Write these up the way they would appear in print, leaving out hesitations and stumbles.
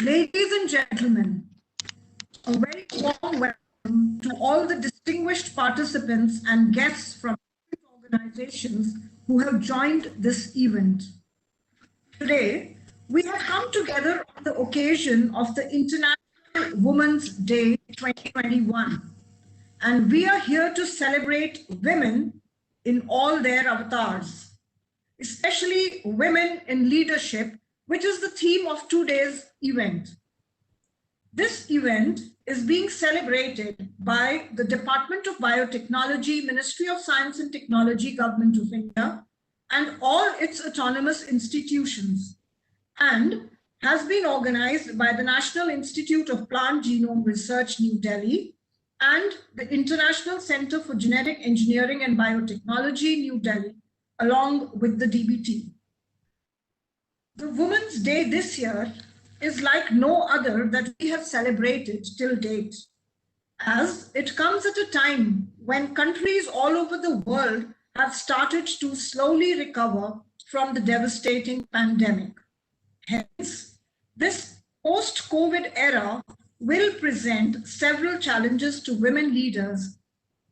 Ladies and gentlemen, a very warm welcome to all the distinguished participants and guests from organizations who have joined this event. Today, we have come together on the occasion of the International Women's Day 2021, and we are here to celebrate women in all their avatars, especially women in leadership, which is the theme of today's event. This event is being celebrated by the Department of Biotechnology, Ministry of Science and Technology, Government of India, and all its autonomous institutions, and has been organized by the National Institute of Plant Genome Research, New Delhi, and the International Center for Genetic Engineering and Biotechnology, New Delhi, along with the DBT. The Women's Day this year is like no other that we have celebrated till date, as it comes at a time when countries all over the world have started to slowly recover from the devastating pandemic. Hence, this post-COVID era will present several challenges to women leaders,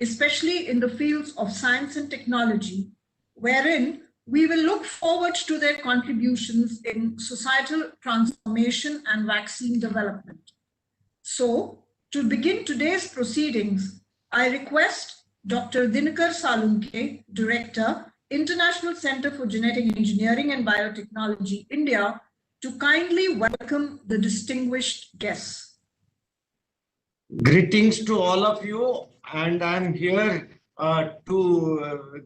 especially in the fields of science and technology, wherein we will look forward to their contributions in societal transformation and vaccine development. So, to begin today's proceedings, I request Dr. Dinakar Salunke, Director, International Center for Genetic Engineering and Biotechnology, India, to kindly welcome the distinguished guests. Greetings to all of you, and I'm here to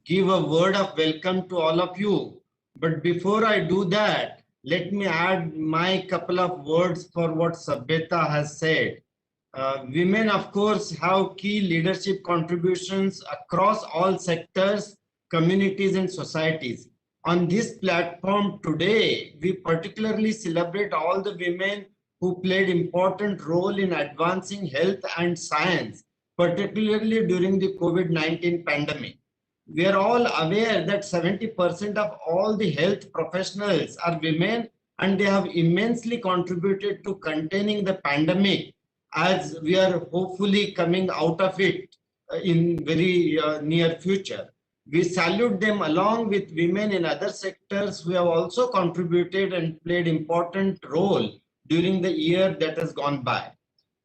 give a word of welcome to all of you. But before I do that, let me add my couple of words for what Sabhyata has said. Women, of course, have key leadership contributions across all sectors, communities, and societies. On this platform today, we particularly celebrate all the women who played important role in advancing health and science, particularly during the COVID-19 pandemic. We are all aware that 70% of all the health professionals are women, and they have immensely contributed to containing the pandemic, as we are hopefully coming out of it in very near future. We salute them along with women in other sectors who have also contributed and played important role during the year that has gone by.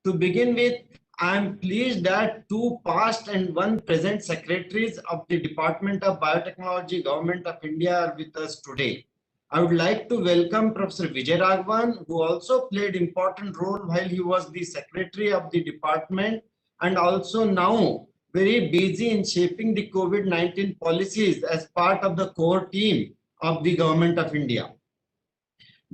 To begin with, I am pleased that two past and one present secretaries of the Department of Biotechnology, Government of India are with us today. I would like to welcome Professor Vijay Raghavan, who also played important role while he was the secretary of the department, and also now very busy in shaping the COVID-19 policies as part of the core team of the Government of India.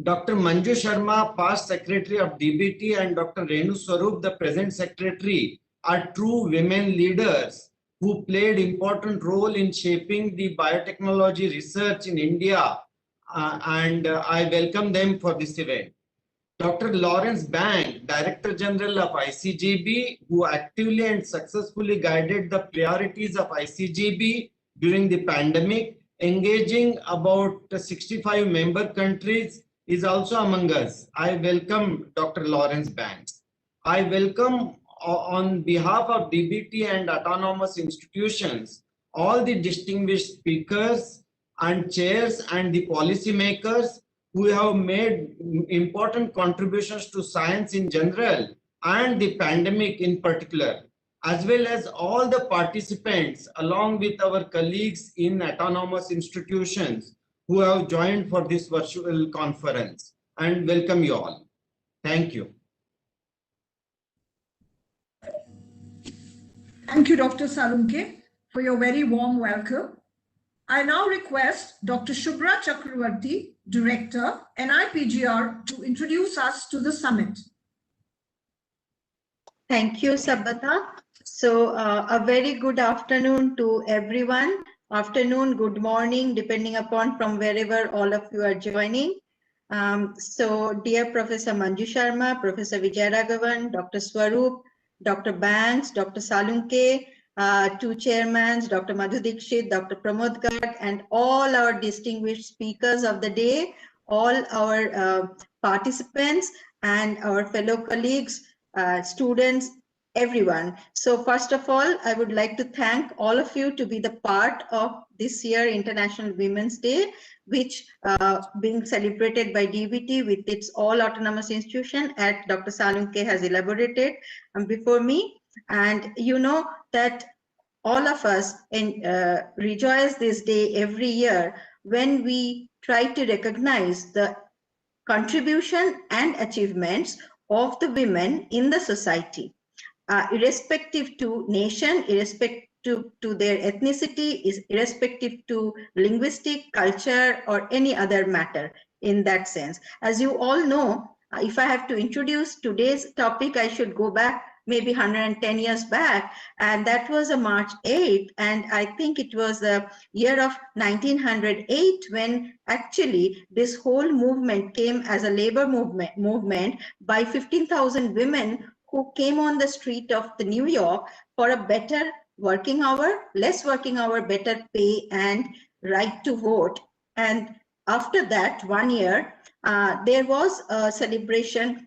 Dr. Manju Sharma, past secretary of DBT, and Dr. Renu Swarup, the present secretary, are true women leaders who played important role in shaping the biotechnology research in India, and I welcome them for this event. Dr. Lawrence Bang, Director General of ICGEB, who actively and successfully guided the priorities of ICGEB during the pandemic, engaging about 65 member countries, is also among us. I welcome Dr. Lawrence Bang. I welcome on behalf of DBT and autonomous institutions all the distinguished speakers and chairs and the policymakers who have made important contributions to science in general and the pandemic in particular, as well as all the participants along with our colleagues in autonomous institutions who have joined for this virtual conference, and welcome you all. Thank you. Thank you, Dr. Salunke, for your very warm welcome. I now request Dr. Shubhra Chakravarti, Director, NIPGR, to introduce us to the summit. Thank you, Sabhyata. So a very good afternoon to everyone. Afternoon, good morning, depending upon from wherever all of you are joining. So dear Professor Manju Sharma, Professor Vijay Raghavan, Dr. Swarup, Dr. Banks, Dr. Salunke, two chairmans, Dr. Madhu Dixit, Dr. Pramod Garg, and all our distinguished speakers of the day, all our participants and our fellow colleagues, students, everyone. So first of all, I would like to thank all of you to be the part of this year International Women's Day, which being celebrated by DBT with its all autonomous institution at Dr. Salunke has elaborated before me. And you know that all of us rejoice this day every year when we try to recognize the contribution and achievements of the women in the society, irrespective to nation, irrespective to their ethnicity, is irrespective to linguistic, culture, or any other matter in that sense. As you all know, if I have to introduce today's topic, I should go back maybe 110 years back, and that was a March 8th, and I think it was the year of 1908 when actually this whole movement came as a labor movement by 15,000 women who came on the street of the New York for a better working hour, less working hour, better pay, and right to vote. And after that, 1 year, there was a celebration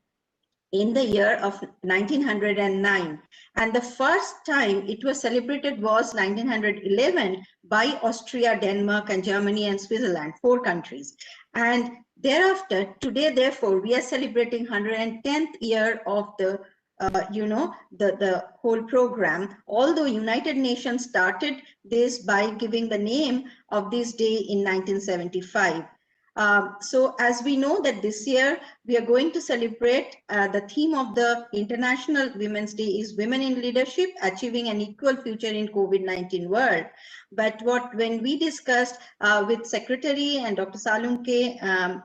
in the year of 1909, and the first time it was celebrated was 1911 by Austria, Denmark, and Germany and Switzerland, 4 countries. And thereafter, today, therefore, we are celebrating 110th year of the the whole program, although United Nations started this by giving the name of this day in 1975. So as we know that this year we are going to celebrate the theme of the International Women's Day is Women in Leadership, Achieving an Equal Future in COVID-19 World. But when we discussed with Secretary and Dr. Salunke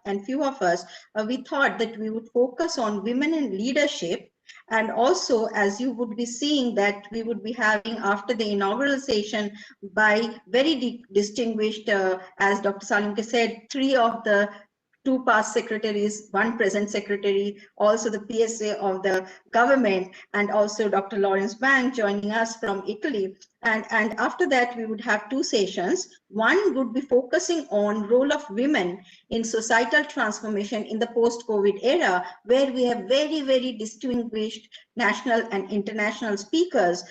and few of us, we thought that we would focus on women in leadership. And also, as you would be seeing, that we would be having after the inaugural session by very distinguished, as Dr. Salunke said, 3 of the 2 past secretaries, 1 present secretary, also the PSA of the government, and also Dr. Lawrence Bank joining us from Italy. And after that, we would have 2 sessions. One would be focusing on role of women in societal transformation in the post-COVID era, where we have very distinguished national and international speakers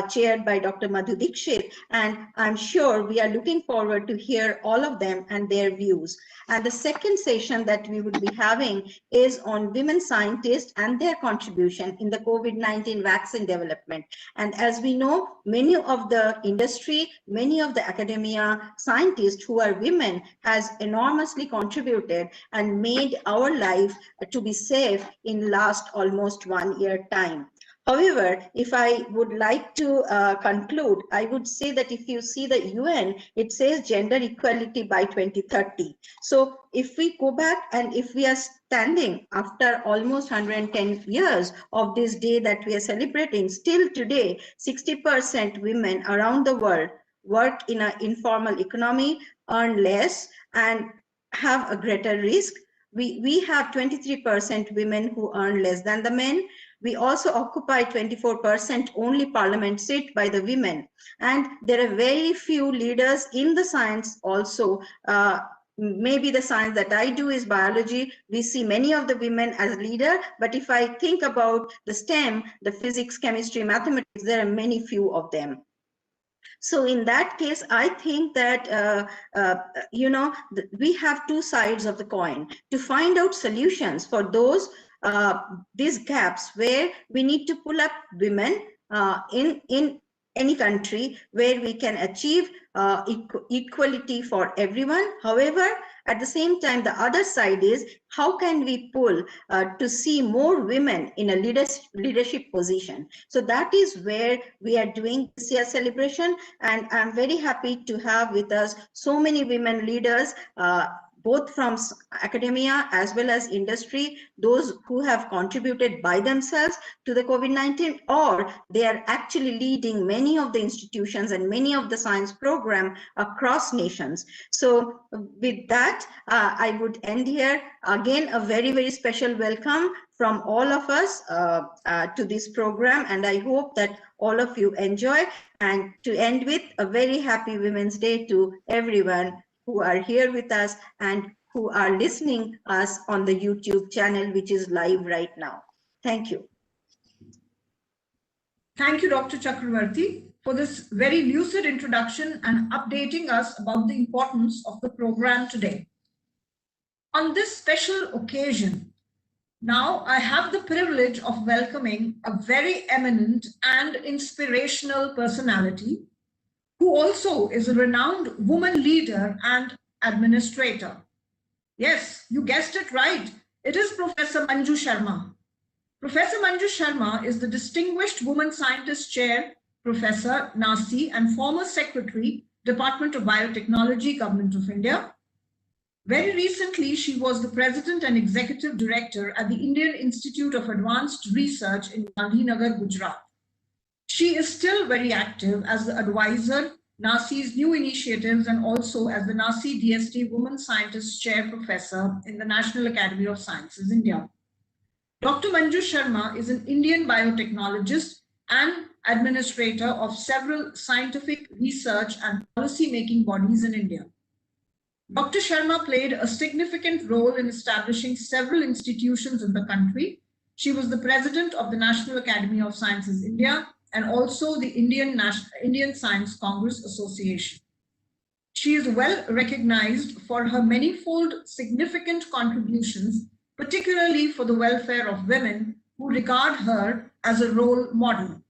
chaired by Dr. Madhu Dixit. And I'm sure we are looking forward to hear all of them and their views. And the second session that we would be having is on women scientists and their contribution in the COVID-19 vaccine development. And as we know, many of the industry, many of the academia scientists who are women has enormously contributed and made our life to be safe in last almost 1 year time. However, if I would like to conclude, I would say that if you see the UN, it says gender equality by 2030. So if we go back and if we are standing after almost 110 years of this day that we are celebrating, still today, 60% women around the world work in an informal economy, earn less, and have a greater risk. We have 23% women who earn less than the men. We also occupy 24% only parliament seat by the women. And there are very few leaders in the science also. Maybe the science that I do is biology. We see many of the women as leader, but if I think about the STEM, the physics, chemistry, mathematics, there are many few of them. So in that case, I think that, we have 2 sides of the coin to find out solutions for those these gaps where we need to pull up women in any country where we can achieve equality for everyone. However, at the same time, the other side is how can we pull to see more women in a leadership position. So that is where we are doing this year's celebration. And I'm very happy to have with us so many women leaders, both from academia as well as industry, those who have contributed by themselves to the COVID-19, or they are actually leading many of the institutions and many of the science program across nations. So with that, I would end here. Again, a very special welcome from all of us to this program, and I hope that all of you enjoy. And to end with, a very happy Women's Day to everyone who are here with us and who are listening us on the YouTube channel, which is live right now. Thank you. Thank you, Dr. Chakravarti, for this very lucid introduction and updating us about the importance of the program today. On this special occasion, now I have the privilege of welcoming a very eminent and inspirational personality who also is a renowned woman leader and administrator. Yes, you guessed it right. It is Professor Manju Sharma. Professor Manju Sharma is the Distinguished Woman Scientist Chair, Professor, NACI, and former Secretary, Department of Biotechnology, Government of India. Very recently, she was the President and Executive Director at the Indian Institute of Advanced Research in Gandhinagar, Gujarat. She is still very active as the advisor, NACI's new initiatives, and also as the NACI DST Woman Scientist Chair Professor in the National Academy of Sciences, India. Dr. Manju Sharma is an Indian biotechnologist and administrator of several scientific research and policy-making bodies in India. Dr. Sharma played a significant role in establishing several institutions in the country. She was the president of the National Academy of Sciences, India, and also the Indian Science Congress Association. She is well recognized for her manifold significant contributions, particularly for the welfare of women who regard her as a role model.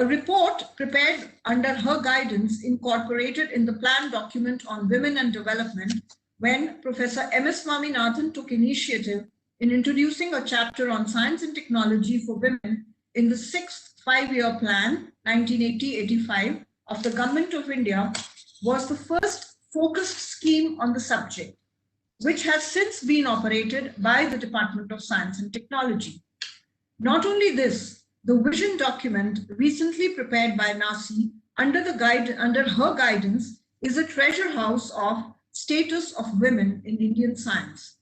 A report prepared under her guidance incorporated in the plan document on women and development when Professor M.S. Swaminathan took initiative in introducing a chapter on science and technology for women in the 6th five-year plan, 1980-85, of the Government of India, was the first focused scheme on the subject, which has since been operated by the Department of Science and Technology. Not only this, the vision document recently prepared by NACI under her guidance is a treasure house of status of women in Indian science.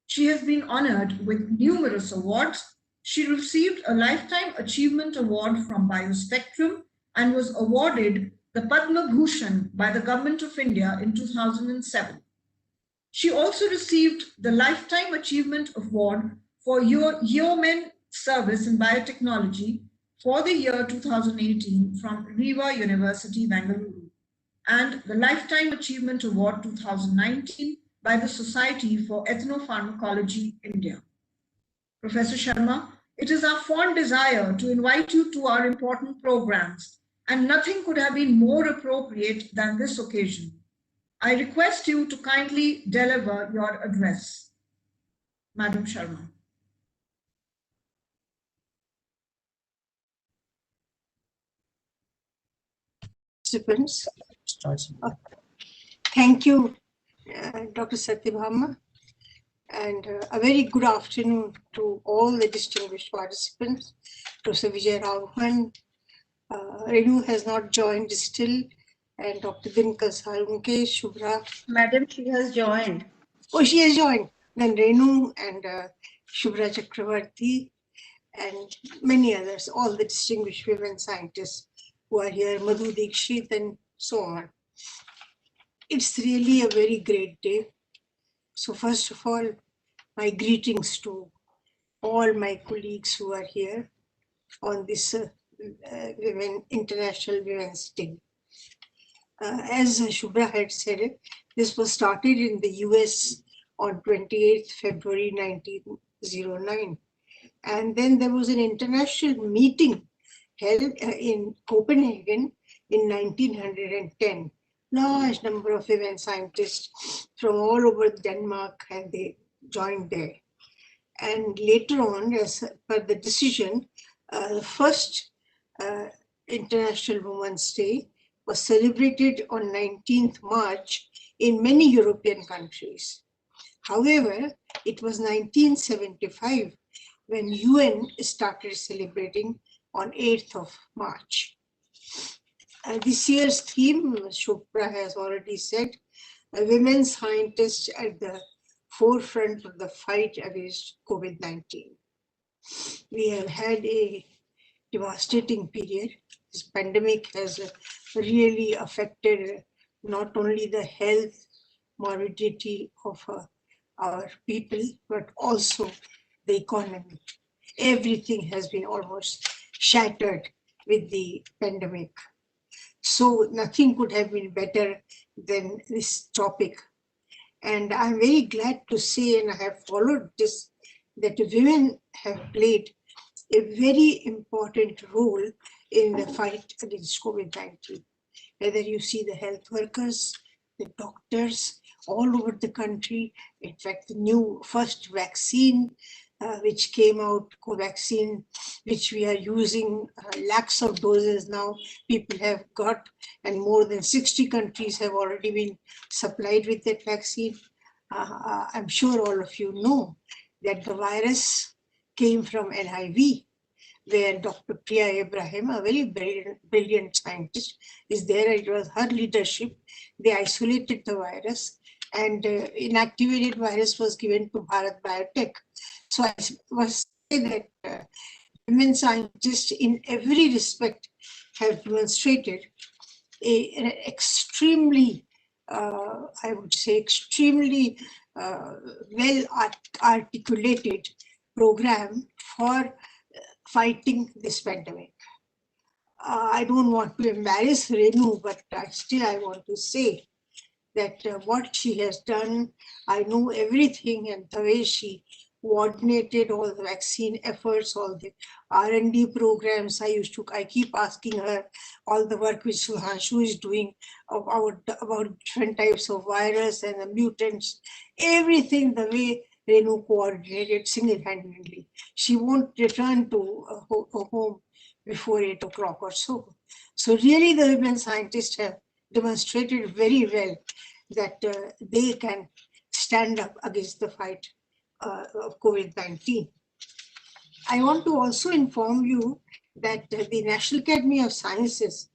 She has been honored with numerous awards. She received a Lifetime Achievement Award from Biospectrum and was awarded the Padma Bhushan by the Government of India in 2007. She also received the Lifetime Achievement Award for Yeoman Service in Biotechnology for the year 2018 from Riva University, Bengaluru, and the Lifetime Achievement Award 2019 by the Society for Ethnopharmacology, India. Professor Sharma, it is our fond desire to invite you to our important programs, and nothing could have been more appropriate than this occasion. I request you to kindly deliver your address. Madam Sharma. Participants. Thank you, Dr. Satyabhama, and a very good afternoon to all the distinguished participants. Professor Vijay Raghavan, Renu has not joined still, and Dr. Dinkar Salunke, Shubhra. Madam, she has joined. Oh, she has joined. Then Renu and Shubhra Chakravarti and many others, all the distinguished women scientists who are here, Madhu Dikshit and so on. It's really a very great day. So first of all, my greetings to all my colleagues who are here on this International Women's Day. As Shubhra had said, this was started in the US on 28th February 1909. And then there was an international meeting held in Copenhagen in 1910. Large number of women scientists from all over Denmark, and they joined there. And later on, as per the decision, the first International Women's Day was celebrated on 19th March in many European countries. However, it was 1975 when UN started celebrating on 8th of March. This year's theme, Shubhra has already said, women scientists at the forefront of the fight against COVID-19. We have had a devastating period. This pandemic has really affected not only the health, morbidity of our people, but also the economy. Everything has been almost shattered with the pandemic. So nothing could have been better than this topic. And I'm very glad to say, and I have followed this, that women have played a very important role in the fight against COVID-19. Whether you see the health workers, the doctors all over the country. In fact, the new first vaccine, which came out, Covaxin, which we are using lakhs of doses now, people have got, and more than 60 countries have already been supplied with that vaccine. I'm sure all of you know that the virus came from NIV, where Dr. Priya Ibrahim, a very brilliant scientist, is there. It was her leadership. They isolated the virus, and inactivated virus was given to Bharat Biotech. So I must say that women scientists in every respect have demonstrated an extremely, I would say, extremely well articulated program for fighting this pandemic. I don't want to embarrass Renu, but still I want to say that what she has done, I know everything, and the way she coordinated all the vaccine efforts, all the R&D programs. I keep asking her all the work which Suhanshu is doing about different types of virus and the mutants, everything the way Renu coordinated single-handedly. She won't return to home before 8 o'clock or so. So really the women scientists have demonstrated very well that they can stand up against the fight of COVID-19. I want to also inform you that the National Academy of Sciences,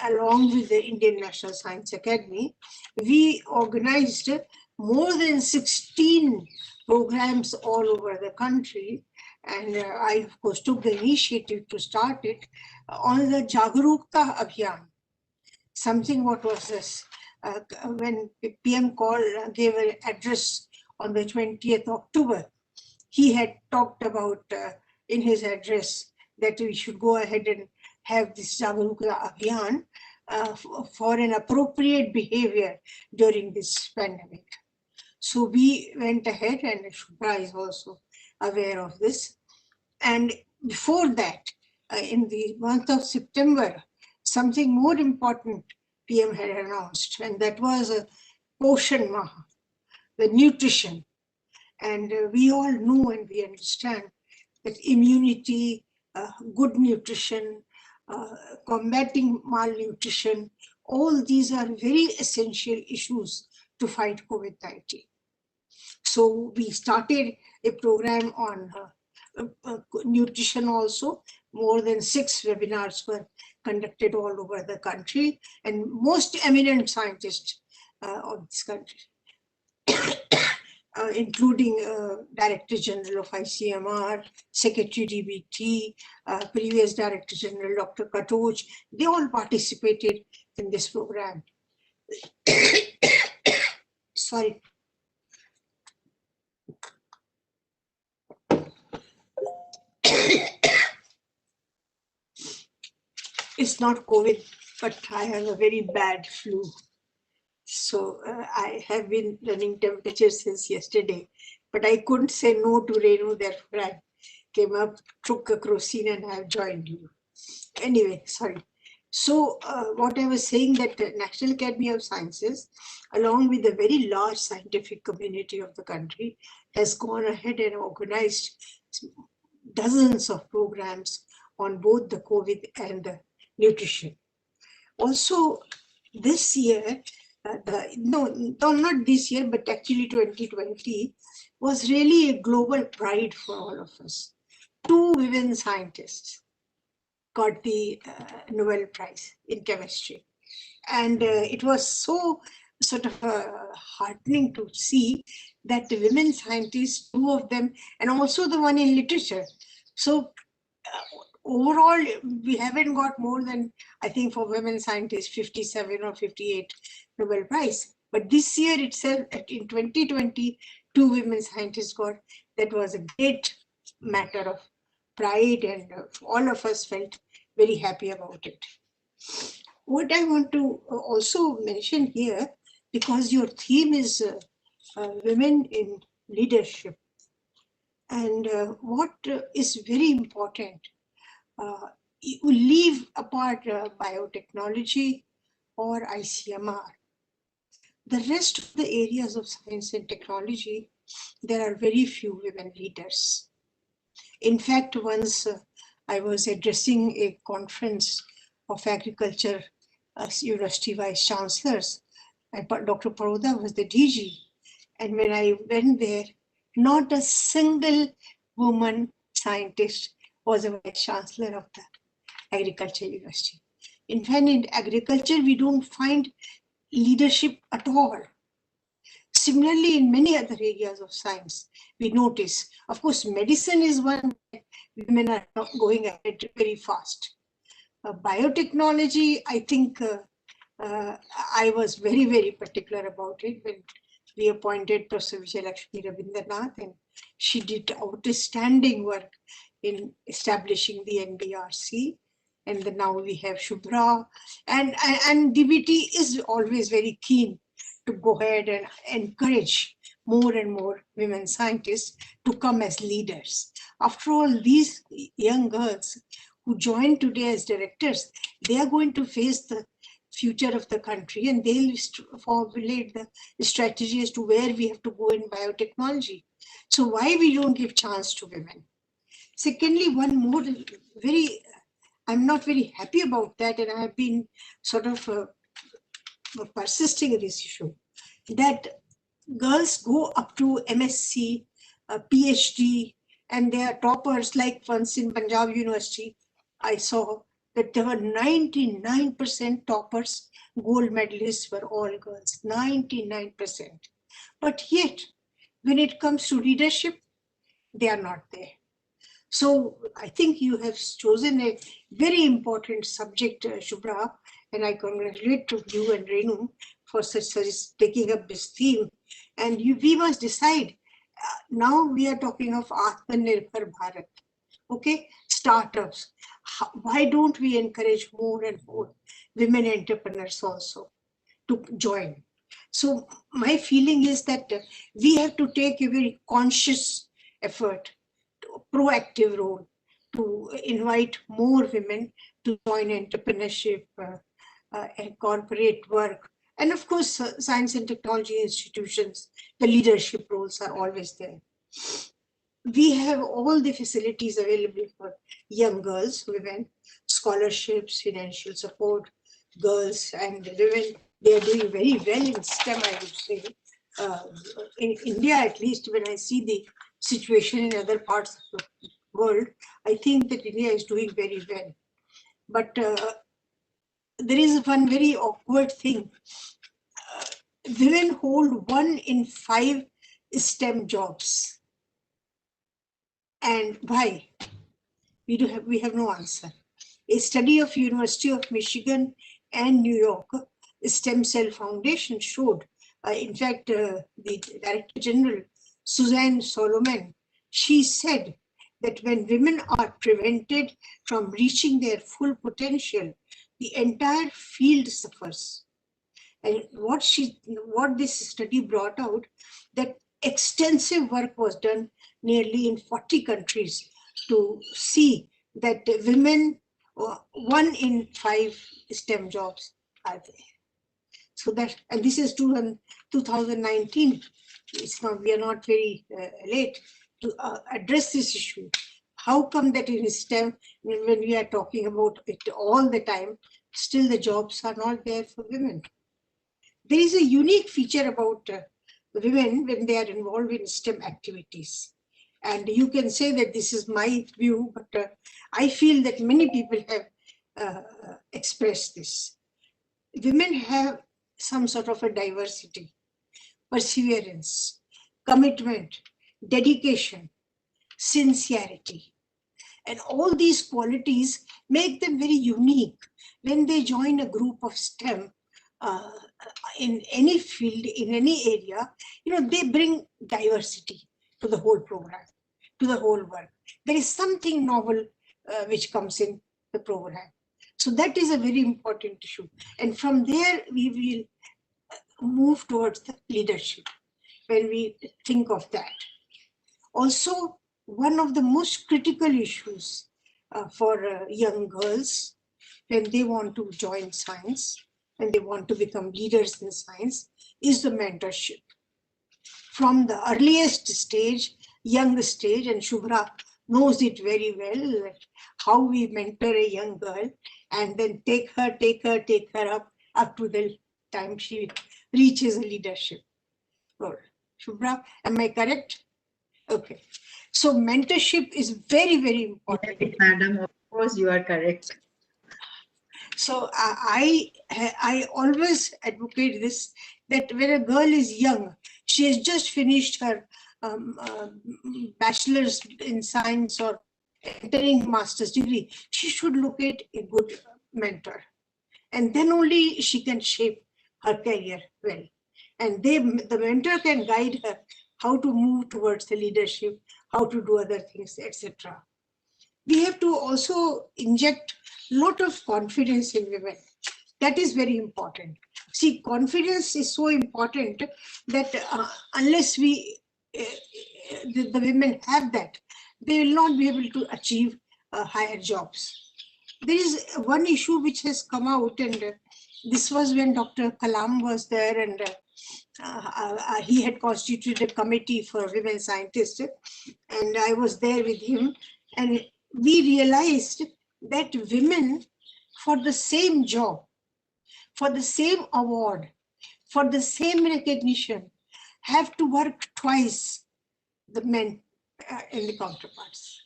along with the Indian National Science Academy, we organized more than 16 programs all over the country. And I, of course, took the initiative to start it on the Jagarukta Abhiyan. Something, what was this? When PM gave an address on the 20th October, he had talked about in his address that we should go ahead and have this Jagarukta Abhiyan for an appropriate behavior during this pandemic. So we went ahead, and Shubha is also aware of this. And before that, in the month of September, something more important PM had announced, and that was a Poshan Maha, the nutrition. And we all know and we understand that immunity, good nutrition, combating malnutrition, all these are very essential issues to fight COVID-19. So we started a program on nutrition also. More than 6 webinars were conducted all over the country, and most eminent scientists of this country, including Director General of ICMR, Secretary DBT, previous Director General Dr. Katoj, they all participated in this program. Sorry. It's not COVID, but I have a very bad flu. So I have been running temperature since yesterday, but I couldn't say no to Renu, therefore I came up, took a crocin, and I have joined you. Anyway, sorry. So what I was saying, that the National Academy of Sciences, along with the very large scientific community of the country, has gone ahead and organized dozens of programs on both the COVID and the nutrition. Also, this year, not this year, but actually 2020 was really a global pride for all of us. 2 women scientists got the Nobel Prize in chemistry. And it was so sort of heartening to see that the women scientists, 2 of them, and also the one in literature. So overall, we haven't got more than, I think for women scientists, 57 or 58 Nobel Prize. But this year itself, in 2020, 2 women scientists got, that was a great matter of pride, and all of us felt very happy about it. What I want to also mention here, because your theme is women in leadership, and what is very important, you leave apart biotechnology or ICMR. The rest of the areas of science and technology, there are very few women leaders. In fact, once I was addressing a conference of agriculture university vice chancellors, and Dr. Paroda was the DG. And when I went there, not a single woman scientist was a vice chancellor of the agriculture university. In fact, in agriculture, we don't find leadership at all. Similarly, in many other areas of science, we notice, of course, medicine is one that women are going ahead very fast. Biotechnology, I think I was very, very particular about it when we appointed Professor Vijayalakshmi Rabindranath, and she did outstanding work in establishing the NBRC. And then now we have Shubhra, and DBT is always very keen to go ahead and encourage more and more women scientists to come as leaders. After all, these young girls who join today as directors, they are going to face the future of the country, and they'll formulate the strategy as to where we have to go in biotechnology. So why we don't give chance to women? Secondly, one more I'm not very happy about that, and I have been sort of persisting in this issue, that girls go up to MSc, PhD, and they are toppers. Like once in Punjab University, I saw that there were 99% toppers, gold medalists were all girls, 99%. But yet, when it comes to leadership, they are not there. So I think you have chosen a very important subject, Shubhra, and I congratulate to you and Renu for taking up this theme. And we must decide. Now we are talking of Atmanirbhar Bharat, okay? Startups. Why don't we encourage more and more women entrepreneurs also to join? So my feeling is that we have to take a very conscious effort, proactive role to invite more women to join entrepreneurship and corporate work. And of course, science and technology institutions, the leadership roles are always there. We have all the facilities available for young girls, women, scholarships, financial support, girls and women. They are doing very well in STEM, I would say. In India, at least, when I see the situation in other parts of the world, I think that India is doing very well. But there is one very awkward thing. Women hold 1 in 5 STEM jobs. And why? We have no answer. A study of University of Michigan and New York Stem Cell Foundation showed, in fact, the Director General, Suzanne Solomon, she said that when women are prevented from reaching their full potential, the entire field suffers. And what this study brought out, that extensive work was done nearly in 40 countries to see that women, 1 in 5 STEM jobs are there. So that, and this is 2019. It's not, we are not very late to address this issue. How come that in STEM, when we are talking about it all the time, still the jobs are not there for women? There is a unique feature about women when they are involved in STEM activities. And you can say that this is my view, but I feel that many people have expressed this. Women have some sort of a diversity, perseverance, commitment, dedication, sincerity. And all these qualities make them very unique. When they join a group of STEM in any field, in any area, they bring diversity to the whole program, to the whole work. There is something novel which comes in the program. So that is a very important issue. And from there, we will move towards the leadership when we think of that. Also, one of the most critical issues for young girls when they want to join science and they want to become leaders in science is the mentorship. From the earliest stage, young stage, and Shubhra knows it very well, how we mentor a young girl and then take her up to the time she reaches a leadership role. Shubhra, am I correct? Okay. So mentorship is very, very important. Yes, madam, of course you are correct. So I always advocate this, that when a girl is young, she has just finished her bachelor's in science or entering master's degree, she should locate a good mentor. And then only she can shape her career well. And the mentor can guide her how to move towards the leadership, how to do other things, etc. We have to also inject a lot of confidence in women. That is very important. See, confidence is so important that unless the women have that, they will not be able to achieve higher jobs. There is one issue which has come out, and this was when Dr. Kalam was there, and he had constituted a committee for women scientists, and I was there with him, and we realized that women, for the same job, for the same award, for the same recognition, have to work twice the men in the counterparts.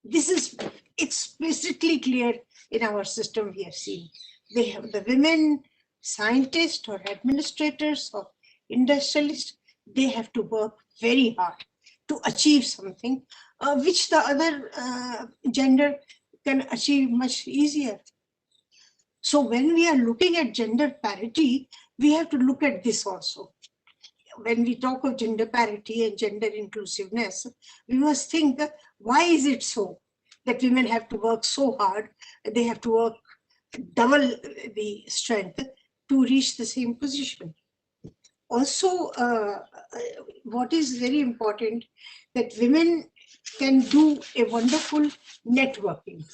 This is explicitly clear in our system. We have seen they have the women scientists or administrators or industrialists, they have to work very hard to achieve something which the other gender can achieve much easier. So when we are looking at gender parity, we have to look at this also. When we talk of gender parity and gender inclusiveness, we must think, why is it so that women have to work so hard? They have to work double the strength to reach the same position. Also, what is very important, that women can do a wonderful networking.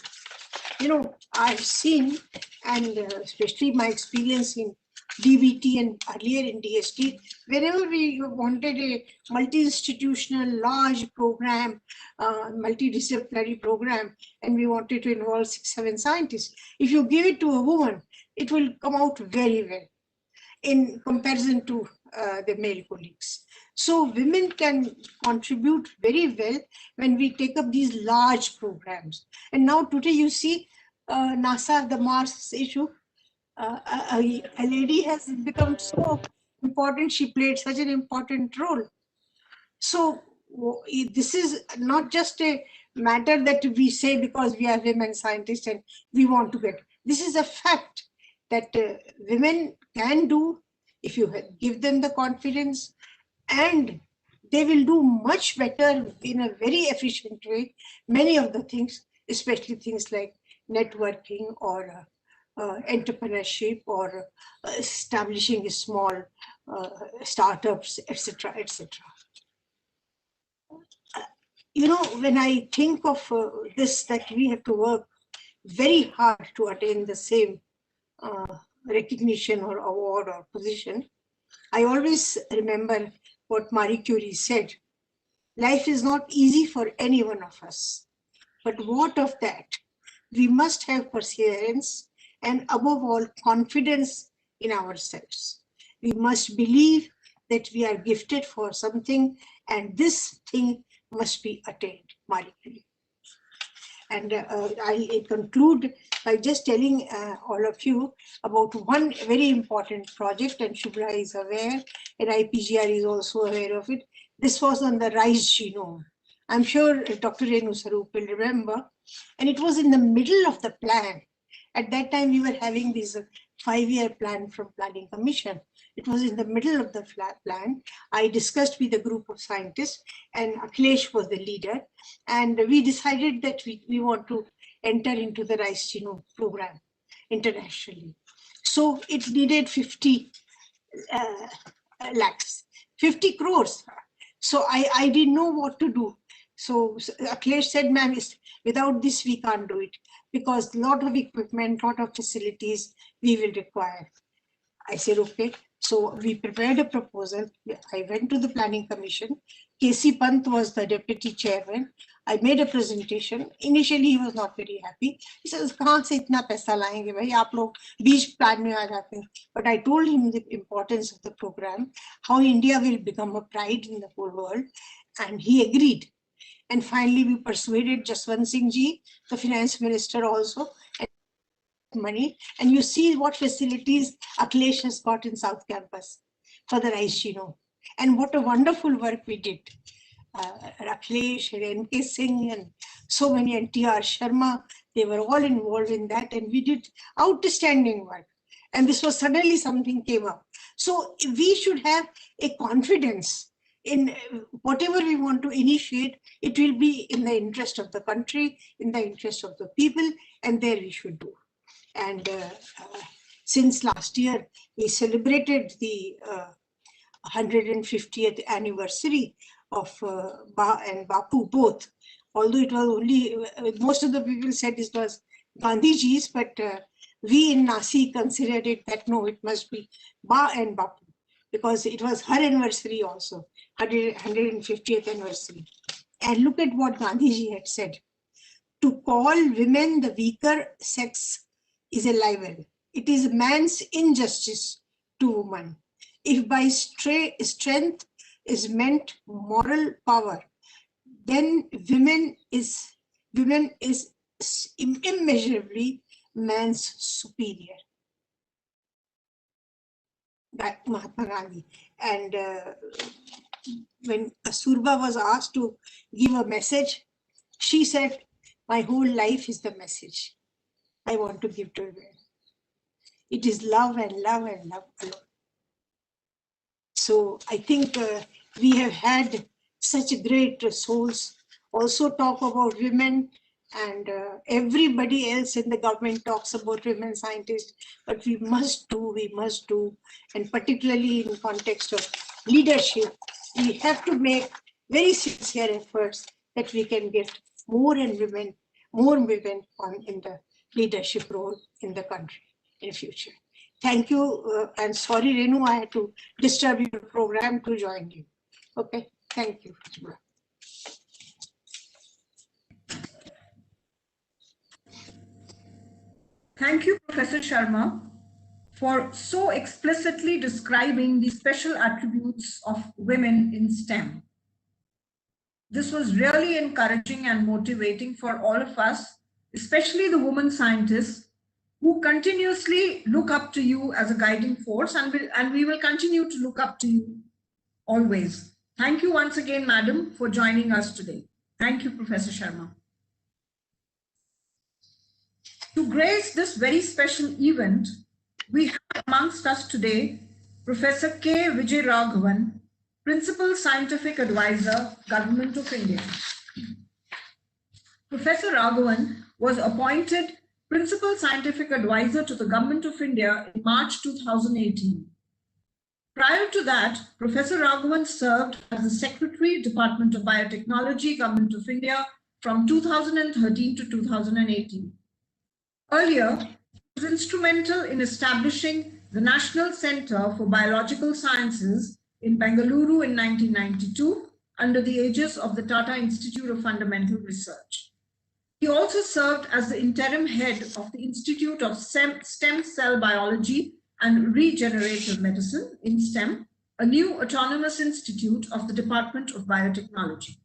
I've seen, and especially my experience in DBT and earlier in DST, whenever we wanted a multi-institutional, large program, multidisciplinary program, and we wanted to involve 6-7 scientists, if you give it to a woman, it will come out very well in comparison to the male colleagues. So women can contribute very well when we take up these large programs. And now today you see NASA, the Mars issue, a lady has become so important. She played such an important role. So this is not just a matter that we say because we are women scientists and we want to get. This is a fact that women can do if you give them the confidence, and they will do much better in a very efficient way. Many of the things, especially things like networking or entrepreneurship or establishing a small startups, etc., etc. When I think of this, that we have to work very hard to attain the same recognition or award or position, I always remember what Marie Curie said: life is not easy for any one of us, but what of that? We must have perseverance and, above all, confidence in ourselves. We must believe that we are gifted for something, and this thing must be attained. Marie Curie. And I conclude by just telling all of you about one very important project, and Shubhra is aware, and IPGR is also aware of it. This was on the rice genome. I'm sure Dr. Renu Sarup will remember. And it was in the middle of the plan At that time, we were having this 5-year plan from Planning Commission. It was in the middle of the plan. I discussed with a group of scientists, and Akhilesh was the leader. And we decided that we want to enter into the Rice Genome program internationally. So it needed 50 lakhs, 50 crores. So I didn't know what to do. So Akhilesh said, ma'am, without this, we can't do it, because a lot of equipment, lot of facilities we will require. I said, okay. So we prepared a proposal. I went to the Planning Commission. KC Pant was the deputy chairman. I made a presentation. Initially, he was not very happy. He says, "Kahan se itna paisa layenge bhai? Aap log beach plan mein aa jate hain." But I told him the importance of the program, how India will become a pride in the whole world, and he agreed. And finally, we persuaded Jaswant Singh ji, the finance minister also, and money. And you see what facilities Akhilesh has got in South Campus for the Rice Genome. And what a wonderful work we did. Akhilesh and NK Singh and so many, and TR Sharma, they were all involved in that, and we did outstanding work. And this was suddenly something came up. So we should have a confidence in whatever we want to initiate. It will be in the interest of the country, in the interest of the people, and there we should do. And since last year, we celebrated the 150th anniversary of Ba and Bapu both. Although it was only, most of the people said it was Gandhiji's, but we in Nasi considered it that no, it must be Ba and Bapu, because it was her anniversary also, 150th anniversary. And look at what Gandhiji had said. To call women the weaker sex is a libel. It is man's injustice to woman. If by strength is meant moral power, then women is immeasurably man's superior. That Mahatma Gandhi. And when Asurba was asked to give a message, she said, "My whole life is the message I want to give to women. It is love and love and love alone." So I think we have had such great souls also talk about women, and everybody else in the government talks about women scientists, but we must do, and particularly in context of leadership, we have to make very sincere efforts that we can get more women in the leadership role in the country in future. Thank you, and sorry, Renu, I had to disturb your program to join you. Okay, thank you. Thank you, Professor Sharma, for so explicitly describing the special attributes of women in STEM. This was really encouraging and motivating for all of us, especially the women scientists, who continuously look up to you as a guiding force, and we will continue to look up to you always. Thank you once again, madam, for joining us today. Thank you, Professor Sharma. To grace this very special event, we have amongst us today Professor K. Vijay Raghavan, Principal Scientific Advisor, Government of India. Professor Raghavan was appointed Principal Scientific Advisor to the Government of India in March 2018. Prior to that, Professor Raghavan served as the Secretary, Department of Biotechnology, Government of India from 2013 to 2018. Earlier, he was instrumental in establishing the National Center for Biological Sciences in Bengaluru in 1992 under the aegis of the Tata Institute of Fundamental Research. He also served as the interim head of the Institute of Stem Cell Biology and Regenerative Medicine in STEM, a new autonomous institute of the Department of Biotechnology.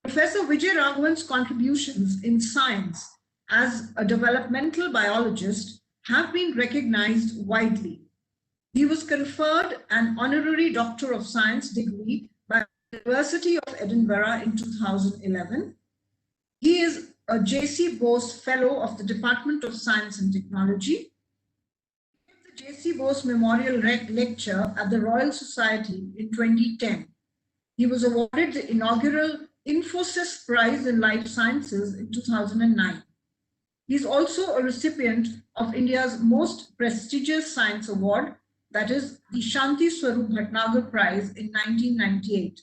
Professor Vijay Raghavan's contributions in science as a developmental biologist have been recognized widely. He was conferred an honorary Doctor of Science degree by the University of Edinburgh in 2011. He is a J.C. Bose Fellow of the Department of Science and Technology. He gave the J.C. Bose Memorial Lecture at the Royal Society in 2010. He was awarded the inaugural Infosys Prize in Life Sciences in 2009. He is also a recipient of India's most prestigious science award, that is the Shanti Swarup Bhatnagar Prize in 1998.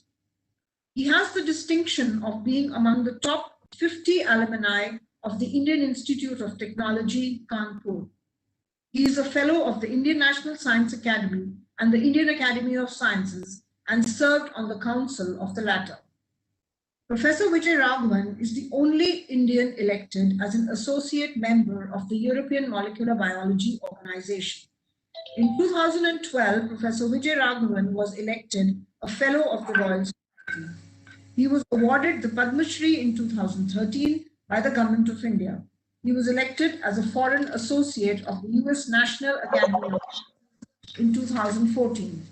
He has the distinction of being among the top 50 alumni of the Indian Institute of Technology, Kanpur. He is a fellow of the Indian National Science Academy and the Indian Academy of Sciences and served on the council of the latter. Professor Vijay Raghavan is the only Indian elected as an associate member of the European Molecular Biology Organization. In 2012, Professor Vijay Raghavan was elected a fellow of the Royal Society. He was awarded the Padma Shri in 2013 by the Government of India. He was elected as a foreign associate of the US National Academy of Sciences in 2014.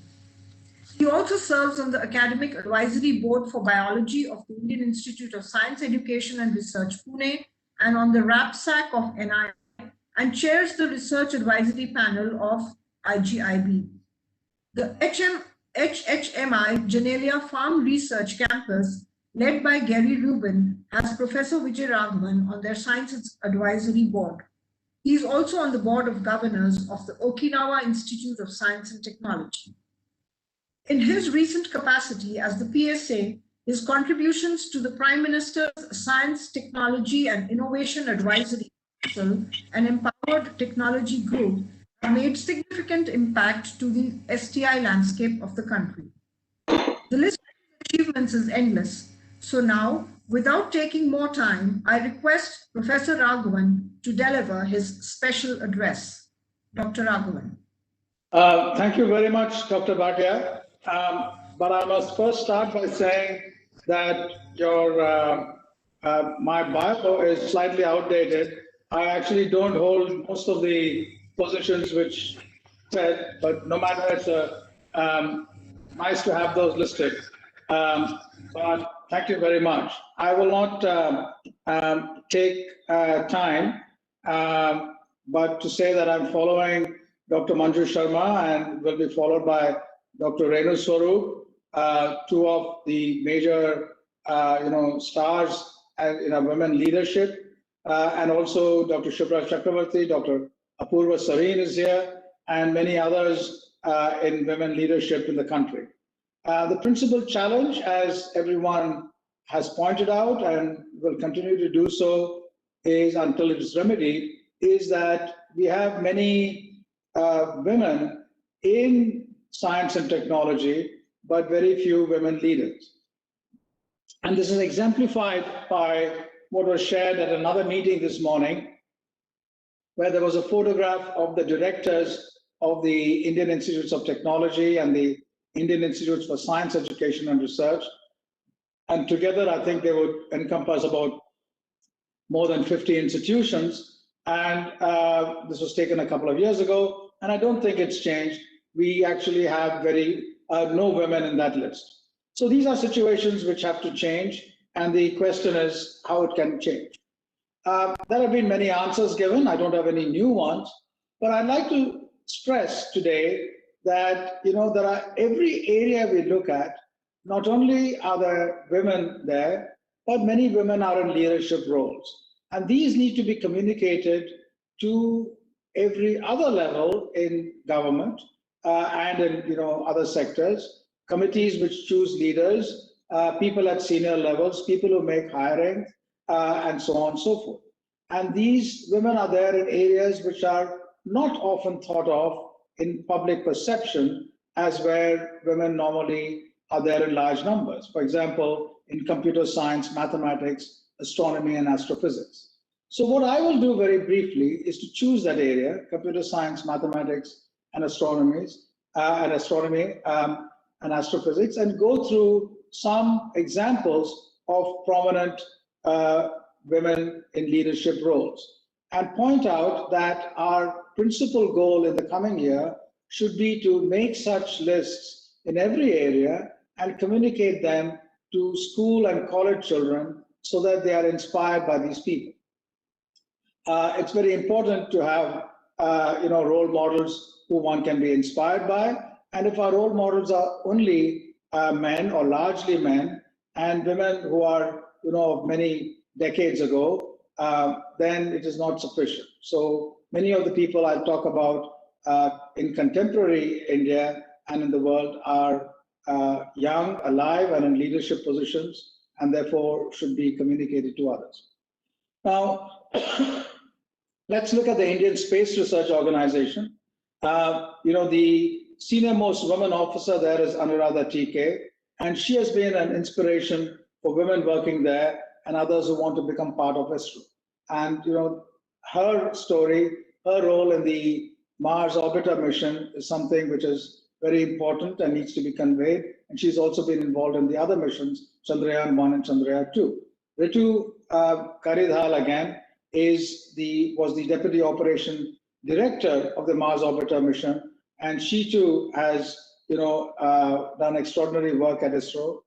He also serves on the Academic Advisory Board for Biology of the Indian Institute of Science Education and Research, Pune, and on the RAPSAC of NI, and chairs the Research Advisory Panel of ICGEB. The HHMI Genelia Farm Research Campus, led by Gary Rubin, has Professor Vijay Raghavan on their Science Advisory Board. He is also on the Board of Governors of the Okinawa Institute of Science and Technology. In his recent capacity as the PSA, his contributions to the Prime Minister's Science, Technology and Innovation Advisory Council and Empowered Technology Group have made significant impact to the STI landscape of the country. The list of achievements is endless. So now, without taking more time, I request Professor Raghavan to deliver his special address. Dr. Raghavan. Thank you very much, Dr. Bhatia. But I must first start by saying that my bio is slightly outdated. I actually don't hold most of the positions which said, but no matter, it's nice to have those listed. But thank you very much. I will not take time, but to say that I'm following Dr. Manju Sharma and will be followed by Dr. Renu Swarup, two of the major, stars in women leadership, and also Dr. Shubhra Chakravarti, Dr. Apurva Sareen is here, and many others in women leadership in the country. The principal challenge, as everyone has pointed out and will continue to do so, is until it is remedied, is that we have many women in science and technology, but very few women leaders. And this is exemplified by what was shared at another meeting this morning, where there was a photograph of the directors of the Indian Institutes of Technology and the Indian Institutes for Science Education and Research. And together, I think they would encompass about more than 50 institutions. And this was taken a couple of years ago, and I don't think it's changed. We actually have no women in that list. So these are situations which have to change, and the question is how it can change. There have been many answers given. I don't have any new ones, but I'd like to stress today that there are every area we look at, not only are there women there, but many women are in leadership roles. And these need to be communicated to every other level in government and in other sectors, committees which choose leaders, people at senior levels, people who make hiring, and so on and so forth. And these women are there in areas which are not often thought of in public perception as where women normally are there in large numbers. For example, in computer science, mathematics, astronomy, and astrophysics. So what I will do very briefly is to choose that area, computer science, mathematics, and astronomy, and astrophysics, and go through some examples of prominent women in leadership roles, and point out that our principal goal in the coming year should be to make such lists in every area and communicate them to school and college children so that they are inspired by these people. It's very important to have role models who one can be inspired by. And if our role models are only men or largely men and women who are many decades ago, then it is not sufficient. So many of the people I talk about in contemporary India and in the world are young, alive, and in leadership positions, and therefore should be communicated to others. Now, let's look at the Indian Space Research Organization. The senior most woman officer there is Anuradha TK, and she has been an inspiration for women working there and others who want to become part of ISRO. And her story, her role in the Mars orbiter mission is something which is very important and needs to be conveyed. And she's also been involved in the other missions, Chandrayaan 1 and Chandrayaan 2. Ritu Karidhal again was the Deputy Operation Director of the Mars orbiter mission, and she too has done extraordinary work at ISRO.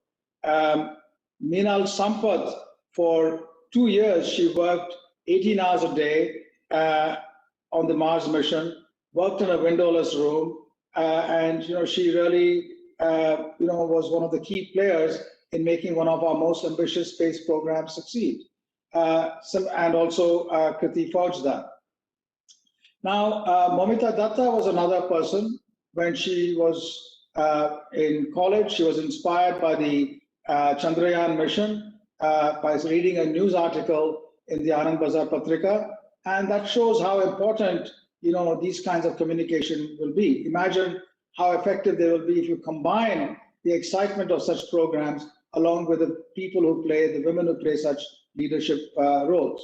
Meenal Sampath, for 2 years, she worked 18 hours a day on the Mars mission, worked in a windowless room, and she really was one of the key players in making one of our most ambitious space programs succeed. And also Kriti Faujdar. Now, Momita Datta was another person. When she was in college, she was inspired by the Chandrayaan mission by reading a news article in the Anand Bazar Patrika, and that shows how important these kinds of communication will be. Imagine how effective they will be if you combine the excitement of such programs along with the people who play, the women who play such leadership roles.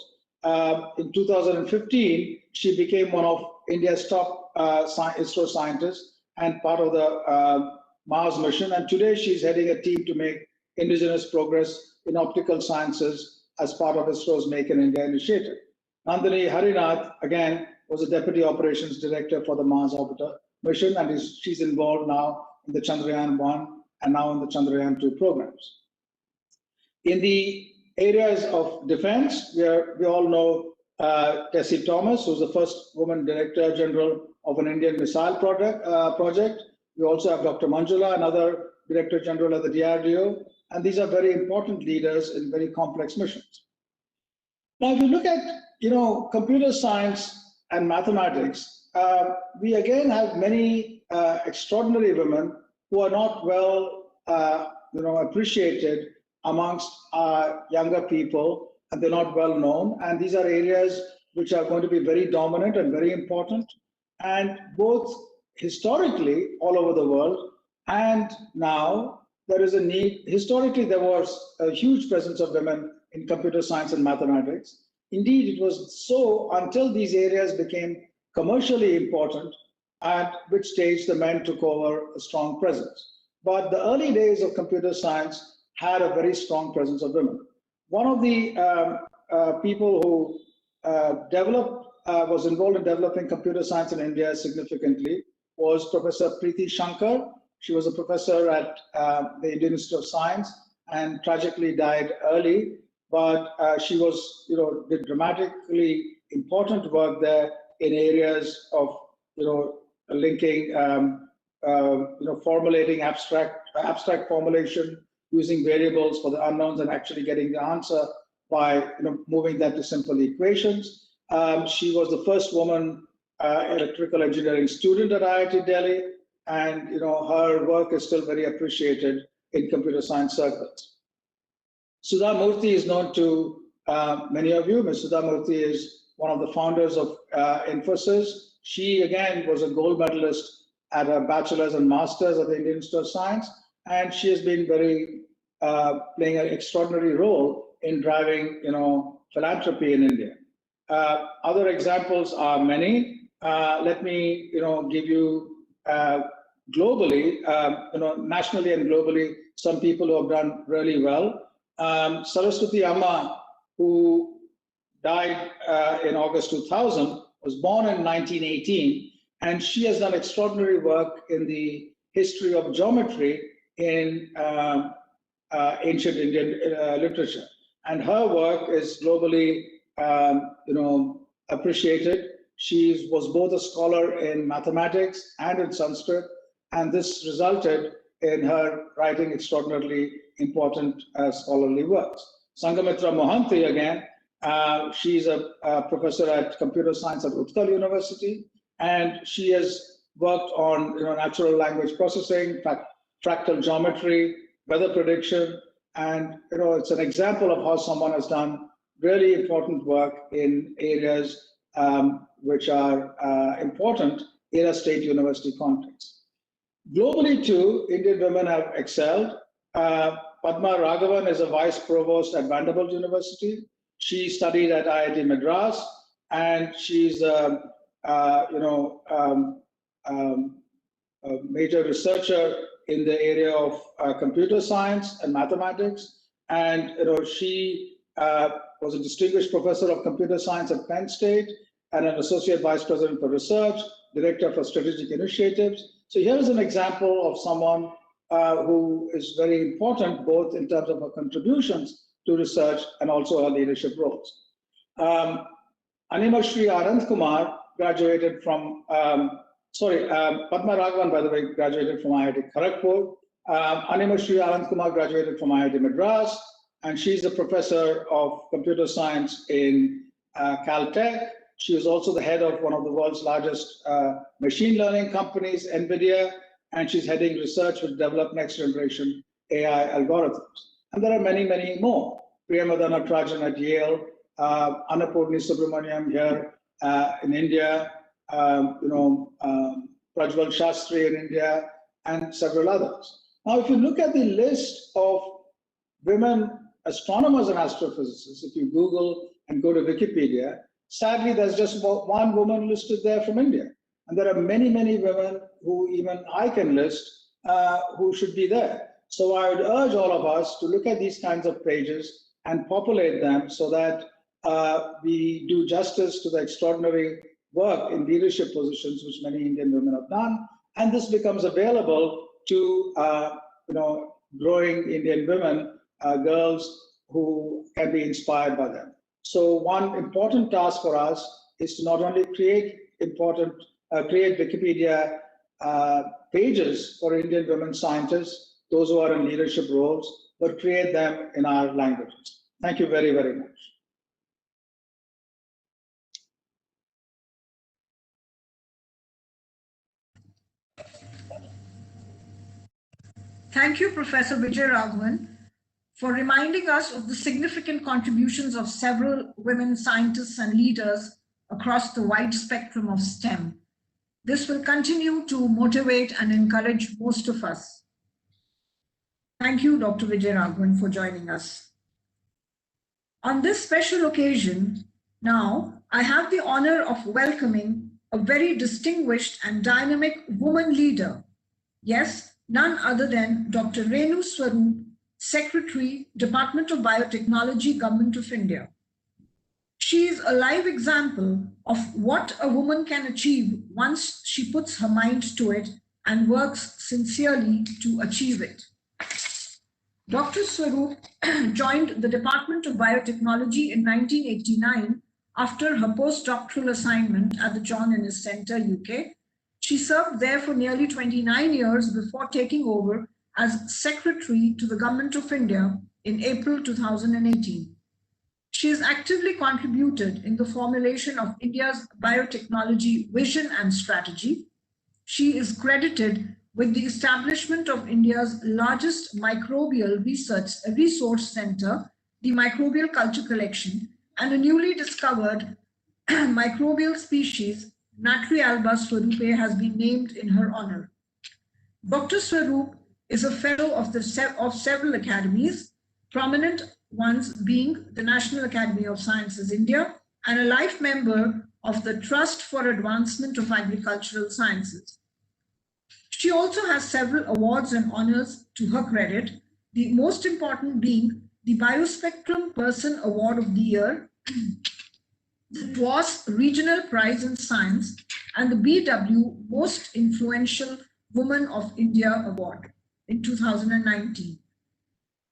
In 2015, she became one of India's top ISRO scientists and part of the Mars mission. And today she's heading a team to make indigenous progress in optical sciences as part of ISRO's Make in India initiative. Nandini Harinath, again, was a Deputy Operations Director for the Mars orbiter mission, and she's involved now in the Chandrayaan 1 and now in the Chandrayaan 2 programs. In the areas of defense, we all know Tessie Thomas, who's the first woman Director General of an Indian missile project. We also have Dr. Manjula, another Director General at the DRDO, and these are very important leaders in very complex missions. Now, if you look at computer science and mathematics, we again have many extraordinary women who are not well appreciated amongst our younger people, and they're not well known. And these are areas which are going to be very dominant and very important. And both historically all over the world and now there is a need. Historically, there was a huge presence of women in computer science and mathematics. Indeed, it was so until these areas became commercially important, at which stage the men took over a strong presence. But the early days of computer science had a very strong presence of women. One of the people who was involved in developing computer science in India significantly was Professor Preeti Shankar. She was a professor at the Indian Institute of Science and tragically died early. But she was, did dramatically important work there in areas of, linking, formulating abstract formulation, using variables for the unknowns and actually getting the answer by, moving that to simple equations. She was the first woman electrical engineering student at IIT Delhi, and her work is still very appreciated in computer science circles. Sudha Murthy is known to many of you. Ms. Sudha Murthy is one of the founders of Infosys. She, again, was a gold medalist at a bachelor's and master's at the Indian Institute of Science, and she has been playing an extraordinary role in driving, philanthropy in India. Other examples are many. Let me, give you globally, nationally and globally, some people who have done really well. Saraswati Amma, who died in August 2000, was born in 1918, and she has done extraordinary work in the history of geometry in ancient Indian literature. and her work is globally, appreciated. She was both a scholar in mathematics and in Sanskrit, and this resulted in her writing extraordinarily important scholarly works. Sangamitra Mohanty, again, she's a professor at computer science at Utkal University, and she has worked on natural language processing, fractal geometry, weather prediction, and it's an example of how someone has done really important work in areas which are important in a state university context. Globally too, Indian women have excelled. Padma Raghavan is a vice provost at Vanderbilt University. She studied at IIT Madras, and she's a major researcher in the area of computer science and mathematics. And she was a distinguished professor of computer science at Penn State and an associate vice president for research, director for strategic initiatives. So here is an example of someone who is very important, both in terms of her contributions to research and also her leadership roles. Anima Shri Anand Kumar graduated from, Padma Raghavan, by the way, graduated from IIT Kharagpur. Anima Shri Anand Kumar graduated from IIT Madras, and she's a professor of computer science in Caltech. She was also the head of one of the world's largest machine learning companies, NVIDIA, and she's heading research which develop next generation AI algorithms. And there are many, many more. Priyamadana Trajan at Yale, Annapurni Subramaniam here in India, Prajwal Shastri in India, and several others. Now, if you look at the list of women astronomers and astrophysicists, if you Google and go to Wikipedia, sadly, there's just about one woman listed there from India. And there are many, many women who even I can list who should be there. So I would urge all of us to look at these kinds of pages and populate them so that we do justice to the extraordinary work in leadership positions which many Indian women have done. And this becomes available to growing Indian women, girls who can be inspired by them. So one important task for us is to not only create Wikipedia pages for Indian women scientists, those who are in leadership roles, but create them in our languages. Thank you very, very much. Thank you, Professor Vijay Raghavan, for reminding us of the significant contributions of several women scientists and leaders across the wide spectrum of STEM. This will continue to motivate and encourage most of us. Thank you, Dr. Vijay Raghavan, for joining us. On this special occasion, now, I have the honor of welcoming a very distinguished and dynamic woman leader. Yes, none other than Dr. Renu Swaroop, Secretary, Department of Biotechnology, Government of India. She is a live example of what a woman can achieve once she puts her mind to it and works sincerely to achieve it. Dr. Swaroop joined the Department of Biotechnology in 1989 after her postdoctoral assignment at the John Innes Centre, UK. She served there for nearly 29 years before taking over as Secretary to the Government of India in April 2018. She has actively contributed in the formulation of India's biotechnology vision and strategy. She is credited with the establishment of India's largest microbial resource center, the Microbial Culture Collection, and a newly discovered microbial species, Natrialba swarupe, has been named in her honor. Dr. Swaroop is a fellow of several academies, prominent ones being the National Academy of Sciences, India, and a life member of the Trust for Advancement of Agricultural Sciences. She also has several awards and honors to her credit, the most important being the Biospectrum Person Award of the Year, the TWAS Regional Prize in Science, and the BW Most Influential Woman of India Award in 2019.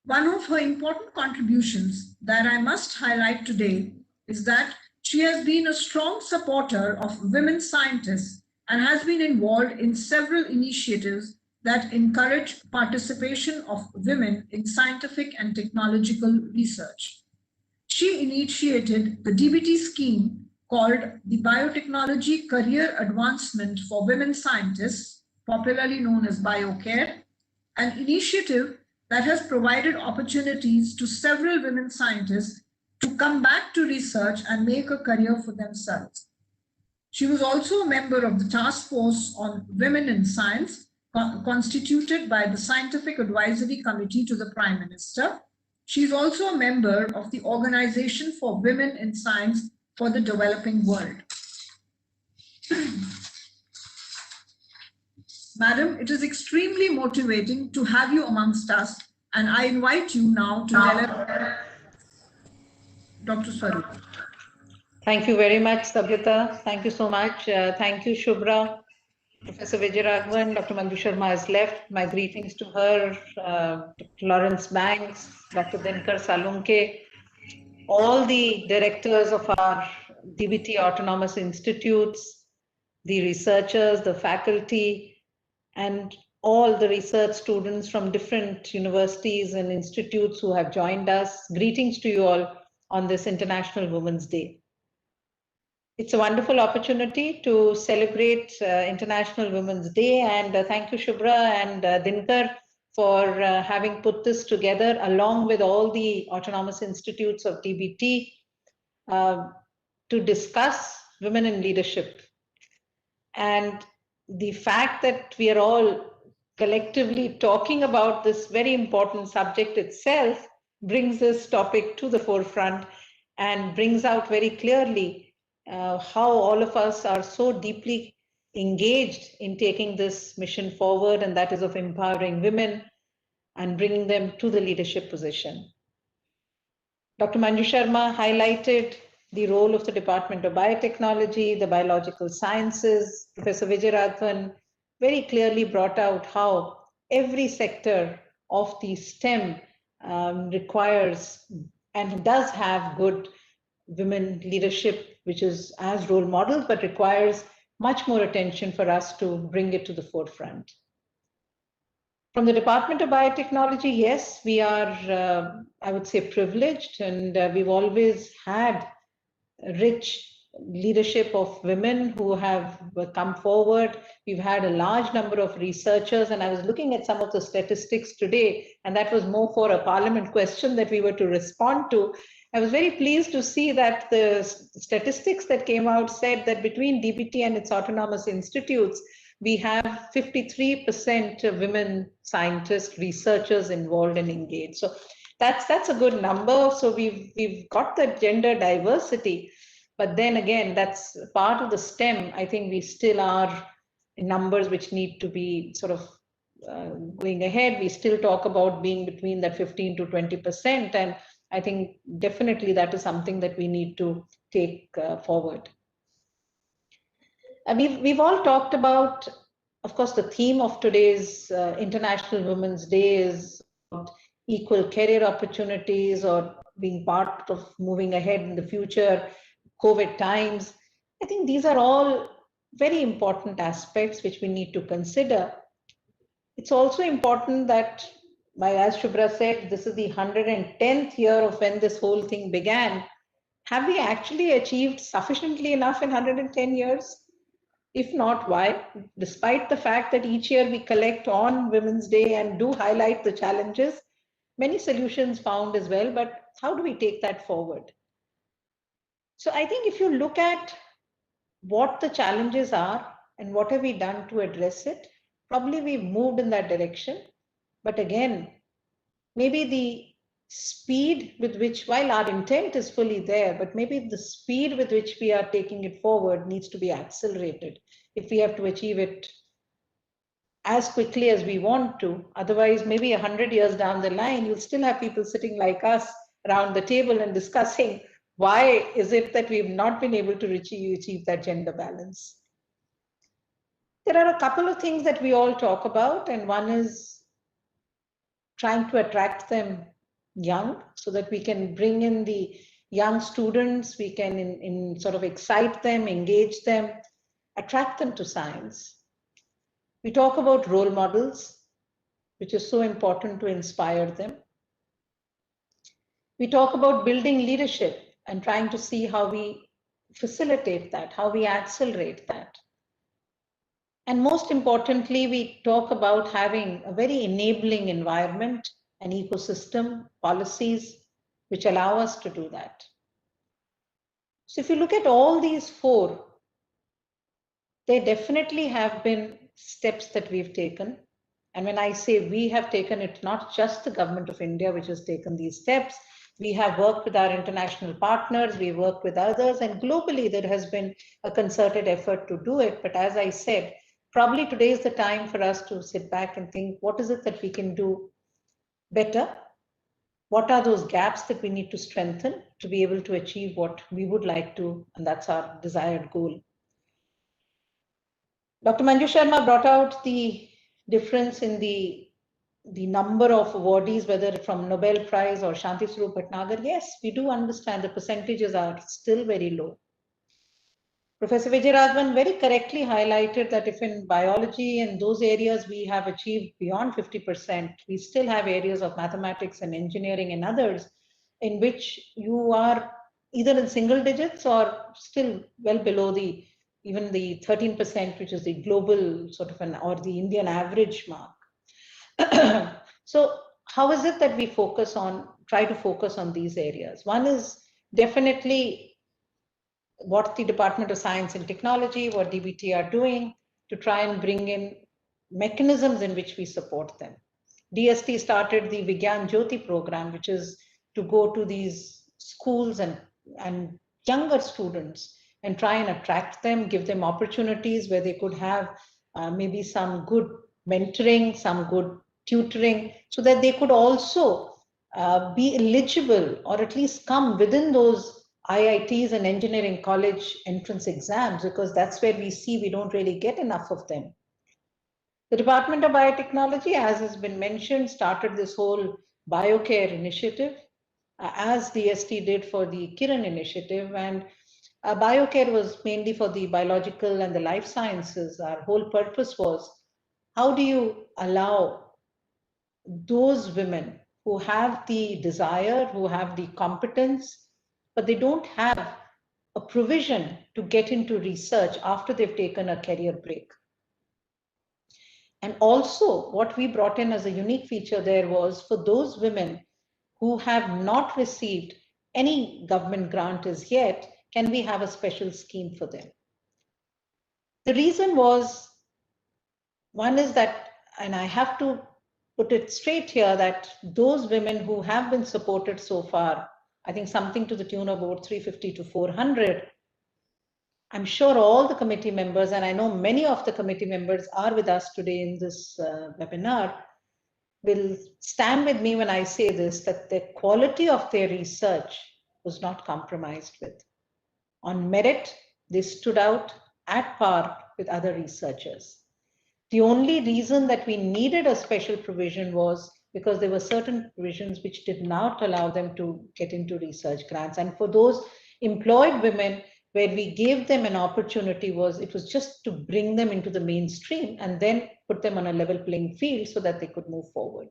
One of her important contributions that I must highlight today is that she has been a strong supporter of women scientists and has been involved in several initiatives that encourage participation of women in scientific and technological research. She initiated the DBT scheme called the Biotechnology Career Advancement for Women Scientists, popularly known as BioCare, an initiative that has provided opportunities to several women scientists to come back to research and make a career for themselves. She was also a member of the Task Force on Women in Science, constituted by the Scientific Advisory Committee to the Prime Minister. She is also a member of the Organization for Women in Science for the Developing World. Madam, it is extremely motivating to have you amongst us, and I invite you now to Dr. Swaroop. Thank you very much, Sabhyata. Thank you so much. Thank you, Shubhra. Professor Vijayaraghavan, Dr. Manju Sharma has left. My greetings to her, Dr. Lawrence Banks, Dr. Dinkar Salunke, all the directors of our DBT autonomous institutes, the researchers, the faculty, and all the research students from different universities and institutes who have joined us. Greetings to you all on this International Women's Day. It's a wonderful opportunity to celebrate International Women's Day, and thank you, Shubhra and Dinkar, for having put this together along with all the autonomous institutes of DBT to discuss women in leadership. And the fact that we are all collectively talking about this very important subject itself brings this topic to the forefront and brings out very clearly how all of us are so deeply engaged in taking this mission forward, and that is of empowering women and bringing them to the leadership position. Dr. Manju Sharma highlighted the role of the Department of Biotechnology, the biological sciences. Professor Vijayaraghavan very clearly brought out how every sector of the STEM requires and does have good women leadership, which is as role models, but requires much more attention for us to bring it to the forefront. From the Department of Biotechnology, yes, we are, I would say, privileged, and we've always had rich leadership of women who have come forward. We've had a large number of researchers, and I was looking at some of the statistics today, and that was more for a parliament question that we were to respond to. I was very pleased to see that the statistics that came out said that between DBT and its autonomous institutes, we have 53% of women scientists, researchers involved and engaged. So that's a good number. So we've got the gender diversity, but then again, that's part of the STEM. I think we still are in numbers which need to be sort of going ahead. We still talk about being between that 15 to 20%, and I think definitely that is something that we need to take forward. We've all talked about, of course, the theme of today's International Women's Day is equal career opportunities or being part of moving ahead in the future, COVID times. I think these are all very important aspects which we need to consider. It's also important that, as Shubhra said, this is the 110th year of when this whole thing began. Have we actually achieved sufficiently enough in 110 years? If not, why? Despite the fact that each year we collect on Women's Day and do highlight the challenges, many solutions found as well, but how do we take that forward? So I think if you look at what the challenges are and what have we done to address it, probably we've moved in that direction. But again, maybe the speed with which, while our intent is fully there, but maybe the speed with which we are taking it forward needs to be accelerated if we have to achieve it as quickly as we want to. Otherwise, maybe 100 years down the line, you'll still have people sitting like us around the table and discussing why is it that we've not been able to achieve that gender balance. There are a couple of things that we all talk about, and one is trying to attract them young, so that we can bring in the young students, we can in sort of excite them, engage them, attract them to science. We talk about role models, which is so important to inspire them. We talk about building leadership and trying to see how we facilitate that, how we accelerate that. And most importantly, we talk about having a very enabling environment, an ecosystem, policies, which allow us to do that. So if you look at all these four, there definitely have been steps that we've taken. And when I say we have taken it, not just the government of India, which has taken these steps. We have worked with our international partners, we work with others, and globally there has been a concerted effort to do it. But as I said, probably today is the time for us to sit back and think, what is it that we can do better? What are those gaps that we need to strengthen to be able to achieve what we would like to, and that's our desired goal. Dr. Manju Sharma brought out the difference in the number of awardees, whether from Nobel Prize or Shanti Swarup Bhatnagar. Yes, we do understand the percentages are still very low. Professor Vijayaraghavan very correctly highlighted that if in biology and those areas we have achieved beyond 50%, we still have areas of mathematics and engineering and others in which you are either in single digits or still well below even the 13%, which is the global sort of or the Indian average mark. So how is it that we try to focus on these areas? One is definitely what the Department of Science and Technology, what DBT are doing to try and bring in mechanisms in which we support them. DST started the Vigyan Jyoti program, which is to go to these schools and younger students and try and attract them, give them opportunities where they could have maybe some good mentoring, some good tutoring, so that they could also be eligible or at least come within those IITs and engineering college entrance exams, because that's where we see we don't really get enough of them. The Department of Biotechnology, as has been mentioned, started this whole BioCare initiative, as DST did for the Kiran initiative. And BioCare was mainly for the biological and the life sciences. Our whole purpose was, how do you allow those women who have the desire, who have the competence, but they don't have a provision to get into research after they've taken a career break. And also what we brought in as a unique feature there was for those women who have not received any government grant as yet, can we have a special scheme for them? The reason was, one is that, and I have to put it straight here, that those women who have been supported so far, I think something to the tune of about 350 to 400, I'm sure all the committee members, and I know many of the committee members are with us today in this webinar, will stand with me when I say this, that the quality of their research was not compromised with. On merit, they stood out at par with other researchers. The only reason that we needed a special provision was because there were certain provisions which did not allow them to get into research grants. And for those employed women, where we gave them an opportunity, it was just to bring them into the mainstream and then put them on a level playing field so that they could move forward.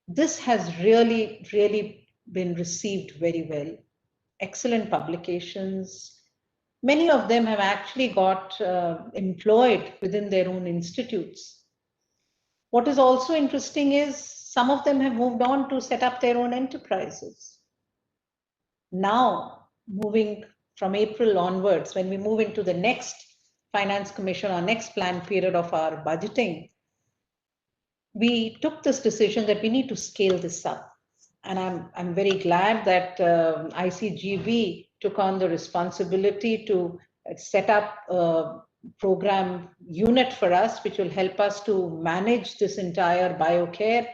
This has really, really been received very well. Excellent publications. Many of them have actually got employed within their own institutes. What is also interesting is some of them have moved on to set up their own enterprises. Now, moving from April onwards, when we move into the next Finance Commission or next plan period of our budgeting, we took this decision that we need to scale this up. And I'm very glad that ICGEB took on the responsibility to set up a program unit for us, which will help us to manage this entire BioCare.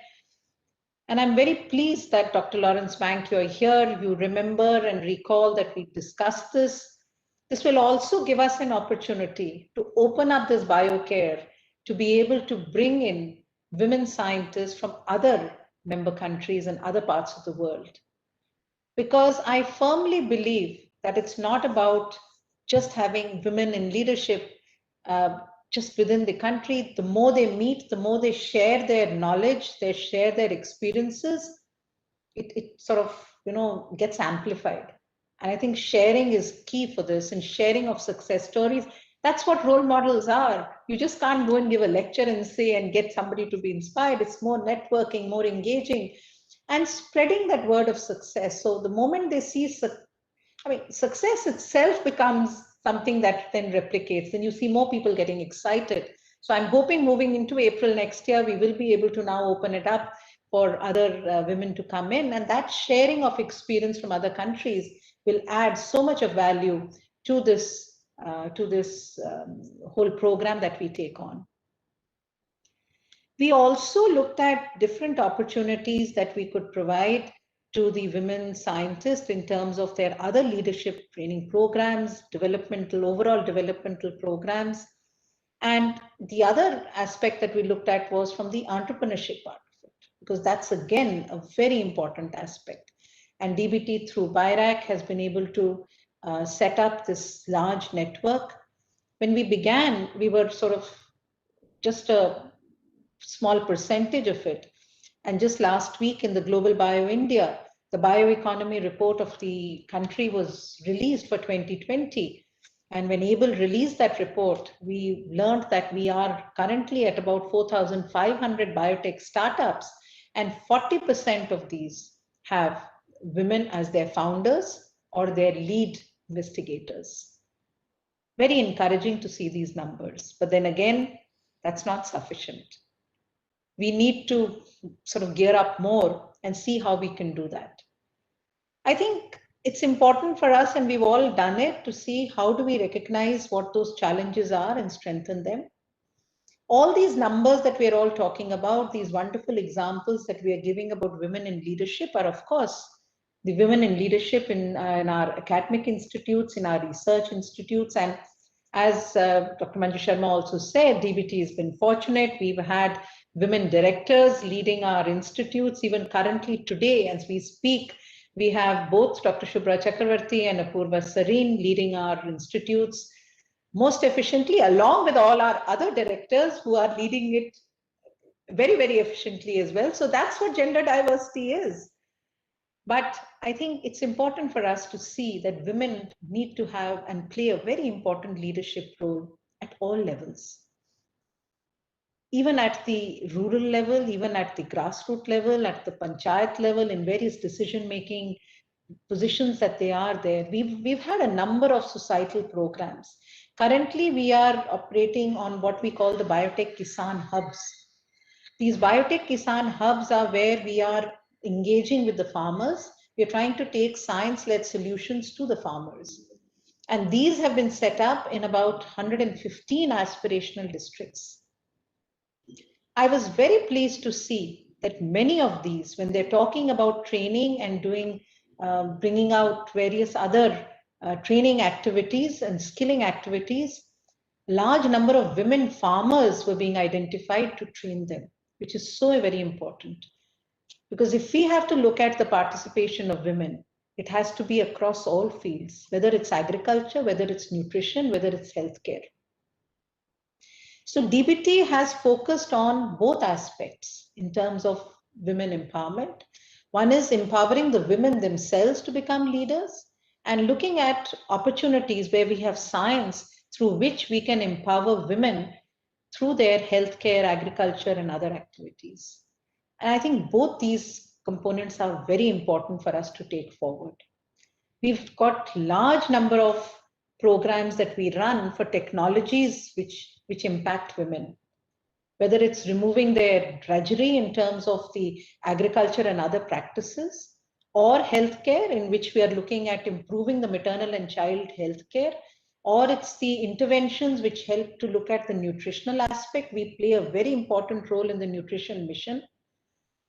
And I'm very pleased that Dr. Lawrence Bank, you're here. You remember and recall that we discussed this. This will also give us an opportunity to open up this BioCare to be able to bring in women scientists from other member countries and other parts of the world. Because I firmly believe that it's not about just having women in leadership just within the country. The more they meet, the more they share their knowledge, they share their experiences, it sort of, you know, gets amplified. And I think sharing is key for this, and sharing of success stories. That's what role models are. You just can't go and give a lecture and say and get somebody to be inspired. It's more networking, more engaging, and spreading that word of success. So the moment they see, success itself becomes something that then replicates. Then you see more people getting excited. So I'm hoping moving into April next year, we will be able to now open it up for other women to come in, and that sharing of experience from other countries will add so much of value to this whole program that we take on. We also looked at different opportunities that we could provide to the women scientists in terms of their other leadership training programs, overall developmental programs. And the other aspect that we looked at was from the entrepreneurship part of it, because that's again a very important aspect. And DBT through BIRAC has been able to set up this large network. When we began, we were sort of just a small percentage of it. And just last week in the Global Bio India, the bioeconomy report of the country was released for 2020. And when ABLE released that report, we learned that we are currently at about 4,500 biotech startups, and 40% of these have women as their founders or their lead investigators. Very encouraging to see these numbers. But then again, that's not sufficient. We need to sort of gear up more and see how we can do that. I think it's important for us, and we've all done it, to see how do we recognize what those challenges are and strengthen them. All these numbers that we're all talking about, these wonderful examples that we are giving about women in leadership, are of course the women in leadership in our academic institutes, in our research institutes. And as Dr. Manju Sharma also said, DBT has been fortunate. We've had women directors leading our institutes. Even currently today, as we speak, we have both Dr. Shubhra Chakravarti and Apurva Sareen leading our institutes most efficiently, along with all our other directors who are leading it very, very efficiently as well. So that's what gender diversity is. But I think it's important for us to see that women need to have and play a very important leadership role at all levels. Even at the rural level, even at the grassroots level, at the panchayat level, in various decision-making positions that they are there. We've had a number of societal programs. Currently, we are operating on what we call the Biotech Kisan Hubs. These Biotech Kisan Hubs are where we are engaging with the farmers. We're trying to take science-led solutions to the farmers. And these have been set up in about 115 aspirational districts. I was very pleased to see that many of these, when they're talking about training and doing, bringing out various other training activities and skilling activities, large number of women farmers were being identified to train them, which is so very important. Because if we have to look at the participation of women, it has to be across all fields, whether it's agriculture, whether it's nutrition, whether it's healthcare. So DBT has focused on both aspects in terms of women empowerment. One is empowering the women themselves to become leaders, and looking at opportunities where we have science through which we can empower women through their healthcare, agriculture, and other activities. And I think both these components are very important for us to take forward. We've got large number of programs that we run for technologies which impact women, whether it's removing their drudgery in terms of the agriculture and other practices, or healthcare, in which we are looking at improving the maternal and child healthcare, or it's the interventions which help to look at the nutritional aspect. We play a very important role in the nutrition mission.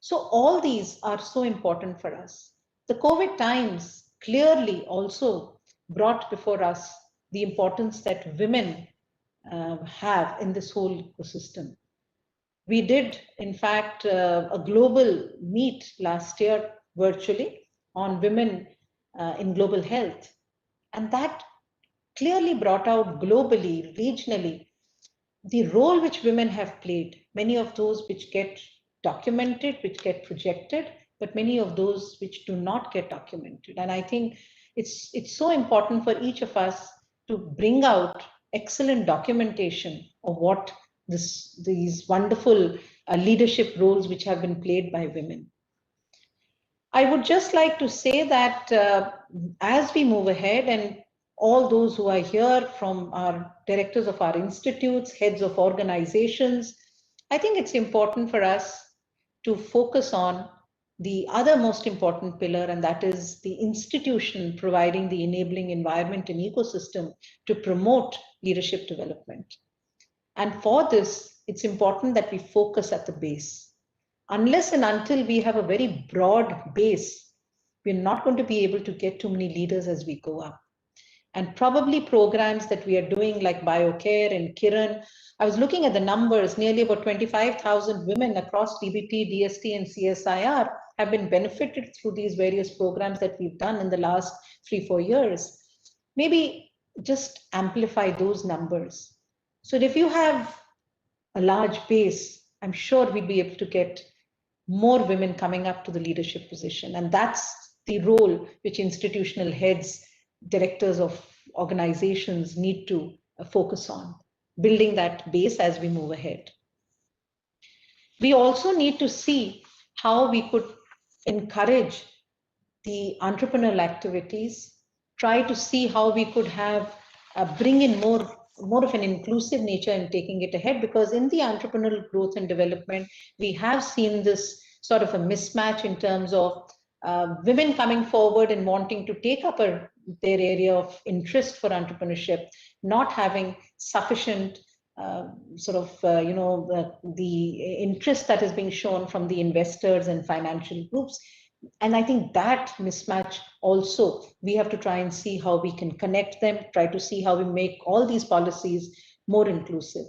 So all these are so important for us. The COVID times clearly also brought before us the importance that women have in this whole ecosystem. We did, in fact, a global meet last year virtually on women in global health. And that clearly brought out globally, regionally, the role which women have played, many of those which get documented, which get projected, but many of those which do not get documented. And I think it's so important for each of us to bring out excellent documentation of what these wonderful leadership roles which have been played by women. I would just like to say that as we move ahead, and all those who are here from our directors of our institutes, heads of organizations, I think it's important for us to focus on the other most important pillar, and that is the institution providing the enabling environment and ecosystem to promote leadership development. And for this, it's important that we focus at the base. Unless and until we have a very broad base, we're not going to be able to get too many leaders as we go up. And probably programs that we are doing like BioCare and Kiran, I was looking at the numbers, nearly about 25,000 women across DBT, DST, and CSIR have been benefited through these various programs that we've done in the last 3-4 years. Maybe just amplify those numbers. So if you have a large base, I'm sure we'd be able to get more women coming up to the leadership position. And that's the role which institutional heads, directors of organizations need to focus on, building that base as we move ahead. We also need to see how we could encourage the entrepreneurial activities, try to see how we could have bring in more of an inclusive nature in taking it ahead, because in the entrepreneurial growth and development, we have seen this sort of a mismatch in terms of women coming forward and wanting to take up their area of interest for entrepreneurship, not having sufficient the interest that is being shown from the investors and financial groups. And I think that mismatch also, we have to try and see how we can connect them, try to see how we make all these policies more inclusive.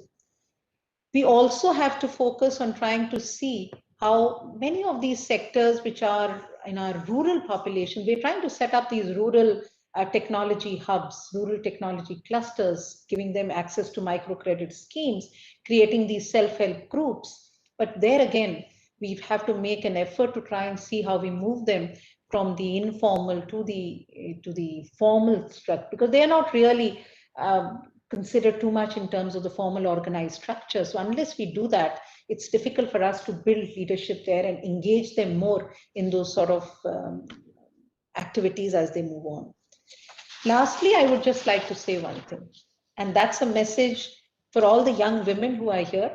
We also have to focus on trying to see how many of these sectors which are in our rural population, we're trying to set up these rural technology hubs, rural technology clusters, giving them access to microcredit schemes, creating these self-help groups. But there again, we have to make an effort to try and see how we move them from the informal to the formal structure, because they are not really considered too much in terms of the formal organized structure. So unless we do that, it's difficult for us to build leadership there and engage them more in those sort of activities as they move on. Lastly, I would just like to say one thing, and that's a message for all the young women who are here.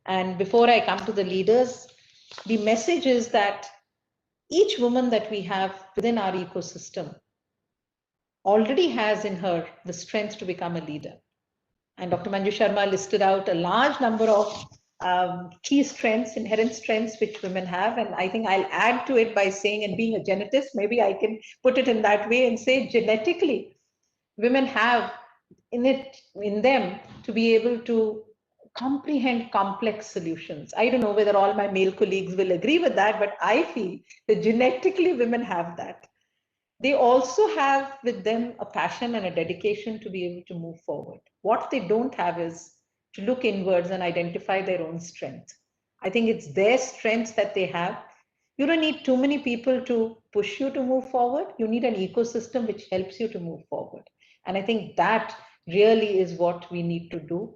And before I come to the leaders, the message is that each woman that we have within our ecosystem already has in her the strength to become a leader. And Dr. Manju Sharma listed out a large number of key strengths, inherent strengths which women have. And I think I'll add to it by saying, and being a genetist, maybe I can put it in that way and say genetically, women have in them to be able to comprehend complex solutions. I don't know whether all my male colleagues will agree with that, but I feel that genetically women have that. They also have with them a passion and a dedication to be able to move forward. What they don't have is to look inwards and identify their own strength. I think it's their strengths that they have. You don't need too many people to push you to move forward. You need an ecosystem which helps you to move forward. And I think that really is what we need to do.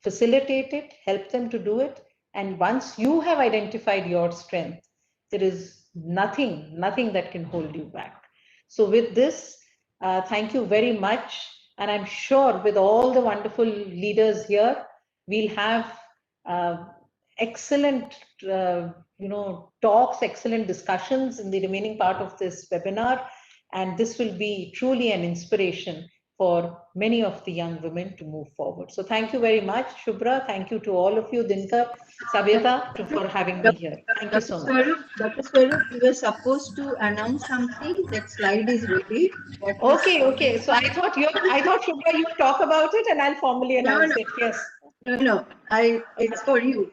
Facilitate it, help them to do it. And once you have identified your strength, there is nothing that can hold you back. So with this, thank you very much. And I'm sure with all the wonderful leaders here, we'll have excellent talks, excellent discussions in the remaining part of this webinar. And this will be truly an inspiration for many of the young women to move forward. So thank you very much, Shubhra. Thank you to all of you, Dinkar, Savyata, for having me here. Thank you so much. Dr. Swarup, you were supposed to announce something. That slide is ready. Okay. So I thought Shubhra, you talk about it and I'll formally announce it. Yes. No, it's for you.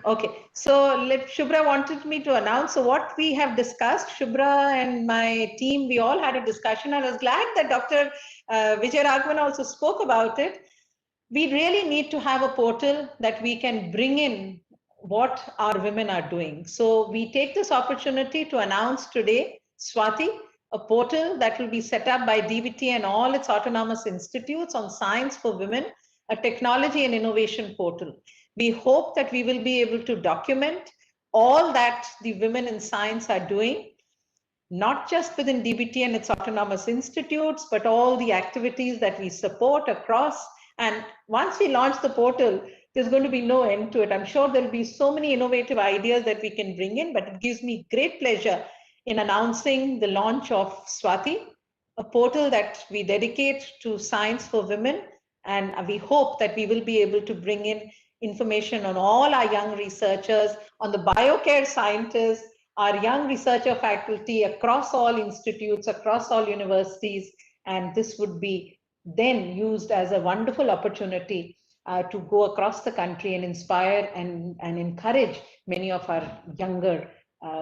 Okay, so Shubhra wanted me to announce. So what we have discussed, Shubhra and my team, we all had a discussion. I was glad that Dr. Vijay Raghavan also spoke about it. We really need to have a portal that we can bring in what our women are doing. So we take this opportunity to announce today, Swati, a portal that will be set up by DBT and all its autonomous institutes on science for women, a technology and innovation portal. We hope that we will be able to document all that the women in science are doing, not just within DBT and its autonomous institutes, but all the activities that we support across. And once we launch the portal, there's going to be no end to it. I'm sure there'll be so many innovative ideas that we can bring in, but it gives me great pleasure in announcing the launch of Swati, a portal that we dedicate to science for women. And we hope that we will be able to bring in information on all our young researchers, on the biocare scientists, our young researcher faculty across all institutes, across all universities, and this would be then used as a wonderful opportunity to go across the country and inspire and encourage many of our younger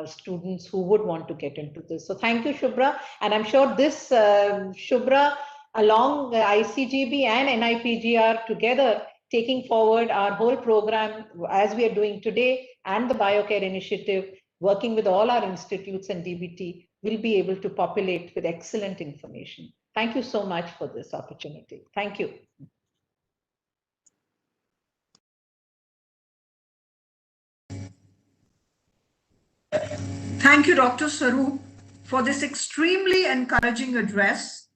students who would want to get into this. So thank you, Shubhra. And I'm sure this, Shubhra, along ICGEB and NIPGR together, taking forward our whole program as we are doing today and the Biocare initiative, working with all our institutes and DBT, will be able to populate with excellent information. Thank you so much for this opportunity. Thank you. Thank you, Dr. Saru, for this extremely encouraging address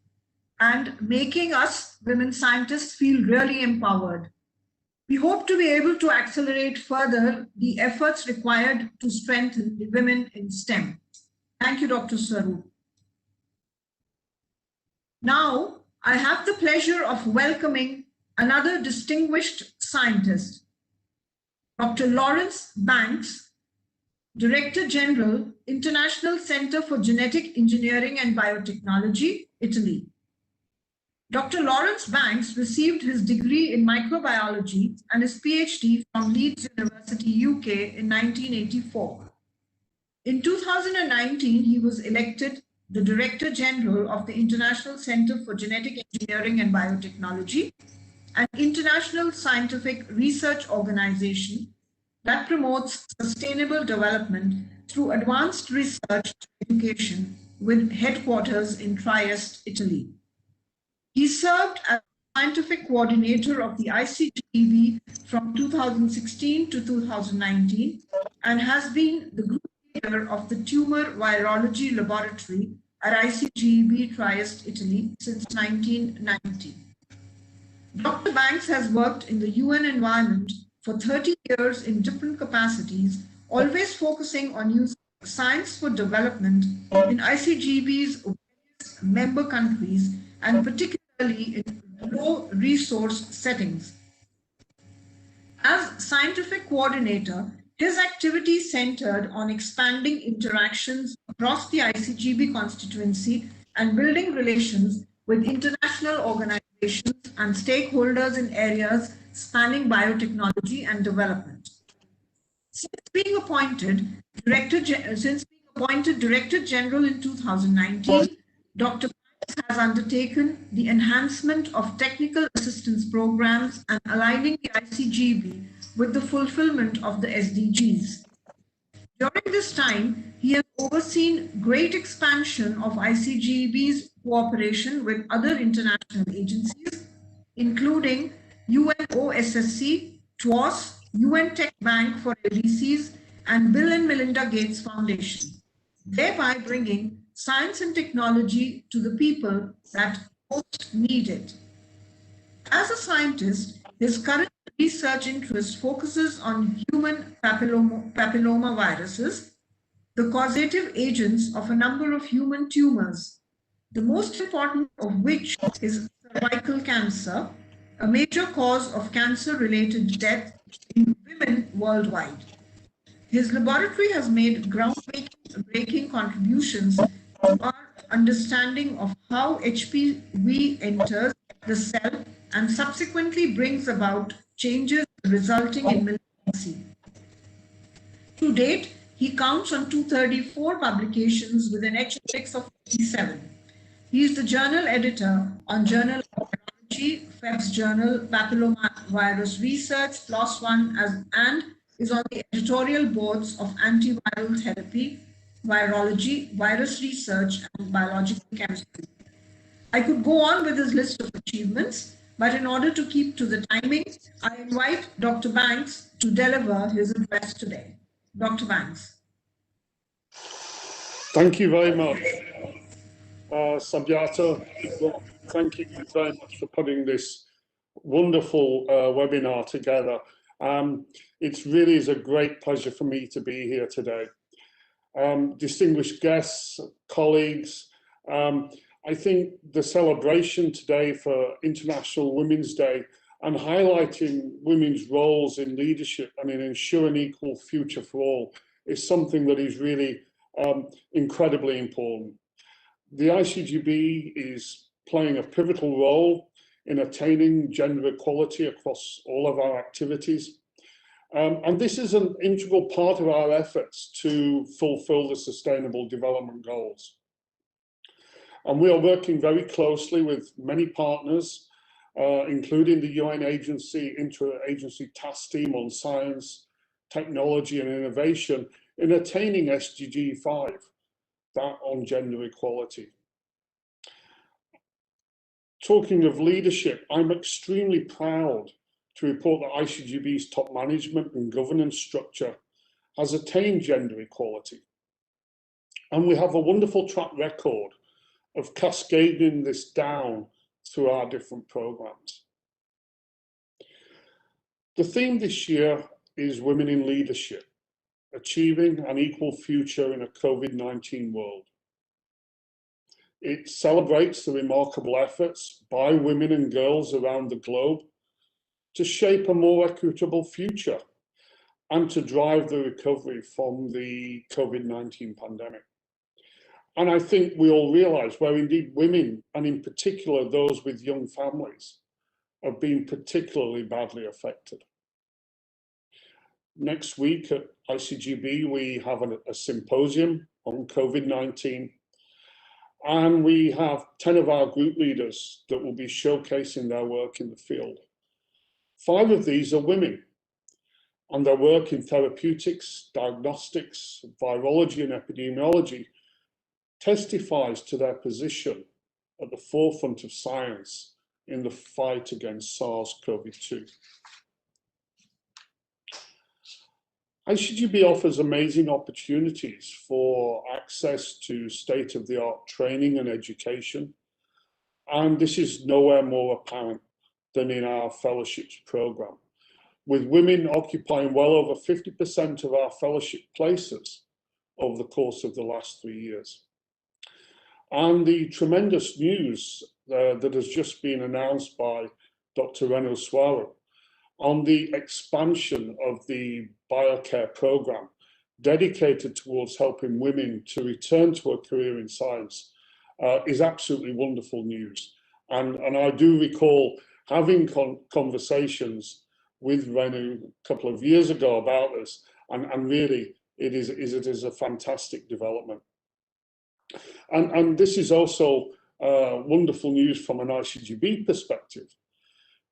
and making us women scientists feel really empowered. We hope to be able to accelerate further the efforts required to strengthen the women in STEM. Thank you, Dr. Saru. Now, I have the pleasure of welcoming another distinguished scientist, Dr. Lawrence Banks, Director General, International Center for Genetic Engineering and Biotechnology, Italy. Dr. Lawrence Banks received his degree in microbiology and his PhD from Leeds University, UK in 1984. In 2019, he was elected the Director General of the International Center for Genetic Engineering and Biotechnology, an international scientific research organization that promotes sustainable development through advanced research education with headquarters in Trieste, Italy. He served as scientific coordinator of the ICGEB from 2016 to 2019 and has been the group leader of the Tumor Virology Laboratory at ICGEB Trieste, Italy since 1990. Dr. Banks has worked in the UN environment for 30 years in different capacities, always focusing on using science for development in ICGEB's member countries and particularly in low resource settings. As scientific coordinator, his activities centered on expanding interactions across the ICGEB constituency and building relations with international organizations and stakeholders in areas spanning biotechnology and development. Since being appointed Director General in 2019, Dr. Banks has undertaken the enhancement of technical assistance programs and aligning the ICGEB with the fulfillment of the SDGs. During this time, he has overseen great expansion of ICGEB's cooperation with other international agencies, including UNOSSC, TWAS, UN Tech Bank for LDCs, and Bill and Melinda Gates Foundation, thereby bringing science and technology to the people that most need it. As a scientist, his current research interest focuses on human papilloma viruses, the causative agents of a number of human tumors, the most important of which is cervical cancer, a major cause of cancer-related death in women worldwide. His laboratory has made groundbreaking contributions to our understanding of how HPV enters the cell and subsequently brings about changes resulting in malignancy. To date, he counts on 234 publications with an H-index of 57. He is the journal editor on Journal of Virology, Feb's Journal, Papillomavirus Research, PLOS ONE, and is on the editorial boards of Antiviral Therapy, Virology, Virus Research, and Biological Chemistry. I could go on with his list of achievements, but in order to keep to the timing, I invite Dr. Banks to deliver his address today. Dr. Banks. Thank you very much, Sabyata. Well, thank you very much for putting this wonderful webinar together. It really is a great pleasure for me to be here today. Distinguished guests, colleagues, I think the celebration today for International Women's Day and highlighting women's roles in leadership and in ensuring equal future for all is something that is really incredibly important. The ICGEB is playing a pivotal role in attaining gender equality across all of our activities. And this is an integral part of our efforts to fulfill the Sustainable Development Goals. And we are working very closely with many partners, including the UN Agency, Interagency Task Team on Science, Technology and Innovation, in attaining SDG 5, that on gender equality. Talking of leadership, I'm extremely proud to report that ICGEB's top management and governance structure has attained gender equality. And we have a wonderful track record of cascading this down through our different programs. The theme this year is Women in Leadership, Achieving an Equal Future in a COVID-19 World. It celebrates the remarkable efforts by women and girls around the globe to shape a more equitable future and to drive the recovery from the COVID-19 pandemic. And I think we all realize where indeed women, and in particular those with young families, have been particularly badly affected. Next week at ICGEB, we have a symposium on COVID-19, and we have 10 of our group leaders that will be showcasing their work in the field. 5 of these are women, and their work in therapeutics, diagnostics, virology, and epidemiology testifies to their position at the forefront of science in the fight against SARS-CoV-2. ICGEB offers amazing opportunities for access to state-of-the-art training and education, and this is nowhere more apparent than in our fellowships program, with women occupying well over 50% of our fellowship places over the course of the last 3 years. And the tremendous news that has just been announced by Dr. Renu Swara on the expansion of the BioCare program dedicated towards helping women to return to a career in science is absolutely wonderful news. And I do recall having conversations with Renu a couple of years ago about this, and really it is a fantastic development. And this is also wonderful news from an ICGEB perspective,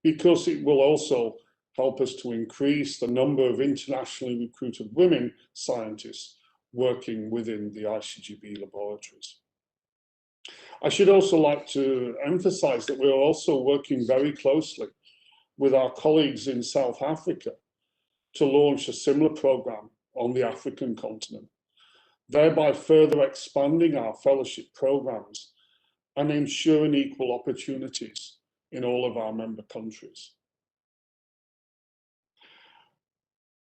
because it will also help us to increase the number of internationally recruited women scientists working within the ICGEB laboratories. I should also like to emphasize that we're also working very closely with our colleagues in South Africa to launch a similar program on the African continent, thereby further expanding our fellowship programs and ensuring equal opportunities in all of our member countries.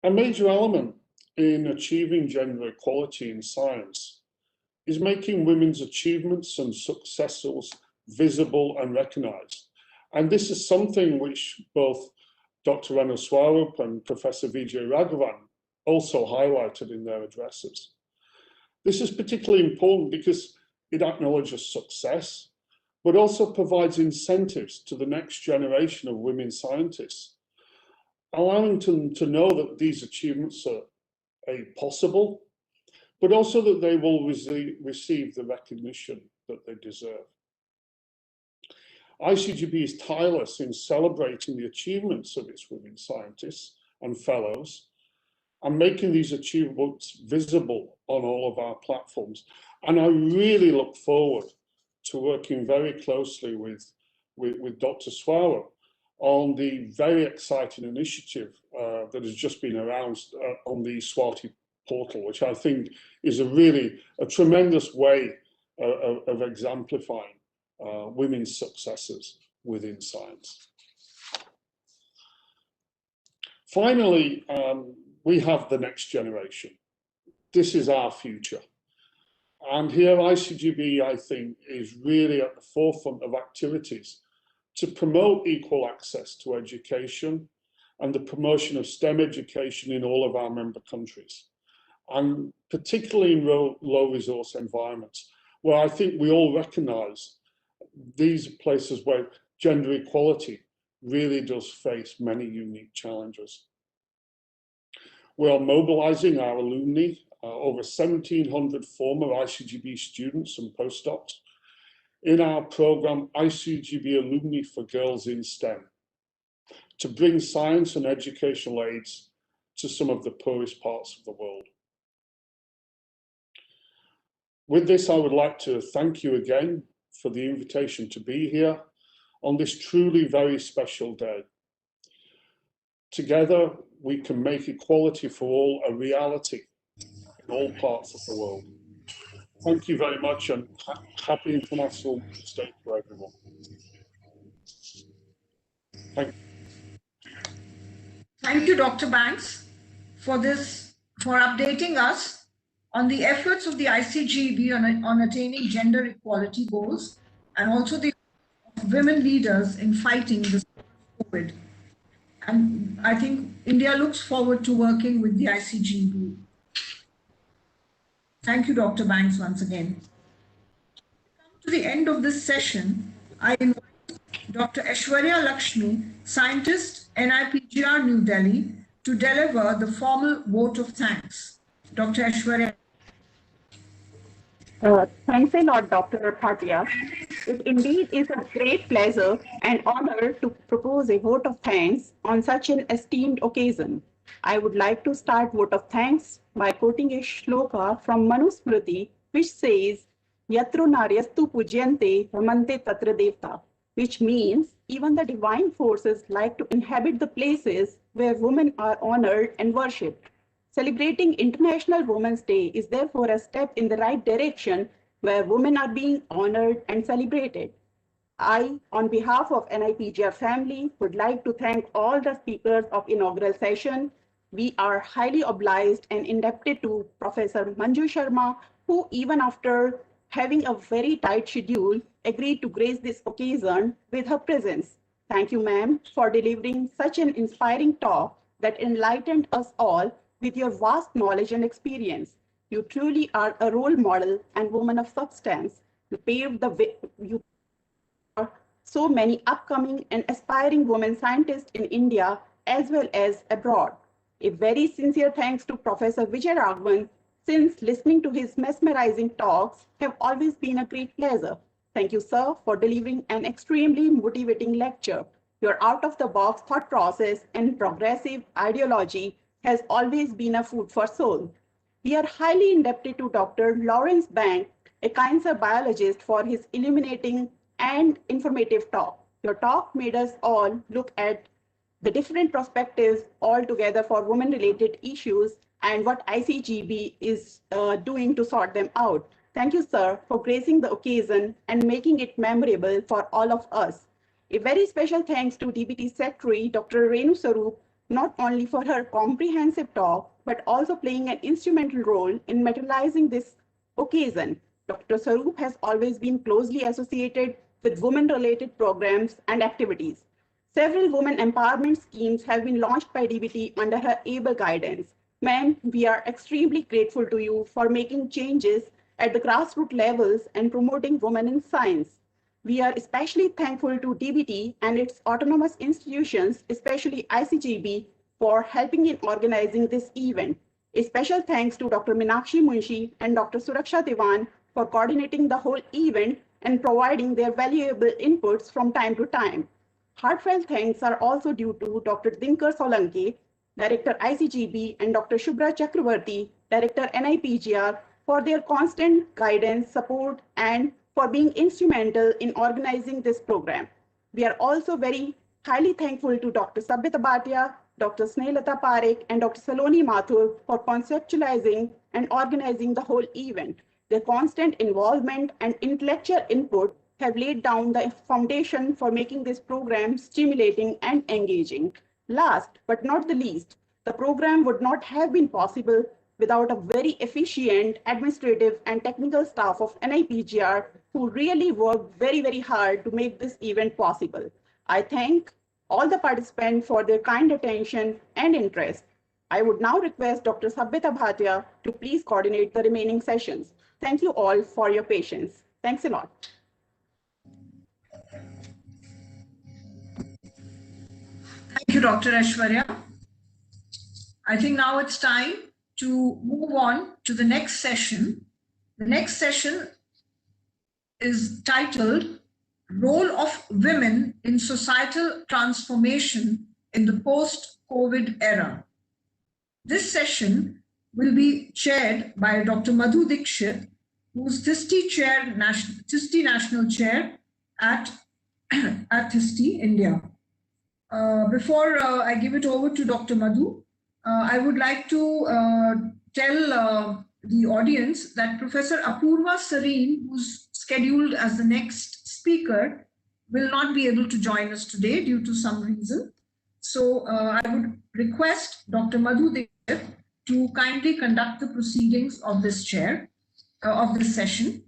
A major element in achieving gender equality in science is making women's achievements and successes visible and recognized. And this is something which both Dr. Renu Swarup and Professor Vijay Raghavan also highlighted in their addresses. This is particularly important because it acknowledges success, but also provides incentives to the next generation of women scientists, allowing them to know that these achievements possible, but also that they will receive the recognition that they deserve. ICGEB is tireless in celebrating the achievements of its women scientists and fellows and making these achievements visible on all of our platforms. And I really look forward to working very closely with Dr. Swara on the very exciting initiative that has just been announced on the Swati portal, which I think is a tremendous way of exemplifying women's successes within science. Finally, we have the next generation. This is our future. And here ICGEB, I think, is really at the forefront of activities to promote equal access to education and the promotion of STEM education in all of our member countries, and particularly in low resource environments, where I think we all recognize these are places where gender equality really does face many unique challenges. We are mobilizing our alumni, over 1,700 former ICGEB students and postdocs, in our program ICGEB Alumni for Girls in STEM, to bring science and educational aids to some of the poorest parts of the world. With this, I would like to thank you again for the invitation to be here on this truly very special day. Together, we can make equality for all a reality in all parts of the world. Thank you very much, and happy International Women's Day to everyone. Thank you. Thank you, Dr. Banks, for updating us on the efforts of the ICGEB on attaining gender equality goals, and also the women leaders in fighting this COVID. And I think India looks forward to working with the ICGEB. Thank you, Dr. Banks, once again. To the end of this session, I invite Dr. Aishwarya Lakshmi, scientist, NIPGR, New Delhi, to deliver the formal vote of thanks. Dr. Aishwarya. Thanks a lot, Dr. Bhatia. It indeed is a great pleasure and honor to propose a vote of thanks on such an esteemed occasion. I would like to start vote of thanks by quoting a shloka from Manusmriti, which says, Yatro naryastu pujyante ramante tatra devta, which means even the divine forces like to inhabit the places where women are honored and worshipped. Celebrating International Women's Day is therefore a step in the right direction where women are being honored and celebrated. I, on behalf of NIPGR family, would like to thank all the speakers of inaugural session. We are highly obliged and indebted to Professor Manju Sharma, who even after having a very tight schedule, agreed to grace this occasion with her presence. Thank you, ma'am, for delivering such an inspiring talk that enlightened us all with your vast knowledge and experience. You truly are a role model and woman of substance. You paved the way for so many upcoming and aspiring women scientists in India as well as abroad. A very sincere thanks to Professor Vijay Raghavan, since listening to his mesmerizing talks have always been a great pleasure. Thank you, sir, for delivering an extremely motivating lecture. Your out-of-the-box thought process and progressive ideology has always been a food for soul. We are highly indebted to Dr. Lawrence Bank, a cancer biologist, for his illuminating and informative talk. Your talk made us all look at the different perspectives altogether for women-related issues and what ICGEB is doing to sort them out. Thank you, sir, for gracing the occasion and making it memorable for all of us. A very special thanks to DBT Secretary, Dr. Renu Sarup, not only for her comprehensive talk, but also playing an instrumental role in materializing this occasion. Dr. Sarup has always been closely associated with women-related programs and activities. Several women empowerment schemes have been launched by DBT under her able guidance. Ma'am, we are extremely grateful to you for making changes at the grassroots levels and promoting women in science. We are especially thankful to DBT and its autonomous institutions, especially ICGEB, for helping in organizing this event. A special thanks to Dr. Meenakshi Munshi and Dr. Suraksha Diwan for coordinating the whole event and providing their valuable inputs from time to time. Heartfelt thanks are also due to Dr. Dinkar Solanki, Director ICGEB, and Dr. Shubhra Chakravarti, Director NIPGR, for their constant guidance, support, and for being instrumental in organizing this program. We are also very highly thankful to Dr. Sabita Bhatia, Dr. Snehata Parekh, and Dr. Saloni Mathur for conceptualizing and organizing the whole event. Their constant involvement and intellectual input have laid down the foundation for making this program stimulating and engaging. Last but not the least, the program would not have been possible without a very efficient administrative and technical staff of NIPGR who really worked very, very hard to make this event possible. I thank all the participants for their kind attention and interest. I would now request Dr. Sabita Bhatia to please coordinate the remaining sessions. Thank you all for your patience. Thanks a lot. Thank you, Dr. Aishwarya. I think now it's time to move on to the next session. The next session is titled Role of Women in Societal Transformation in the Post-COVID Era. This session will be chaired by Dr. Madhu Dikshit, who's THISTI National Chair at THISTI, India. Before I give it over to Dr. Madhu, I would like to tell the audience that Professor Apurva Sareen, who's scheduled as the next speaker, will not be able to join us today due to some reason. So I would request Dr. Madhu Dikshit to kindly conduct the proceedings of this chair, of this session.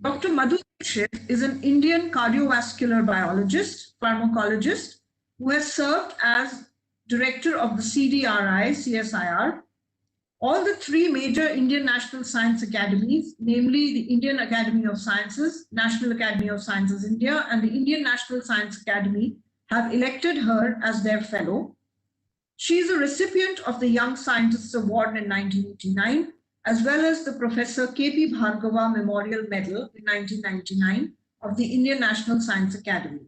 Dr. Madhu Dikshit is an Indian cardiovascular biologist, pharmacologist, who has served as director of the CDRI, CSIR, all the three major Indian National Science Academies, namely the Indian Academy of Sciences, National Academy of Sciences India, and the Indian National Science Academy, have elected her as their fellow. She is a recipient of the Young Scientists Award in 1989, as well as the Professor K.P. Bhargava Memorial Medal in 1999 of the Indian National Science Academy.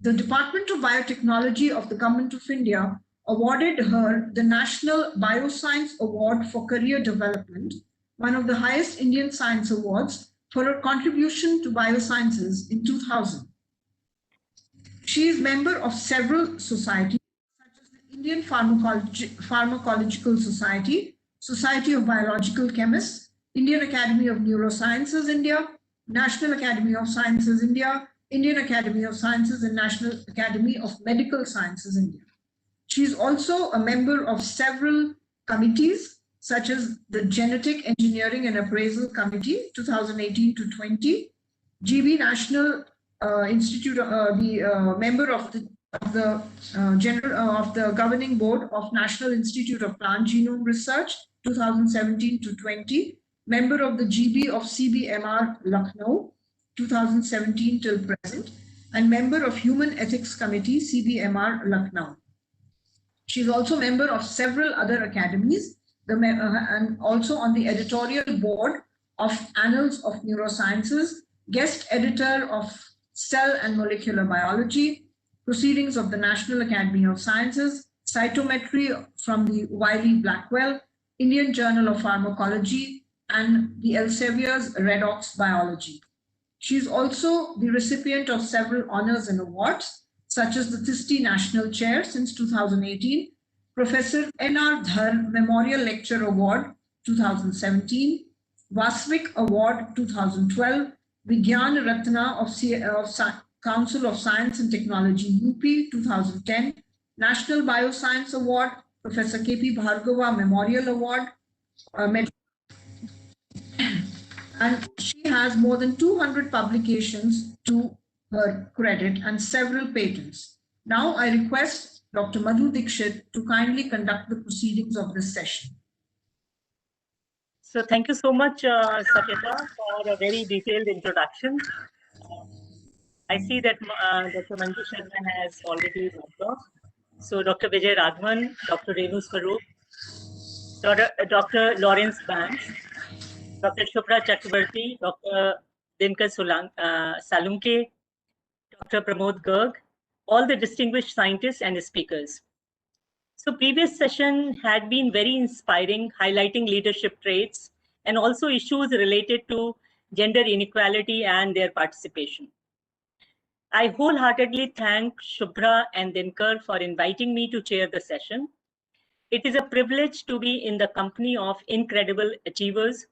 The Department of Biotechnology of the Government of India awarded her the National Bioscience Award for Career Development, one of the highest Indian science awards, for her contribution to biosciences in 2000. She is member of several societies, such as the Indian Pharmacological Society, Society of Biological Chemists, Indian Academy of Neurosciences India, National Academy of Sciences India, Indian Academy of Sciences, and National Academy of Medical Sciences India. She is also a member of several committees, such as the Genetic Engineering and Appraisal Committee 2018 to 20, GB National Institute, member of the Governing Board of National Institute of Plant Genome Research 2017 to 20, member of the GB of CBMR Lucknow 2017 till present, and member of Human Ethics Committee CBMR Lucknow. She is also member of several other academies and also on the editorial board of Annals of Neurosciences, guest editor of Cell and Molecular Biology, Proceedings of the National Academy of Sciences, Cytometry from the Wiley-Blackwell, Indian Journal of Pharmacology, and the Elsevier's Redox Biology. She is also the recipient of several honors and awards, such as the THISTI National Chair since 2018, Professor N.R. Dhar Memorial Lecture Award 2017, Vasvik Award 2012, Vigyan Ratna of Council of Science and Technology UP 2010, National Bioscience Award, Professor K.P. Bhargava Memorial Award, and she has more than 200 publications to her credit and several patents. Now I request Dr. Madhu Dikshit to kindly conduct the proceedings of this session. So thank you so much, Satyata, for a very detailed introduction. I see that Dr. Manju Sharma has already dropped off. So Dr. Vijay Raghavan, Dr. Renu Swarup, Dr. Lawrence Banks, Dr. Shubhra Chakrabarti, Dr. Dinkar Salunke, Dr. Pramod Garg, all the distinguished scientists and speakers. So previous session had been very inspiring, highlighting leadership traits and also issues related to gender inequality and their participation. I wholeheartedly thank Shubhra and Dinkar for inviting me to chair the session. It is a privilege to be in the company of incredible achievers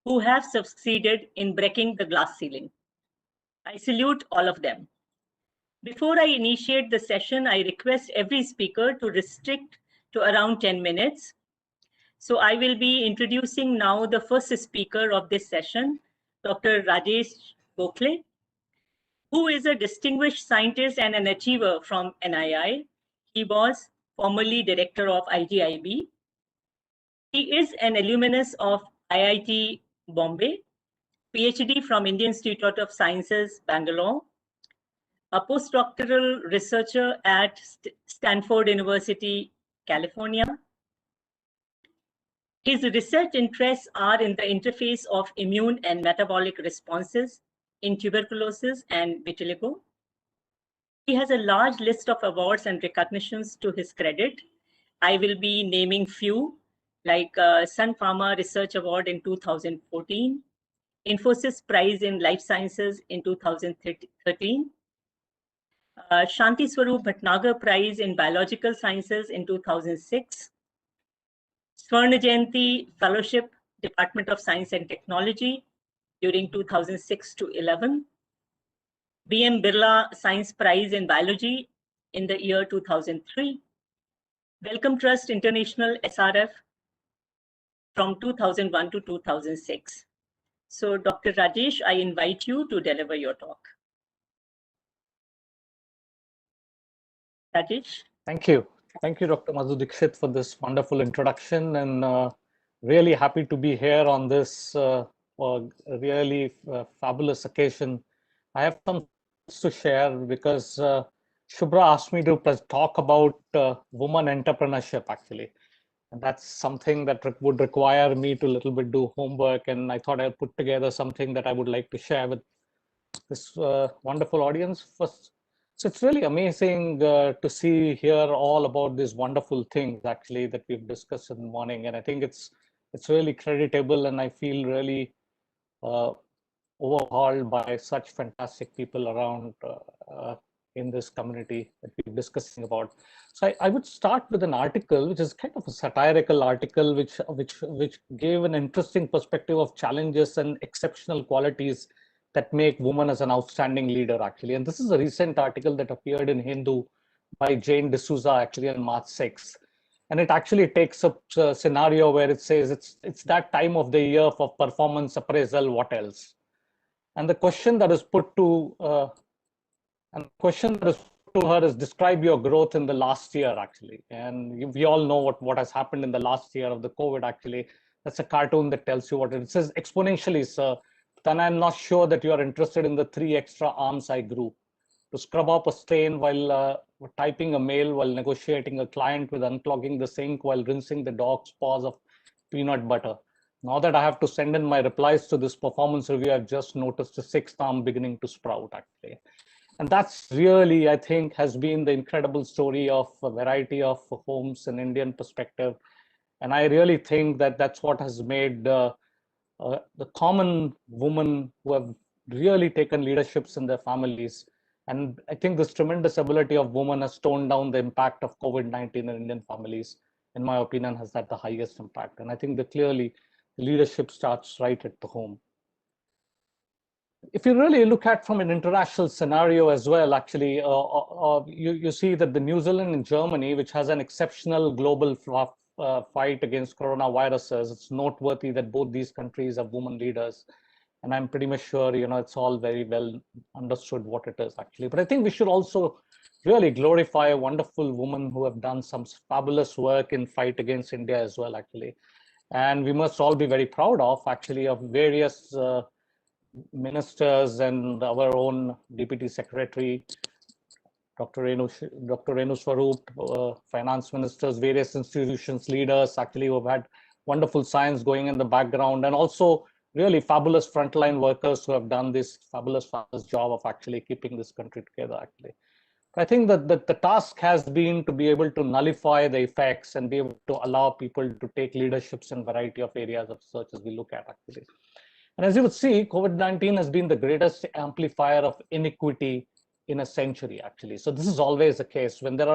who have succeeded in breaking the glass ceiling. I salute all of them. Before I initiate the session, I request every speaker to restrict to around 10 minutes. So I will be introducing now the first speaker of this session, Dr. Rajesh Gokhale, who is a distinguished scientist and an achiever from NII. He was formerly director of ICGEB. He is an alumnus of IIT Bombay, PhD from Indian Institute of Sciences, Bangalore, a postdoctoral researcher at Stanford University, California. His research interests are in the interface of immune and metabolic responses in tuberculosis and vitiligo. He has a large list of awards and recognitions to his credit. I will be naming few, like Sun Pharma Research Award in 2014, Infosys Prize in Life Sciences in 2013, Shanti Swarup Bhatnagar Prize in Biological Sciences in 2006, Swarna Jayanti Fellowship, Department of Science and Technology during 2006 to 11, B.M. Birla Science Prize in Biology in the year 2003, Wellcome Trust International SRF from 2001 to 2006. So Dr. Rajesh, I invite you to deliver your talk. Rajesh. Thank you. Thank you, Dr. Madhu Dixit, for this wonderful introduction, and really happy to be here on this really fabulous occasion. I have some to share because Shubhra asked me to talk about woman entrepreneurship, actually. And that's something that would require me to a little bit do homework, and I thought I'd put together something that I would like to share with this wonderful audience. First, so it's really amazing to see here all about these wonderful things actually that we've discussed in the morning, and I think it's really creditable, and I feel really overhauled by such fantastic people around in this community that we're discussing about. So I would start with an article which is kind of a satirical article which gave an interesting perspective of challenges and exceptional qualities that make women as an outstanding leader, actually. And this is a recent article that appeared in Hindu by Jane D'Souza, actually, on March 6th. And it actually takes up a scenario where it says it's that time of the year for performance appraisal, what else? And the question that is put to her is, describe your growth in the last year, actually. And we all know what has happened in the last year of the COVID, actually. That's a cartoon that tells you what it says. Exponentially, sir. Then I'm not sure that you are interested in the 3 extra arms I grew. To scrub up a stain while typing a mail, while negotiating a client, with unclogging the sink, while rinsing the dog's paws of peanut butter. Now that I have to send in my replies to this performance review, I've just noticed a 6th arm beginning to sprout, actually. And that's really, I think, has been the incredible story of a variety of homes in Indian perspective. And I really think that that's what has made the common women who have really taken leaderships in their families. And I think this tremendous ability of women has toned down the impact of COVID-19 in Indian families, in my opinion, has had the highest impact. And I think that clearly leadership starts right at the home. If you really look at from an international scenario as well, actually, you see that the New Zealand and Germany, which has an exceptional global fight against coronaviruses, it's noteworthy that both these countries have women leaders. And I'm pretty much sure, it's all very well understood what it is, actually. But I think we should also really glorify wonderful women who have done some fabulous work in fight against India as well, actually. And we must all be very proud of, actually, of various ministers and our own DBT secretary, Dr. Renu Swarup, finance ministers, various institutions, leaders, actually, who have had wonderful science going in the background, and also really fabulous frontline workers who have done this fabulous job of actually keeping this country together, actually. I think that the task has been to be able to nullify the effects and be able to allow people to take leaderships in a variety of areas of research as we look at, actually. And as you would see, COVID-19 has been the greatest amplifier of inequity in a century, actually. So this is always the case. When there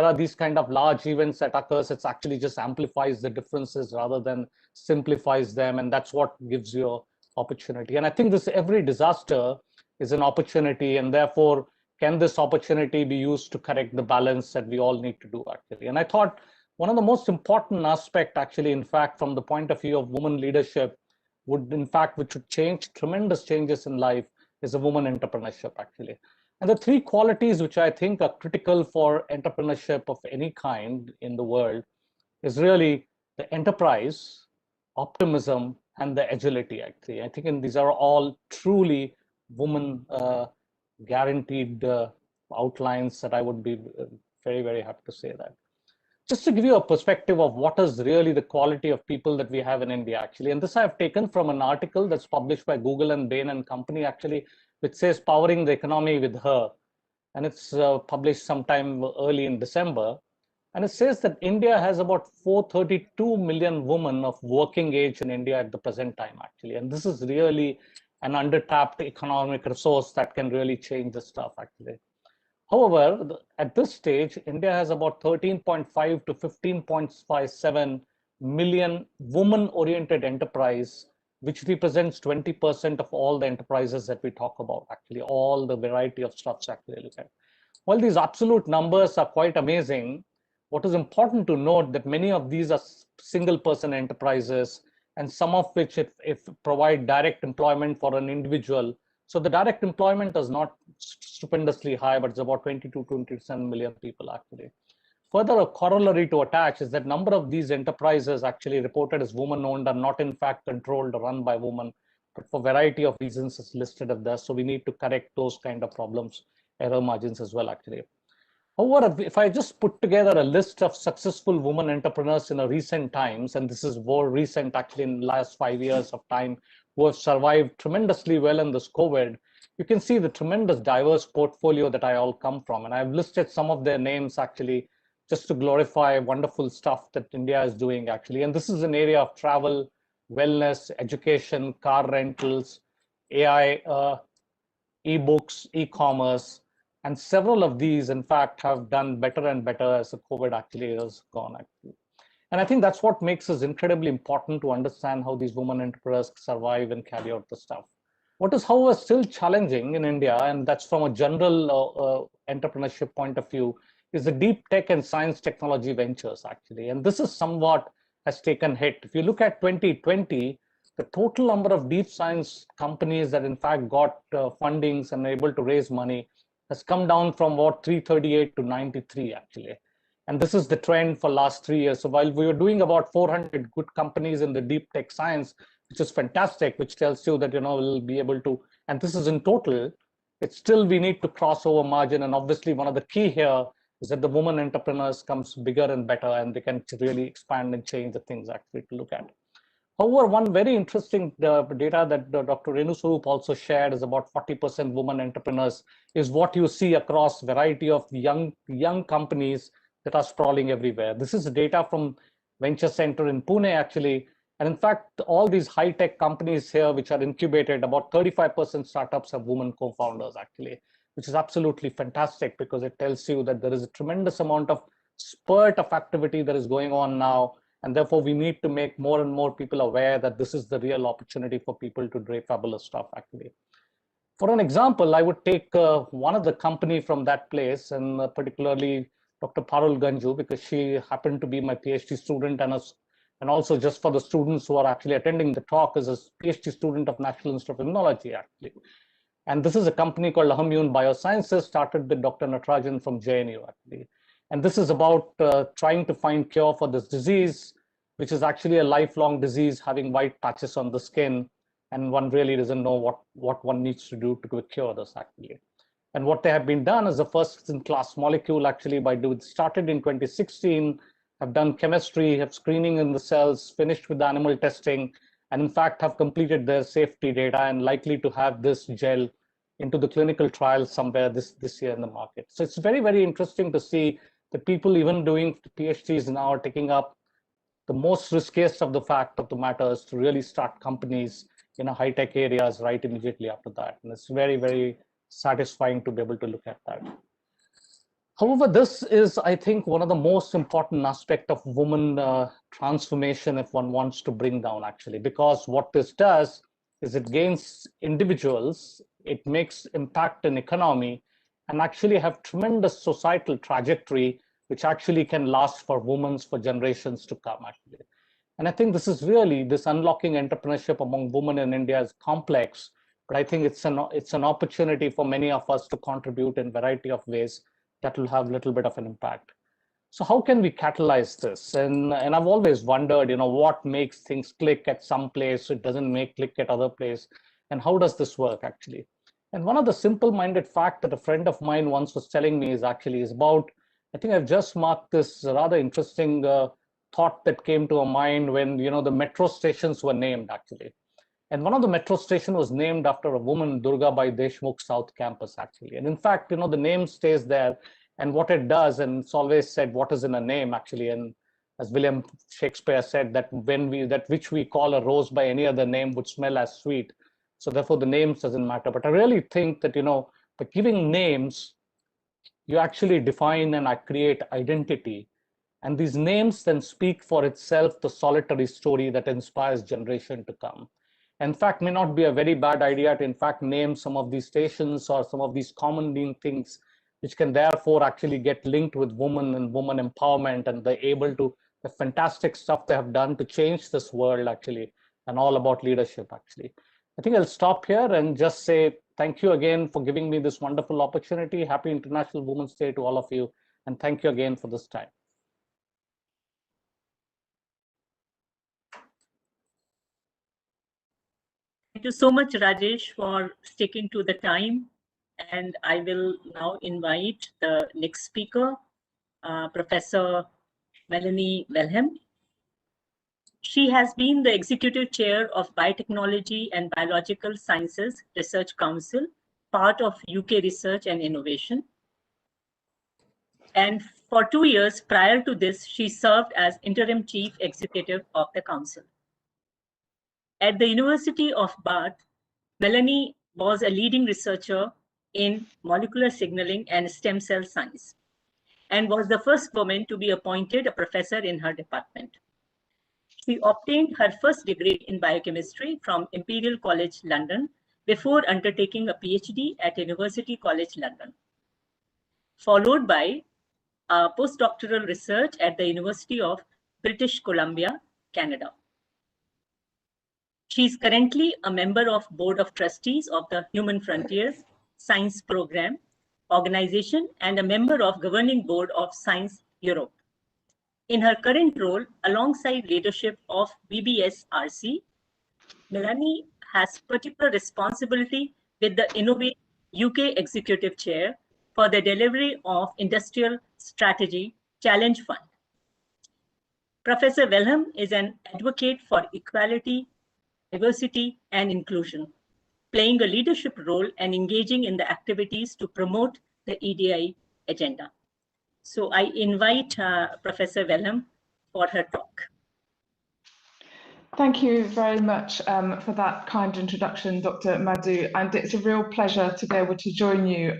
are these kind of large events that occurs, it's actually just amplifies the differences rather than simplifies them. And that's what gives you opportunity. And I think every disaster is an opportunity, and therefore, can this opportunity be used to correct the balance that we all need to do, actually? And I thought one of the most important aspect, actually, in fact, from the point of view of women leadership, which would change tremendous changes in life, is a woman entrepreneurship, actually. And the three qualities which I think are critical for entrepreneurship of any kind in the world is really the enterprise, optimism, and the agility, actually. I think these are all truly woman guaranteed outlines that I would be very, very happy to say that. Just to give you a perspective of what is really the quality of people that we have in India, actually. And this I've taken from an article that's published by Google and Bain and Company, actually, which says Powering the Economy with Her. And it's published sometime early in December. And it says that India has about 432 million women of working age in India at the present time, actually. And this is really an undertapped economic resource that can really change the stuff, actually. However, at this stage, India has about 13.5 to 15.57 million woman-oriented enterprise, which represents 20% of all the enterprises that we talk about, actually, all the variety of stuffs actually look at. While these absolute numbers are quite amazing, what is important to note that many of these are single-person enterprises, and some of which if provide direct employment for an individual. So the direct employment is not stupendously high, but it's about 22 to 27 million people, actually. Further, a corollary to attach is that number of these enterprises actually reported as woman-owned are not in fact controlled or run by women, but for a variety of reasons it's listed as that. So we need to correct those kind of problems, error margins as well, actually. However, if I just put together a list of successful women entrepreneurs in a recent times, and this is more recent actually in the last 5 years of time, who have survived tremendously well in this COVID, you can see the tremendous diverse portfolio that I all come from. And I've listed some of their names actually just to glorify wonderful stuff that India is doing actually. And this is an area of travel, wellness, education, car rentals, AI, e-books, e-commerce, and several of these, in fact, have done better and better as the COVID actually has gone, actually. And I think that's what makes us incredibly important to understand how these women entrepreneurs survive and carry out the stuff. What is, however, still challenging in India, and that's from a general entrepreneurship point of view, is the deep tech and science technology ventures, actually. And this is somewhat has taken hit. If you look at 2020, the total number of deep science companies that in fact got fundings and able to raise money has come down from about 338 to 93 actually. And this is the trend for last 3 years. So while we were doing about 400 good companies in the deep tech science, which is fantastic, which tells you that, we'll be able to, and this is in total, it's still, we need to cross over margin. And obviously one of the key here is that the women entrepreneurs comes bigger and better, and they can really expand and change the things actually to look at. However, one very interesting data that Dr. Renu Swarup also shared is about 40% women entrepreneurs is what you see across variety of young companies that are sprawling everywhere. This is data from Venture Center in Pune, actually. And in fact, all these high-tech companies here, which are incubated, about 35% startups have women co-founders, actually, which is absolutely fantastic because it tells you that there is a tremendous amount of spurt of activity that is going on now. And therefore, we need to make more and more people aware that this is the real opportunity for people to do fabulous stuff, actually. For an example, I would take one of the company from that place, and particularly Dr. Parul Ganju, because she happened to be my PhD student, and also just for the students who are actually attending the talk, is a PhD student of National Institute of Immunology, actually. And this is a company called Ahamune Biosciences, started with Dr. Natarajan from JNU, actually. And this is about trying to find cure for this disease, which is actually a lifelong disease, having white patches on the skin. And one really doesn't know what one needs to do to cure this, actually. And what they have been done is the first in class molecule, actually, started in 2016, have done chemistry, have screening in the cells, finished with the animal testing, and in fact have completed their safety data and likely to have this gel into the clinical trial somewhere this year in the market. So it's very, very interesting to see that people even doing PhDs now are taking up the most riskiest of the fact of the matter is to really start companies in a high-tech areas right immediately after that. And it's very, very satisfying to be able to look at that. However, this is, I think, one of the most important aspects of woman transformation if one wants to bring down, actually, because what this does is it gains individuals, it makes impact in economy, and actually have tremendous societal trajectory, which actually can last for women for generations to come, actually. And I think this is really, this unlocking entrepreneurship among women in India is complex, but I think it's an opportunity for many of us to contribute in a variety of ways that will have a little bit of an impact. So how can we catalyze this? And I've always wondered, what makes things click at some place, it doesn't make click at other place, and how does this work actually? And one of the simple-minded fact that a friend of mine once was telling me is about, I think I've just marked this rather interesting thought that came to a mind when, the metro stations were named actually. And one of the metro station was named after a woman, Durgabai Deshmukh South Campus, actually. And in fact, the name stays there. And what it does, and it's always said, what is in a name, actually. And as William Shakespeare said, that that which we call a rose by any other name would smell as sweet. So therefore, the names doesn't matter. But I really think that, by giving names, you actually define and create identity. And these names then speak for itself, the solitary story that inspires generation to come. In fact, may not be a very bad idea to in fact name some of these stations or some of these common things, which can therefore actually get linked with women and woman empowerment, and they're able to, the fantastic stuff they have done to change this world actually, and all about leadership actually. I think I'll stop here and just say thank you again for giving me this wonderful opportunity. Happy International Women's Day to all of you, and thank you again for this time. Thank you so much, Rajesh, for sticking to the time. And I will now invite the next speaker, Professor Melanie Welham. She has been the Executive Chair of Biotechnology and Biological Sciences Research Council, part of UK Research and Innovation. And for 2 years prior to this, she served as Interim Chief Executive of the Council. At the University of Bath, Melanie was a leading researcher in molecular signaling and stem cell science, and was the first woman to be appointed a professor in her department. She obtained her first degree in biochemistry from Imperial College London before undertaking a PhD at University College London, followed by postdoctoral research at the University of British Columbia, Canada. She is currently a member of Board of Trustees of the Human Frontiers Science Program organization and a member of Governing Board of Science Europe. In her current role, alongside leadership of BBSRC, Melanie has particular responsibility with the Innovate UK Executive Chair for the delivery of Industrial Strategy Challenge Fund. Professor Welham is an advocate for equality, diversity, and inclusion, playing a leadership role and engaging in the activities to promote the EDI agenda. So I invite Professor Welham for her talk. Thank you very much for that kind introduction, Dr. Madhu, and it's a real pleasure to be able to join you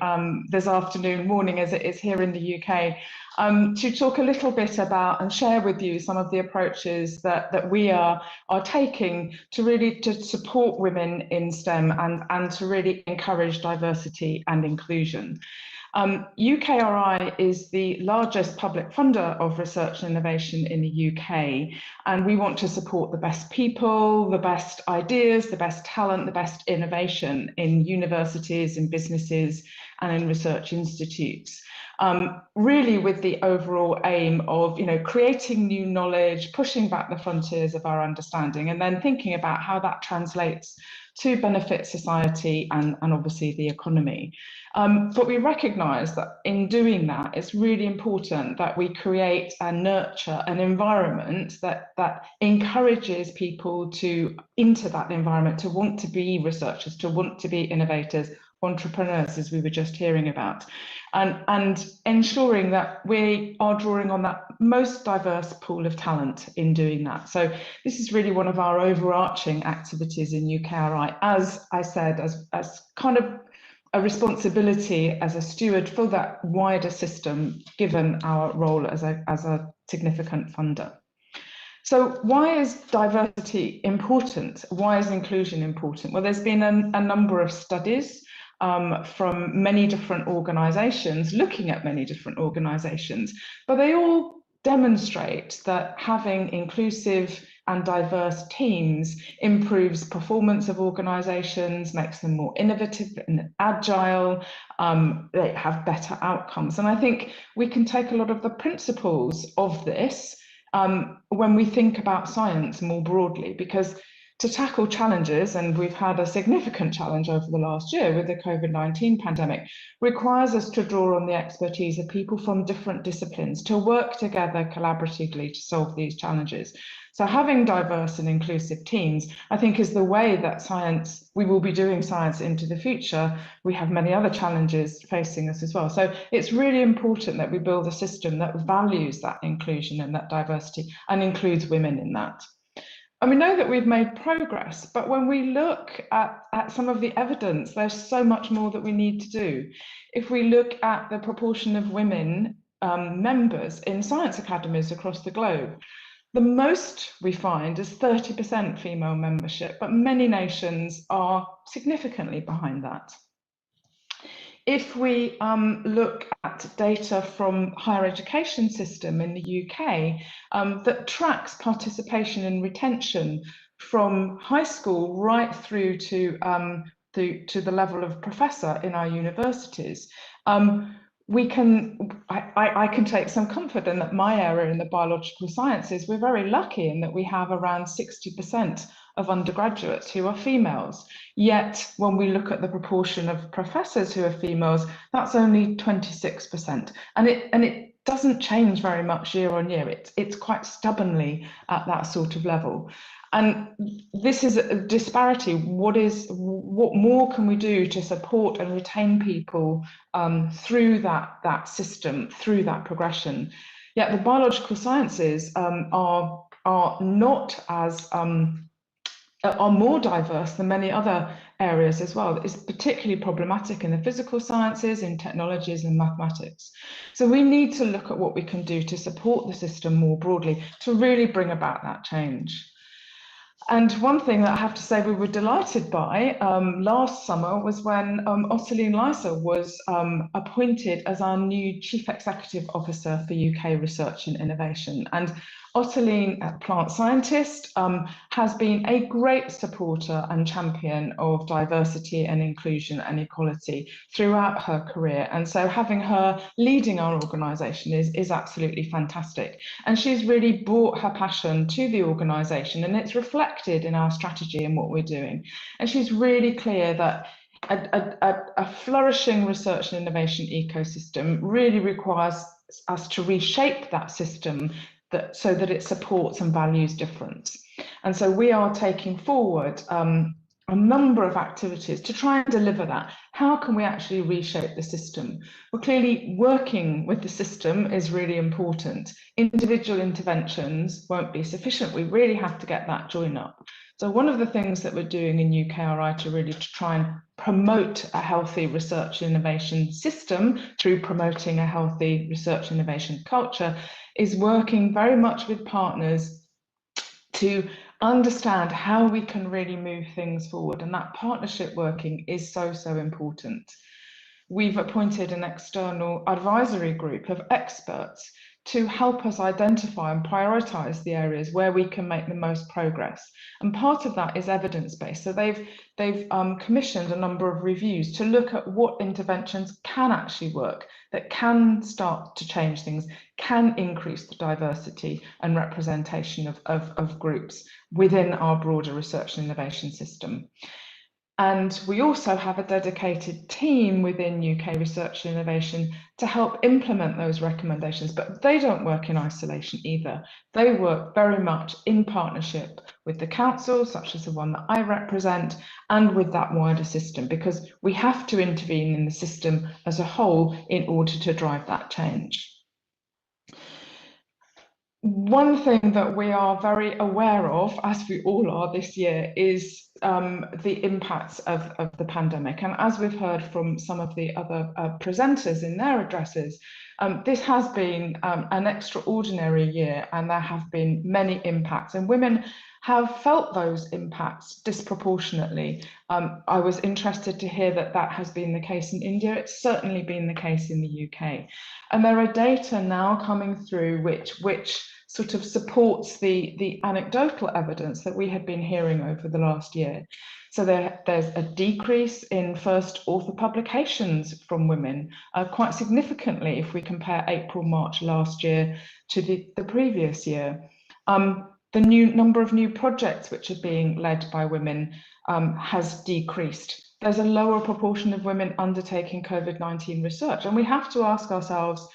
this afternoon, morning as it is here in the UK, to talk a little bit about and share with you some of the approaches that we are taking to really to support women in STEM and to really encourage diversity and inclusion. UKRI is the largest public funder of research and innovation in the UK, and we want to support the best people, the best ideas, the best talent, the best innovation in universities, in businesses, and in research institutes. Really with the overall aim of creating new knowledge, pushing back the frontiers of our understanding, and then thinking about how that translates to benefit society and obviously the economy. But we recognise that in doing that, it's really important that we create and nurture an environment that encourages people to into that environment, to want to be researchers, to want to be innovators, entrepreneurs, as we were just hearing about, and ensuring that we are drawing on that most diverse pool of talent in doing that. So this is really one of our overarching activities in UKRI, as I said, as kind of a responsibility as a steward for that wider system, given our role as a significant funder. So why is diversity important? Why is inclusion important? Well, there's been a number of studies from many different organisations, looking at many different organisations, but they all demonstrate that having inclusive and diverse teams improves performance of organisations, makes them more innovative and agile, they have better outcomes. And I think we can take a lot of the principles of this when we think about science more broadly, because to tackle challenges, and we've had a significant challenge over the last year with the COVID-19 pandemic, requires us to draw on the expertise of people from different disciplines to work together collaboratively to solve these challenges. So having diverse and inclusive teams, I think, is the way that we will be doing science into the future. We have many other challenges facing us as well. So it's really important that we build a system that values that inclusion and that diversity and includes women in that. And we know that we've made progress, but when we look at some of the evidence, there's so much more that we need to do. If we look at the proportion of women members in science academies across the globe, the most we find is 30% female membership, but many nations are significantly behind that. If we look at data from higher education system in the UK that tracks participation and retention from high school right through to the level of professor in our universities, I can take some comfort in that my area in the biological sciences, we're very lucky in that we have around 60% of undergraduates who are females. Yet when we look at the proportion of professors who are females, that's only 26%. And it doesn't change very much year on year. It's quite stubbornly at that sort of level. And this is a disparity. What more can we do to support and retain people through that system, through that progression? Yet the biological sciences are not as are more diverse than many other areas as well. It's particularly problematic in the physical sciences, in technologies and mathematics. So we need to look at what we can do to support the system more broadly to really bring about that change. And one thing that I have to say we were delighted by last summer was when Ottiline Lyser was appointed as our new Chief Executive Officer for UK Research and Innovation. And Ottiline, a plant scientist, has been a great supporter and champion of diversity and inclusion and equality throughout her career. And so having her leading our organisation is absolutely fantastic. And she's really brought her passion to the organisation, and it's reflected in our strategy and what we're doing. And she's really clear that a flourishing research and innovation ecosystem really requires us to reshape that system so that it supports and values difference. And so we are taking forward a number of activities to try and deliver that. How can we actually reshape the system? Well, clearly working with the system is really important. Individual interventions won't be sufficient. We really have to get that join up. So one of the things that we're doing in UKRI to try and promote a healthy research and innovation system through promoting a healthy research and innovation culture is working very much with partners to understand how we can really move things forward. And that partnership working is so important. We've appointed an external advisory group of experts to help us identify and prioritise the areas where we can make the most progress. And part of that is evidence-based. So they've commissioned a number of reviews to look at what interventions can actually work, that can start to change things, can increase the diversity and representation of groups within our broader research and innovation system. And we also have a dedicated team within UK Research and Innovation to help implement those recommendations, but they don't work in isolation either. They work very much in partnership with the council, such as the one that I represent, and with that wider system, because we have to intervene in the system as a whole in order to drive that change. One thing that we are very aware of, as we all are this year, is the impacts of the pandemic. And as we've heard from some of the other presenters in their addresses, this has been an extraordinary year, and there have been many impacts, and women have felt those impacts disproportionately. I was interested to hear that that has been the case in India. It's certainly been the case in the UK. And there are data now coming through which sort of supports the anecdotal evidence that we had been hearing over the last year. So there's a decrease in first author publications from women, quite significantly if we compare April, March last year to the previous year. The number of new projects which are being led by women has decreased. There's a lower proportion of women undertaking COVID-19 research, and we have to ask ourselves,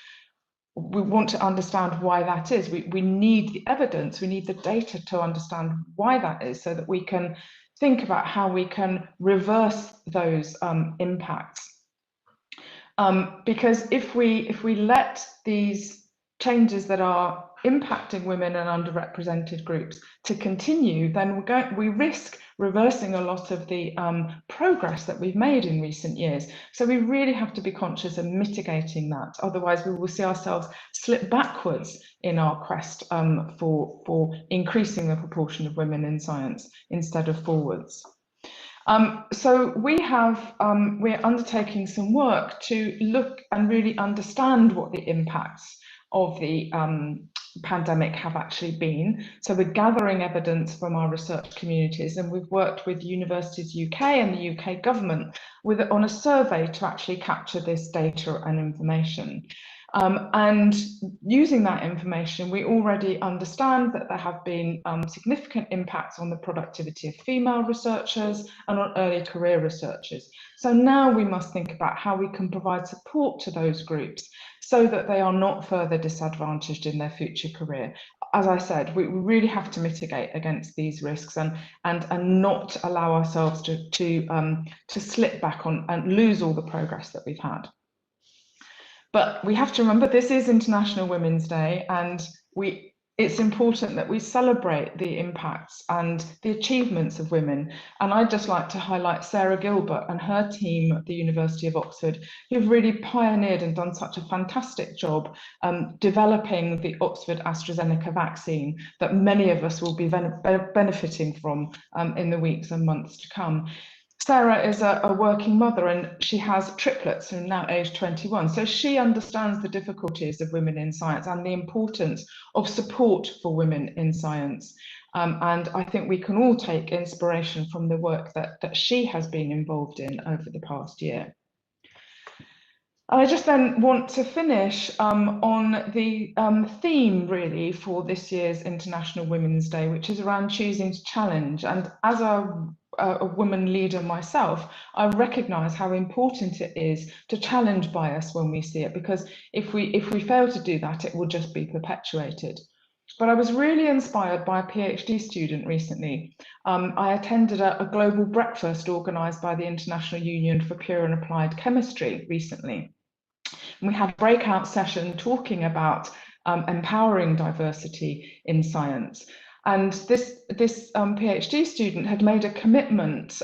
we want to understand why that is. We need the evidence, we need the data to understand why that is, so that we can think about how we can reverse those impacts. Because if we let these changes that are impacting women and underrepresented groups to continue, then we risk reversing a lot of the progress that we've made in recent years. So we really have to be conscious of mitigating that. Otherwise, we will see ourselves slip backwards in our quest for increasing the proportion of women in science instead of forwards. So we're undertaking some work to look and really understand what the impacts of the pandemic have actually been. So we're gathering evidence from our research communities, and we've worked with Universities UK and the UK government on a survey to actually capture this data and information. And using that information, we already understand that there have been significant impacts on the productivity of female researchers and on early career researchers. So now we must think about how we can provide support to those groups so that they are not further disadvantaged in their future career. As I said, we really have to mitigate against these risks and not allow ourselves to slip back on and lose all the progress that we've had. But we have to remember this is International Women's Day, and it's important that we celebrate the impacts and the achievements of women. And I'd just like to highlight Sarah Gilbert and her team at the University of Oxford, who've really pioneered and done such a fantastic job developing the Oxford AstraZeneca vaccine that many of us will be benefiting from in the weeks and months to come. Sarah is a working mother, and she has triplets who are now aged 21. So she understands the difficulties of women in science and the importance of support for women in science. And I think we can all take inspiration from the work that she has been involved in over the past year. I just then want to finish on the theme really for this year's International Women's Day, which is around choosing to challenge. And as a woman leader myself, I recognise how important it is to challenge bias when we see it, because if we fail to do that, it will just be perpetuated. But I was really inspired by a PhD student recently. I attended a global breakfast organised by the International Union for Pure and Applied Chemistry recently. And we had a breakout session talking about empowering diversity in science. And this PhD student had made a commitment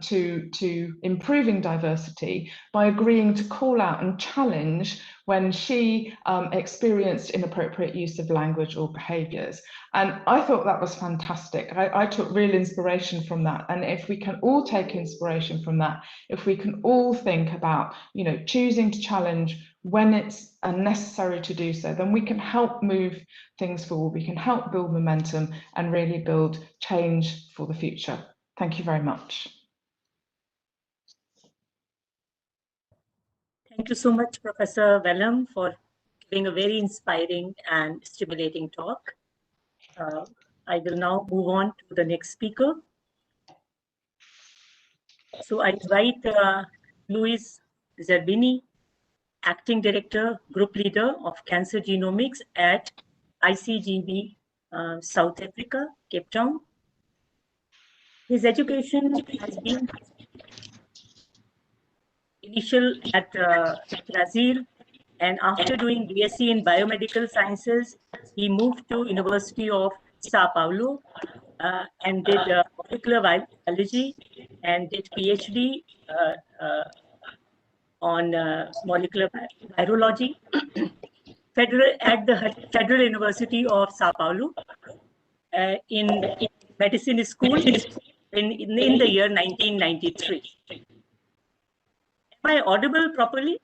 to improving diversity by agreeing to call out and challenge when she experienced inappropriate use of language or behaviours. And I thought that was fantastic. I took real inspiration from that. And if we can all take inspiration from that, if we can all think about, choosing to challenge when it's necessary to do so, then we can help move things forward. We can help build momentum and really build change for the future. Thank you very much. Thank you so much, Professor Vellum, for giving a very inspiring and stimulating talk. I will now move on to the next speaker. So I invite Luis Zerbini, Acting Director, Group Leader of Cancer Genomics at ICGEB, South Africa, Cape Town. His education has been initial at Brazil, and after doing BSc in Biomedical Sciences, he moved to University of Sao Paulo and did molecular biology and did PhD on molecular virology at the Federal University of Sao Paulo in medicine school in the year 1993. Am I audible properly?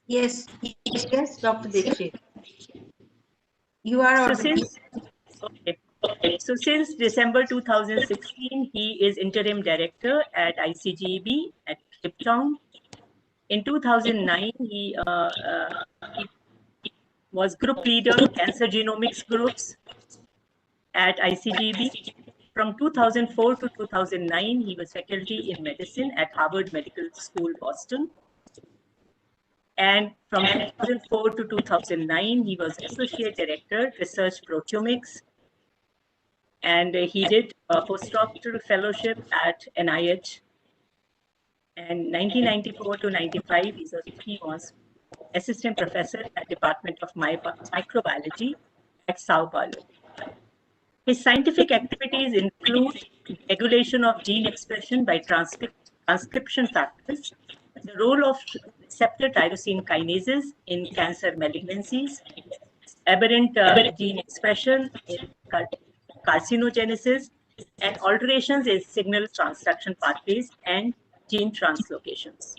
Yes, yes, Dr. Dixit. You are audible. So since December 2016, he is interim director at ICGEB at Cape Town. In 2009, he was group leader, cancer genomics groups at ICGEB. From 2004 to 2009, he was faculty in medicine at Harvard Medical School, Boston. And from 2004 to 2009, he was associate director, research proteomics. And he did a postdoctoral fellowship at NIH. And 1994 to 95, he was assistant professor at Department of Microbiology at Sao Paulo. His scientific activities include regulation of gene expression by transcription factors, the role of receptor tyrosine kinases in cancer malignancies, aberrant gene expression in carcinogenesis, and alterations in signal transduction pathways and gene translocations.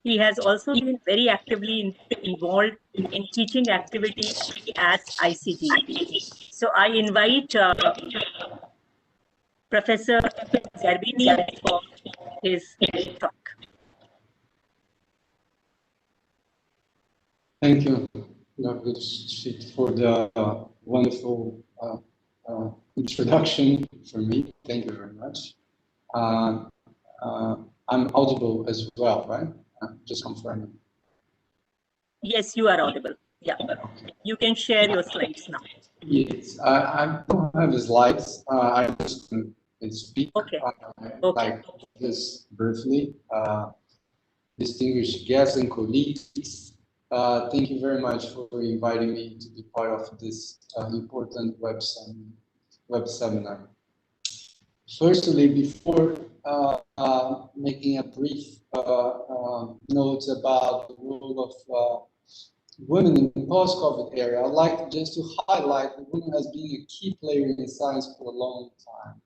He has also been very actively involved in teaching activity at ICGEB. So I invite Professor Zerbini for his talk. Thank you, Dr. Shit, for the wonderful introduction for me. Thank you very much. I'm audible as well, right? Just confirming. Yes, you are audible. Yeah, you can share your slides now. Yes, I don't have the slides. I just can speak like this briefly. Distinguished guests and colleagues, thank you very much for inviting me to be part of this important web seminar. Firstly, before making a brief note about the role of women in the post-COVID era, I'd like just to highlight that women has been a key player in science for a long time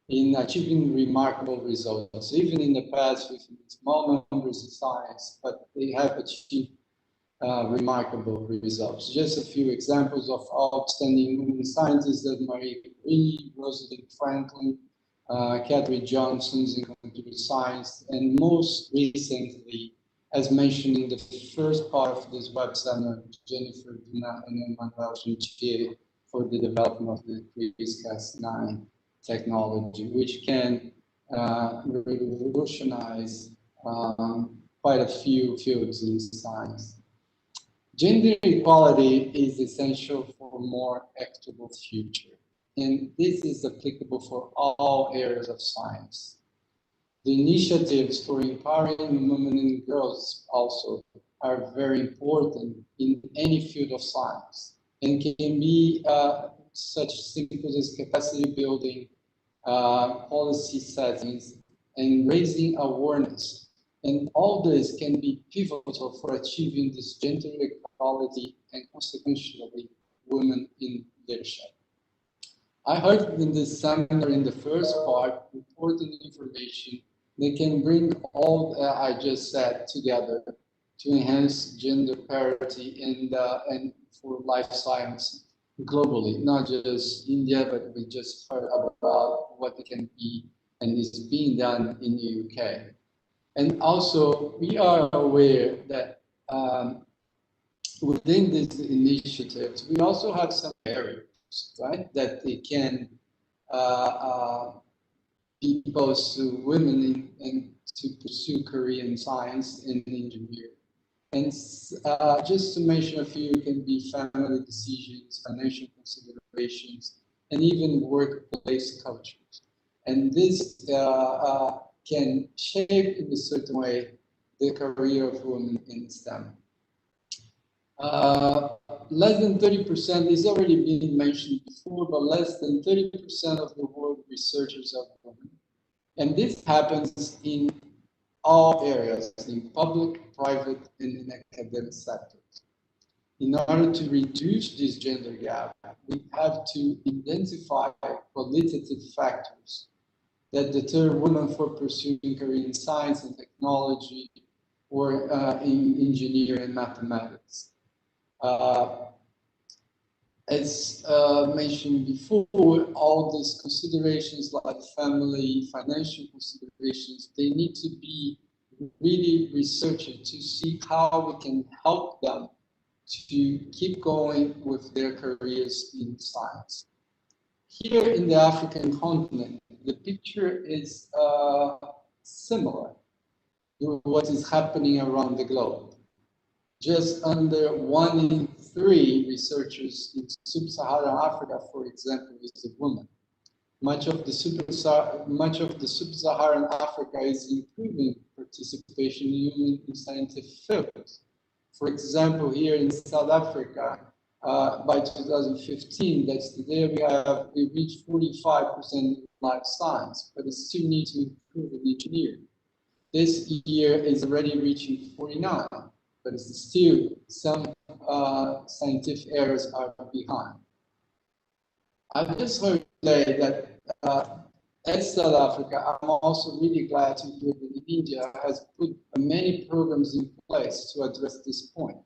in achieving remarkable results, even in the past with small numbers of science, but they have achieved remarkable results. Just a few examples of outstanding women scientists that Marie Curie, Rosalind Franklin, Catherine Johnson in computer science, and most recently, as mentioned in the first part of this web seminar, Jennifer Duna and Emmanuel Chinchiri for the development of the CRISPR-Cas9 technology, which can revolutionize quite a few fields in science. Gender equality is essential for a more equitable future, and this is applicable for all areas of science. The initiatives for empowering women and girls also are very important in any field of science and can be such simple as capacity building, policy settings, and raising awareness. And all this can be pivotal for achieving this gender equality and consequently women in leadership. I heard in this seminar in the first part important information that can bring all that I just said together to enhance gender parity and for life science globally, not just India, but we just heard about what it can be and is being done in the UK. And also, we are aware that within these initiatives, we also have some barriers, right, that they can people, to women in to pursue career in science and engineering. And just to mention a few, it can be family decisions, financial considerations, and even workplace cultures. And this can shape in a certain way the career of women in STEM. Less than 30% is already been mentioned before, but less than 30% of the world researchers are women. And this happens in all areas, in public, private, and in academic sectors. In order to reduce this gender gap, we have to identify qualitative factors that deter women from pursuing career in science and technology or in engineering and mathematics. As mentioned before, all these considerations like family, financial considerations, they need to be really researched to see how we can help them to keep going with their careers in science. Here in the African continent, the picture is similar to what is happening around the globe. Just under 1 in 3 researchers in sub-Saharan Africa, for example, is a woman. Much of the sub-Saharan Africa is improving participation in scientific fields. For example, here in South Africa, by 2015, that's the year we reached 45% in life science, but it still needs to improve in engineering. This year is already reaching 49. But still some scientific areas are behind. I just want to say that at South Africa, I'm also really glad to hear that India has put many programs in place to address this point.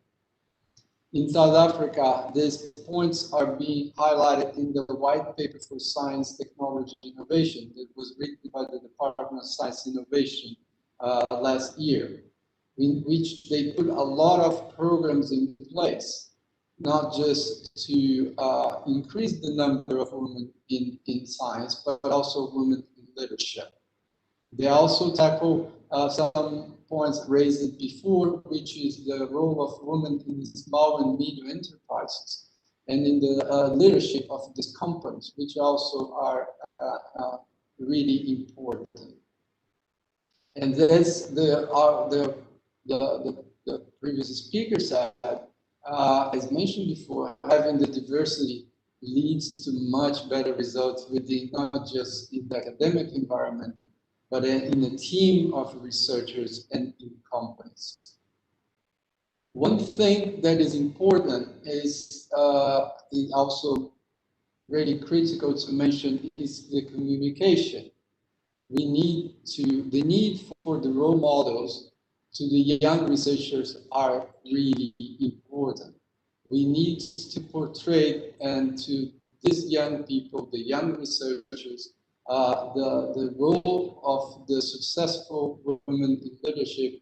In South Africa, these points are being highlighted in the white paper for science, technology, innovation that was written by the Department of Science and Innovation last year, in which they put a lot of programs in place, not just to increase the number of women in science, but also women in leadership. They also tackle some points raised before, which is the role of women in small and medium enterprises and in the leadership of these companies, which also are really important. And that's the previous speaker said, as mentioned before, having the diversity leads to much better results within not just in the academic environment, but in a team of researchers and in companies. One thing that is important is also really critical to mention is the communication. The need for the role models to the young researchers are really important. We need to portray and to these young people, the young researchers, the role of the successful women in leadership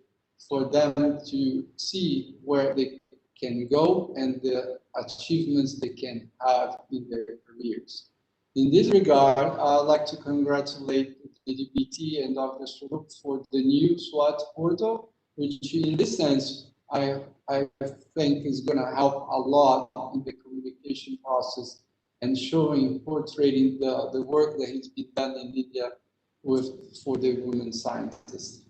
for them to see where they can go and the achievements they can have in their careers. In this regard, I'd like to congratulate the DBT and Dr. Swarup for the new SWOT portal, which in this sense, I think is going to help a lot in the communication process and showing, portraying the work that has been done in India for the women scientists.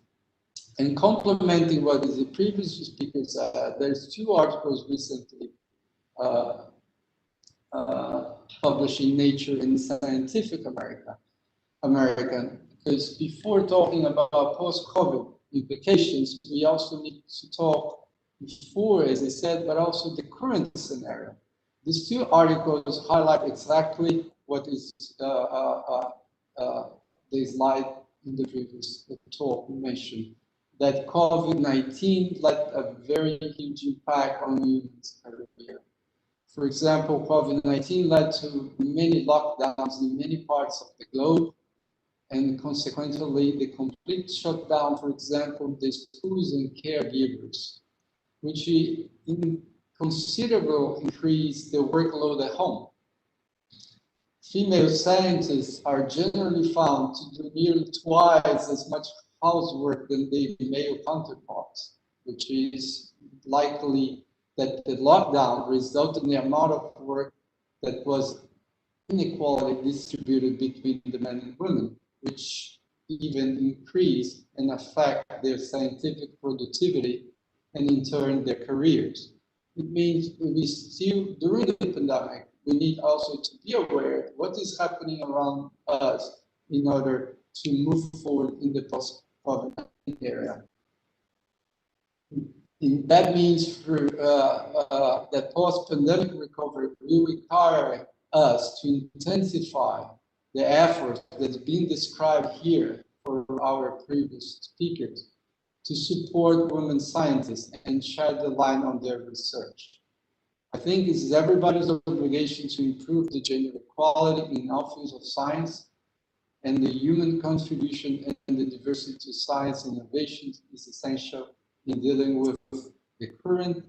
And complementing what the previous speaker said, there's 2 articles recently published in Nature and Scientific American, because before talking about post-COVID implications, we also need to talk before, as I said, but also the current scenario. These 2 articles highlight exactly what is the slide in the previous talk mentioned, that COVID-19 led a very huge impact on humans' career. For example, COVID-19 led to many lockdowns in many parts of the globe, and consequently, the complete shutdown, for example, the schools and caregivers, which in considerable increased the workload at home. female scientists are generally found to do nearly twice as much housework than their male counterparts, which is likely that the lockdown resulted in the amount of work that was inequality distributed between the men and women, which even increase and affect their scientific productivity and in turn their careers. It means we still, during the pandemic, we need also to be aware of what is happening around us in order to move forward in the post-COVID-19 area. That means for that post-pandemic recovery will require us to intensify the efforts that's been described here for our previous speakers to support women scientists and shed the light on their research. I think it is everybody's obligation to improve the gender equality in all fields of science, and the human contribution and the diversity to science innovation is essential in dealing with the current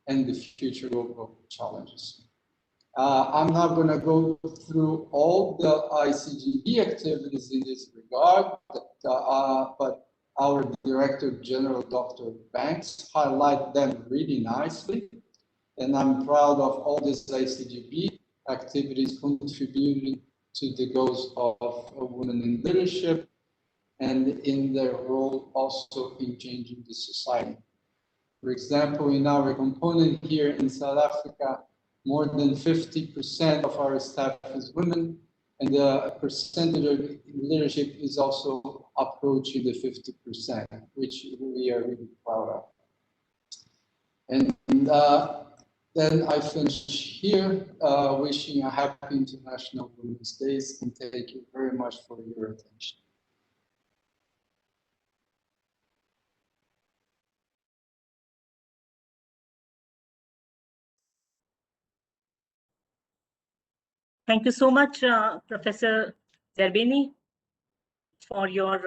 and the future global challenges. I'm not going to go through all the ICGEB activities in this regard, but our Director General, Dr. Banks, highlight them really nicely. And I'm proud of all these ICGEB activities contributing to the goals of women in leadership and in their role also in changing the society. For example, in our component here in South Africa, more than 50% of our staff is women, and the percentage of leadership is also approaching the 50%, which we are really proud of. And then I finish here, wishing a happy International Women's Day, and thank you very much for your attention. Thank you so much, Professor Zerbini, for your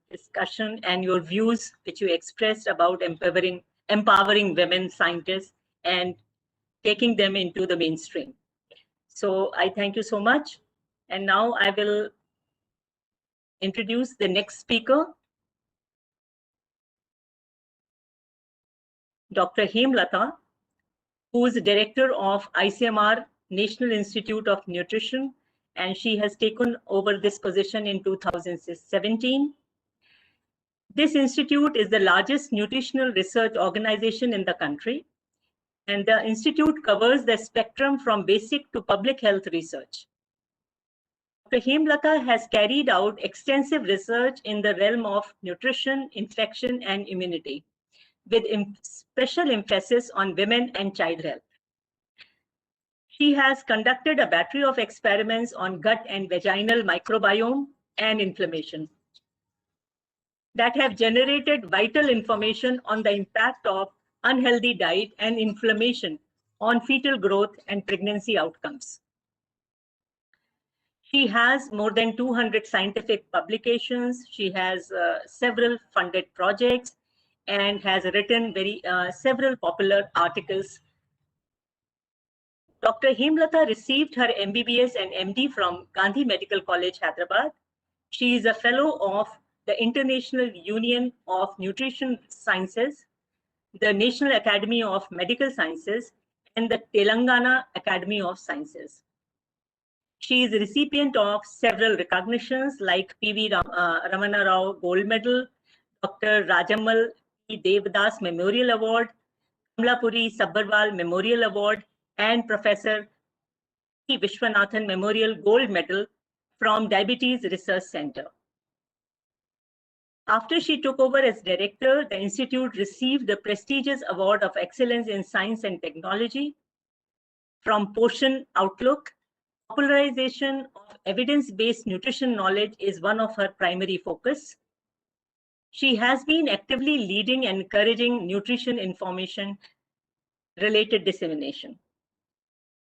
discussion and your views which you expressed about empowering women scientists and taking them into the mainstream. So I thank you so much. And now I will introduce the next speaker, Dr. Hemlata, who is Director of ICMR, National Institute of Nutrition, and she has taken over this position in 2017. This institute is the largest nutritional research organization in the country, and the institute covers the spectrum from basic to public health research. Dr. Hemlata has carried out extensive research in the realm of nutrition, infection, and immunity, with special emphasis on women and child health. She has conducted a battery of experiments on gut and vaginal microbiome and inflammation that have generated vital information on the impact of unhealthy diet and inflammation on fetal growth and pregnancy outcomes. She has more than 200 scientific publications. She has several funded projects and has written several popular articles. Dr. Hemlata received her MBBS and MD from Gandhi Medical College, Hyderabad. She is a fellow of the International Union of Nutrition Sciences, the National Academy of Medical Sciences, and the Telangana Academy of Sciences. She is a recipient of several recognitions like P.V. Ramana Rao Gold Medal, Dr. Rajamal P. Devdas Memorial Award, Kamlapuri Sabharwal Memorial Award, and Professor P. Vishwanathan Memorial Gold Medal from Diabetes Research Center. After she took over as director, the institute received the prestigious Award of Excellence in Science and Technology from Poshan Outlook. Popularization of evidence-based nutrition knowledge is one of her primary focus. She has been actively leading and encouraging nutrition information related dissemination.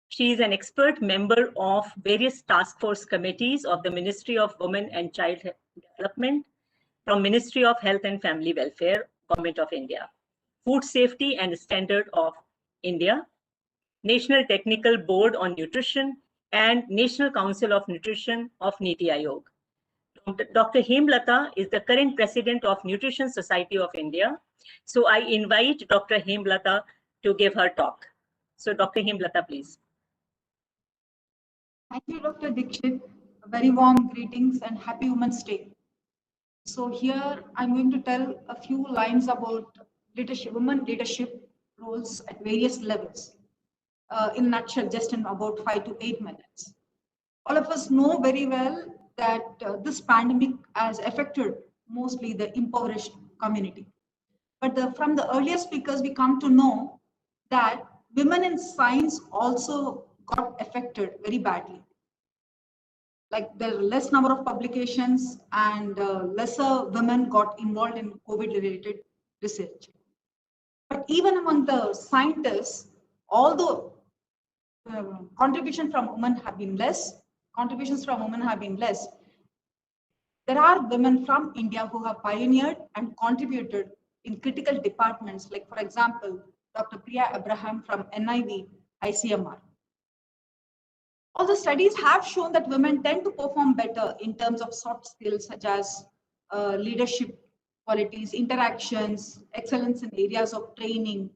She is an expert member of various task force committees of the Ministry of Women and Child Development, from Ministry of Health and Family Welfare, Government of India, Food Safety and Standard of India, National Technical Board on Nutrition, and National Council of Nutrition of Niti Aayog. Dr. Hemlata is the current president of Nutrition Society of India. So I invite Dr. Hemlata to give her talk. So Dr. Hemlata, please. Thank you, Dr. Dixit. A very warm greetings and happy Women's Day. So here I'm going to tell a few lines about leadership, women leadership roles at various levels. In a nutshell, just in about 5 to 8 minutes. All of us know very well that this pandemic has affected mostly the impoverished community. But from the earlier speakers, we come to know that women in science also got affected very badly. Like there are less number of publications and lesser women got involved in COVID-related research. But even among the scientists, although contributions from women have been less, there are women from India who have pioneered and contributed in critical departments, like for example, Dr. Priya Abraham from NIV, ICMR. All the studies have shown that women tend to perform better in terms of soft skills such as leadership qualities, interactions, excellence in areas of training,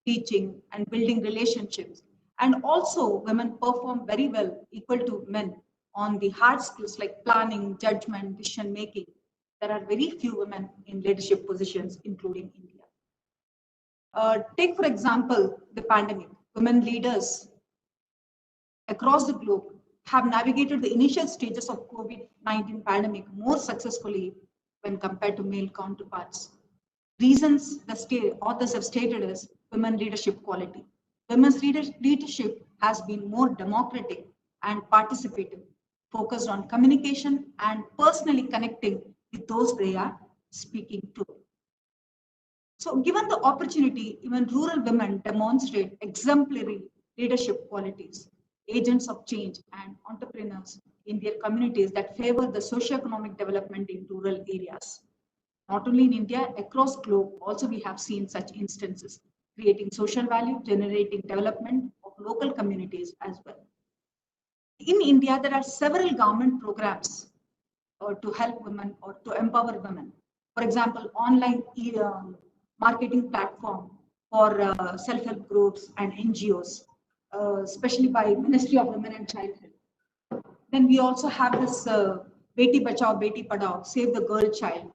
teaching, and building relationships. And also women perform very well, equal to men, on the hard skills like planning, judgment, decision making. There are very few women in leadership positions, including India. Take, for example, the pandemic. Women leaders across the globe have navigated the initial stages of COVID-19 pandemic more successfully when compared to male counterparts. Reasons the authors have stated is women leadership quality. Women's leadership has been more democratic and participative, focused on communication and personally connecting with those they are speaking to. So given the opportunity, even rural women demonstrate exemplary leadership qualities, agents of change and entrepreneurs in their communities that favor the socio-economic development in rural areas. Not only in India, across globe, also we have seen such instances, creating social value, generating development of local communities as well. In India, there are several government programs to help women or to empower women. For example, online marketing platform for self-help groups and NGOs, especially by Ministry of Women and Childhood. Then we also have this Beti Bachao, Beti Padhao, Save the Girl Child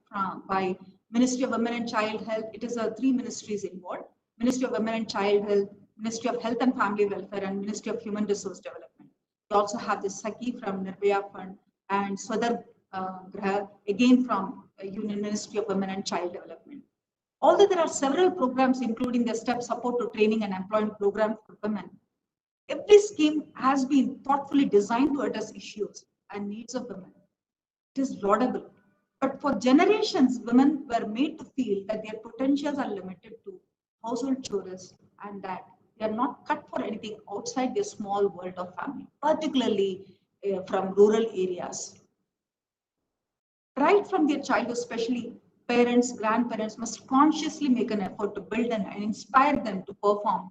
by Ministry of Women and Child Health. It is 3 ministries involved: Ministry of Women and Child Health, Ministry of Health and Family Welfare, and Ministry of Human Resource Development. We also have the Saki from Nirbhaya Fund and Swadhar Graha, again from Union Ministry of Women and Child Development. Although there are several programs, including the STEP Support to Training and Employment Program for Women, every scheme has been thoughtfully designed to address issues and needs of women. It is laudable. But for generations, women were made to feel that their potentials are limited to household chores and that they are not cut for anything outside their small world of family, particularly from rural areas. Right from their childhood, especially parents, grandparents must consciously make an effort to build and inspire them to perform,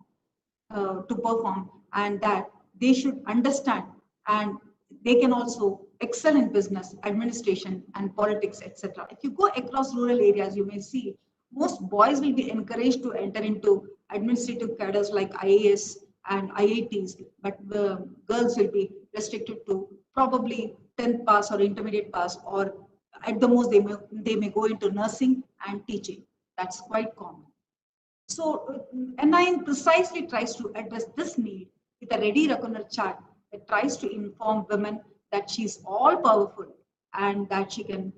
and that they should understand and they can also excel in business, administration, and politics, etc. If you go across rural areas, you may see most boys will be encouraged to enter into administrative cadres like IAS and IITs, but the girls will be restricted to probably 10th pass or intermediate pass, or at the most they may go into nursing and teaching. That's quite common. So NIN precisely tries to address this need with a ready reckoner chart that tries to inform women that she's all powerful and that she can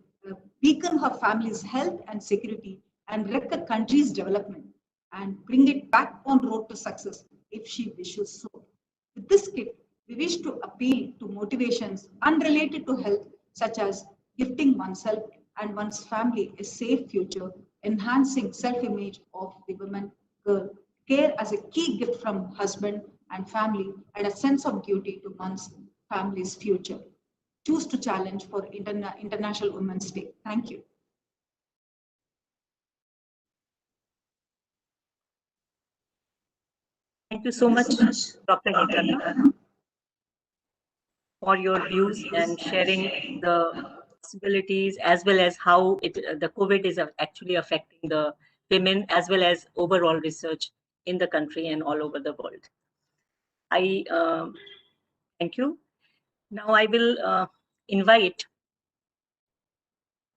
beacon her family's health and security and wreck a country's development and bring it back on road to success if she wishes so. With this kit, we wish to appeal to motivations unrelated to health, such as gifting oneself and one's family a safe future, enhancing self-image of the woman, girl, care as a key gift from husband and family, and a sense of duty to one's family's future. Choose to challenge for International Women's Day. Thank you. Thank you so much, Dr. Hemlata. for your views and sharing the possibilities as well as how the COVID is actually affecting the women as well as overall research in the country and all over the world. I thank you. Now I will invite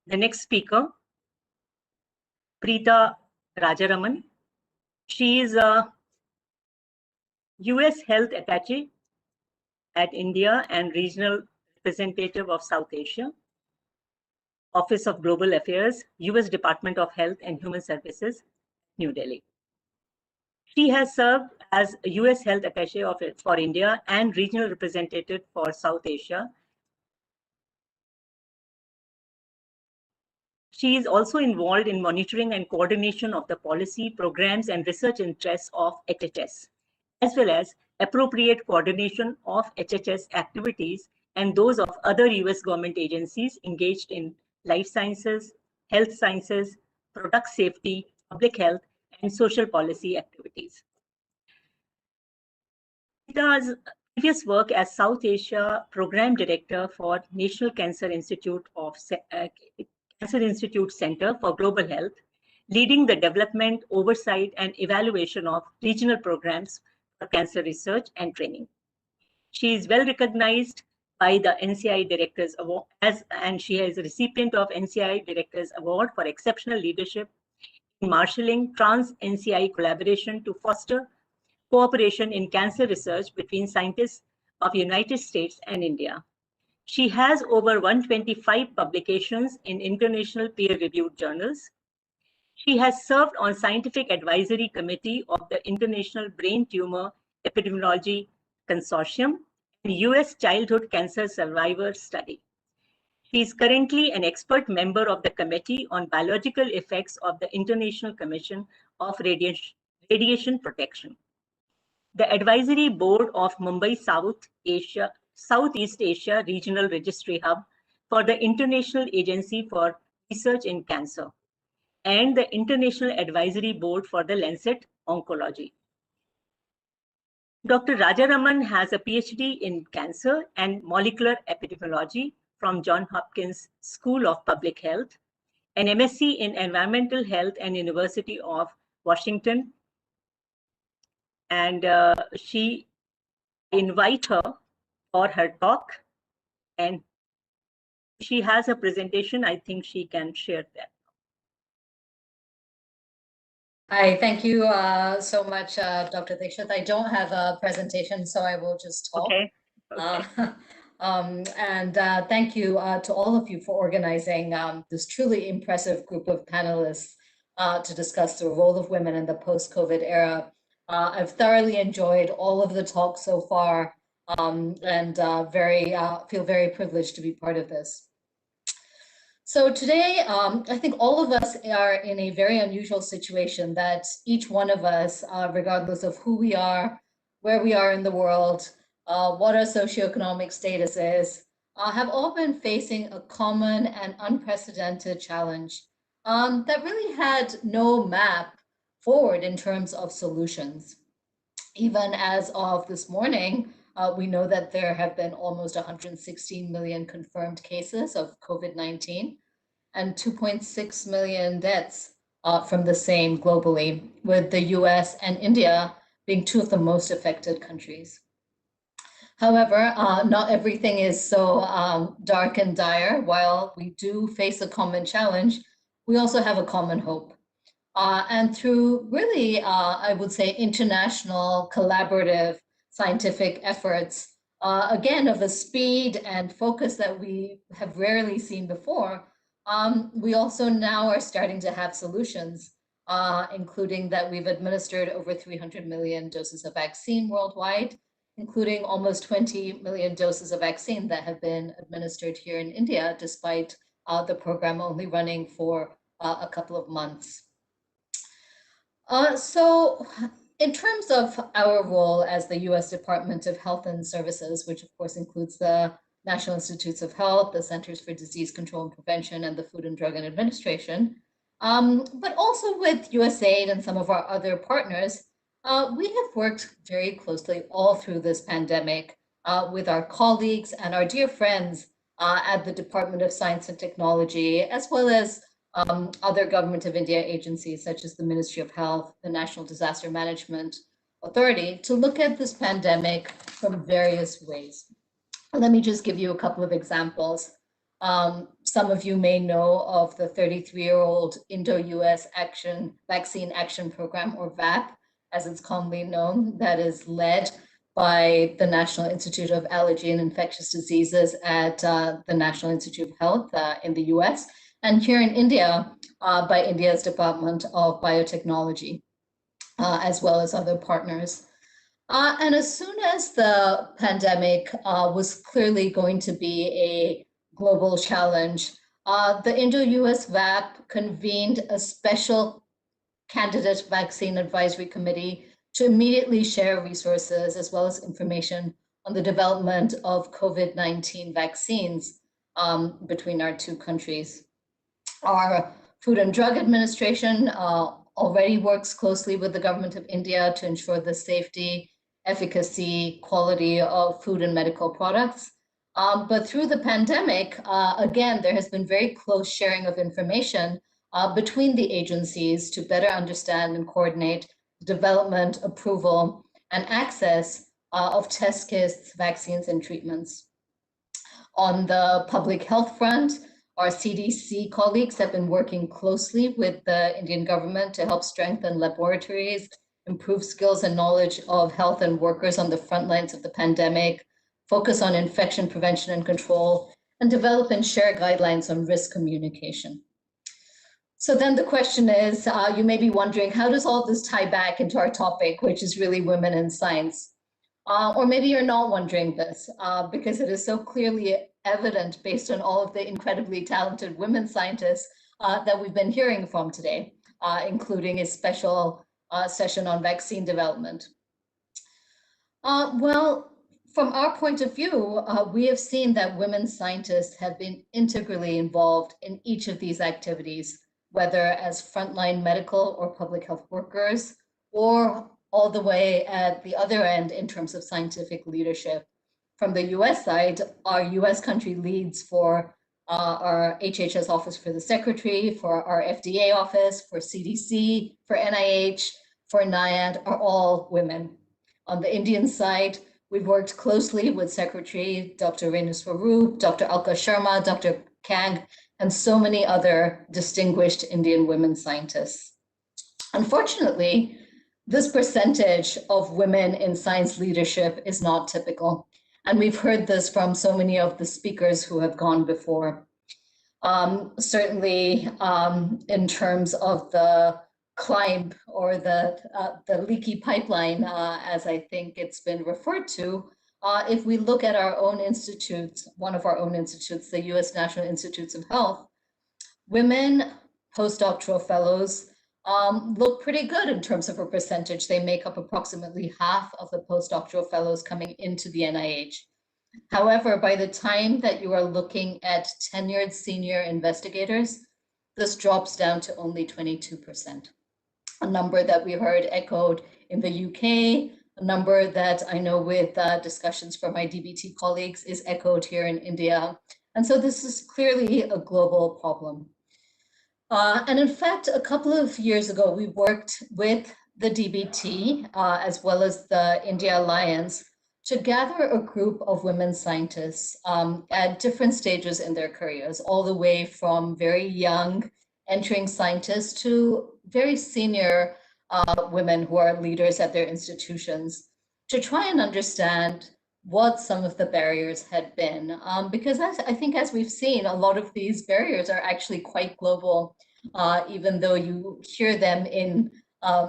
the next speaker, Preeta Rajaraman. She is a US Health Attaché at India and Regional Representative of South Asia, Office of Global Affairs, US Department of Health and Human Services, New Delhi. She has served as US Health Attaché for India and Regional Representative for South Asia. She is also involved in monitoring and coordination of the policy, programs, and research interests of HHS, as well as appropriate coordination of HHS activities and those of other US government agencies engaged in life sciences, health sciences, product safety, public health, and social policy activities. Preeta's previous work as South Asia Program Director for National Cancer Institute Center for Global Health, leading the development, oversight, and evaluation of regional programs for cancer research and training. She is well recognized by the NCI Directors Award and she is a recipient of NCI Directors Award for exceptional leadership in marshalling trans-NCI collaboration to foster cooperation in cancer research between scientists of the United States and India. She has over 125 publications in international peer-reviewed journals. She has served on Scientific Advisory Committee of the International Brain Tumor Epidemiology Consortium and US Childhood Cancer Survivor Study. She is currently an expert member of the Committee on Biological Effects of the International Commission of Radiation Protection, the Advisory Board of Mumbai Southeast Asia Regional Registry Hub for the International Agency for Research in Cancer, and the International Advisory Board for the Lancet Oncology. Dr. Rajaraman has a PhD in cancer and molecular epidemiology from Johns Hopkins School of Public Health, an MSc in environmental health and University of Washington. And she invite her for her talk, and she has a presentation. I think she can share that. Hi, thank you so much, Dr. Dikshit. I don't have a presentation, so I will just talk. Okay. Thank you to all of you for organizing this truly impressive group of panelists to discuss the role of women in the post-COVID era. I've thoroughly enjoyed all of the talks so far and feel very privileged to be part of this. So today, I think all of us are in a very unusual situation that each one of us, regardless of who we are, where we are in the world, what our socioeconomic status is, have all been facing a common and unprecedented challenge that really had no map forward in terms of solutions. Even as of this morning, we know that there have been almost 116 million confirmed cases of COVID-19 and 2.6 million deaths from the same globally, with the US and India being two of the most affected countries. However, not everything is so dark and dire. While we do face a common challenge, we also have a common hope. And through really, I would say, international collaborative scientific efforts, again, of a speed and focus that we have rarely seen before, we also now are starting to have solutions, including that we've administered over 300 million doses of vaccine worldwide, including almost 20 million doses of vaccine that have been administered here in India, despite the program only running for a couple of months. So in terms of our role as the US Department of Health and Services, which of course includes the National Institutes of Health, the Centers for Disease Control and Prevention, and the Food and Drug Administration, but also with USAID and some of our other partners, we have worked very closely all through this pandemic with our colleagues and our dear friends at the Department of Science and Technology, as well as other Government of India agencies such as the Ministry of Health, the National Disaster Management Authority, to look at this pandemic from various ways. Let me just give you a couple of examples. Some of you may know of the 33-year-old Indo-US Vaccine Action Program, or VAP, as it's commonly known, that is led by the National Institute of Allergy and Infectious Diseases at the National Institute of Health in the US, and here in India by India's Department of Biotechnology, as well as other partners. And as soon as the pandemic was clearly going to be a global challenge, the Indo-US VAP convened a special candidate vaccine advisory committee to immediately share resources as well as information on the development of COVID-19 vaccines between our two countries. Our Food and Drug Administration already works closely with the Government of India to ensure the safety, efficacy, quality of food and medical products. But through the pandemic, again, there has been very close sharing of information between the agencies to better understand and coordinate development, approval, and access of test kits, vaccines, and treatments. On the public health front, our CDC colleagues have been working closely with the Indian government to help strengthen laboratories, improve skills and knowledge of health and workers on the front lines of the pandemic, focus on infection prevention and control, and develop and share guidelines on risk communication. So then the question is, you may be wondering, how does all this tie back into our topic, which is really women in science? Or maybe you're not wondering this, because it is so clearly evident based on all of the incredibly talented women scientists that we've been hearing from today, including a special session on vaccine development. Well, from our point of view, we have seen that women scientists have been integrally involved in each of these activities, whether as frontline medical or public health workers, or all the way at the other end in terms of scientific leadership. From the US side, our US country leads for our HHS office for the secretary, for our FDA office, for CDC, for NIH, for NIAID are all women. On the Indian side, we've worked closely with Secretary Dr. Renu Swaroop, Dr. Alka Sharma, Dr. Kang, and so many other distinguished Indian women scientists. Unfortunately, this percentage of women in science leadership is not typical. And we've heard this from so many of the speakers who have gone before. Certainly in terms of the climb or the leaky pipeline, as I think it's been referred to, if we look at our own institutes, one of our own institutes, the US National Institutes of Health, women postdoctoral fellows look pretty good in terms of a percentage. They make up approximately half of the postdoctoral fellows coming into the NIH. However, by the time that you are looking at tenured senior investigators, this drops down to only 22%. A number that we heard echoed in the UK, a number that I know with discussions from my DBT colleagues is echoed here in India. And so this is clearly a global problem. And in fact, a couple of years ago, we worked with the DBT as well as the India Alliance to gather a group of women scientists at different stages in their careers, all the way from very young entering scientists to very senior women who are leaders at their institutions, to try and understand what some of the barriers had been. Because I think as we've seen, a lot of these barriers are actually quite global, even though you hear them in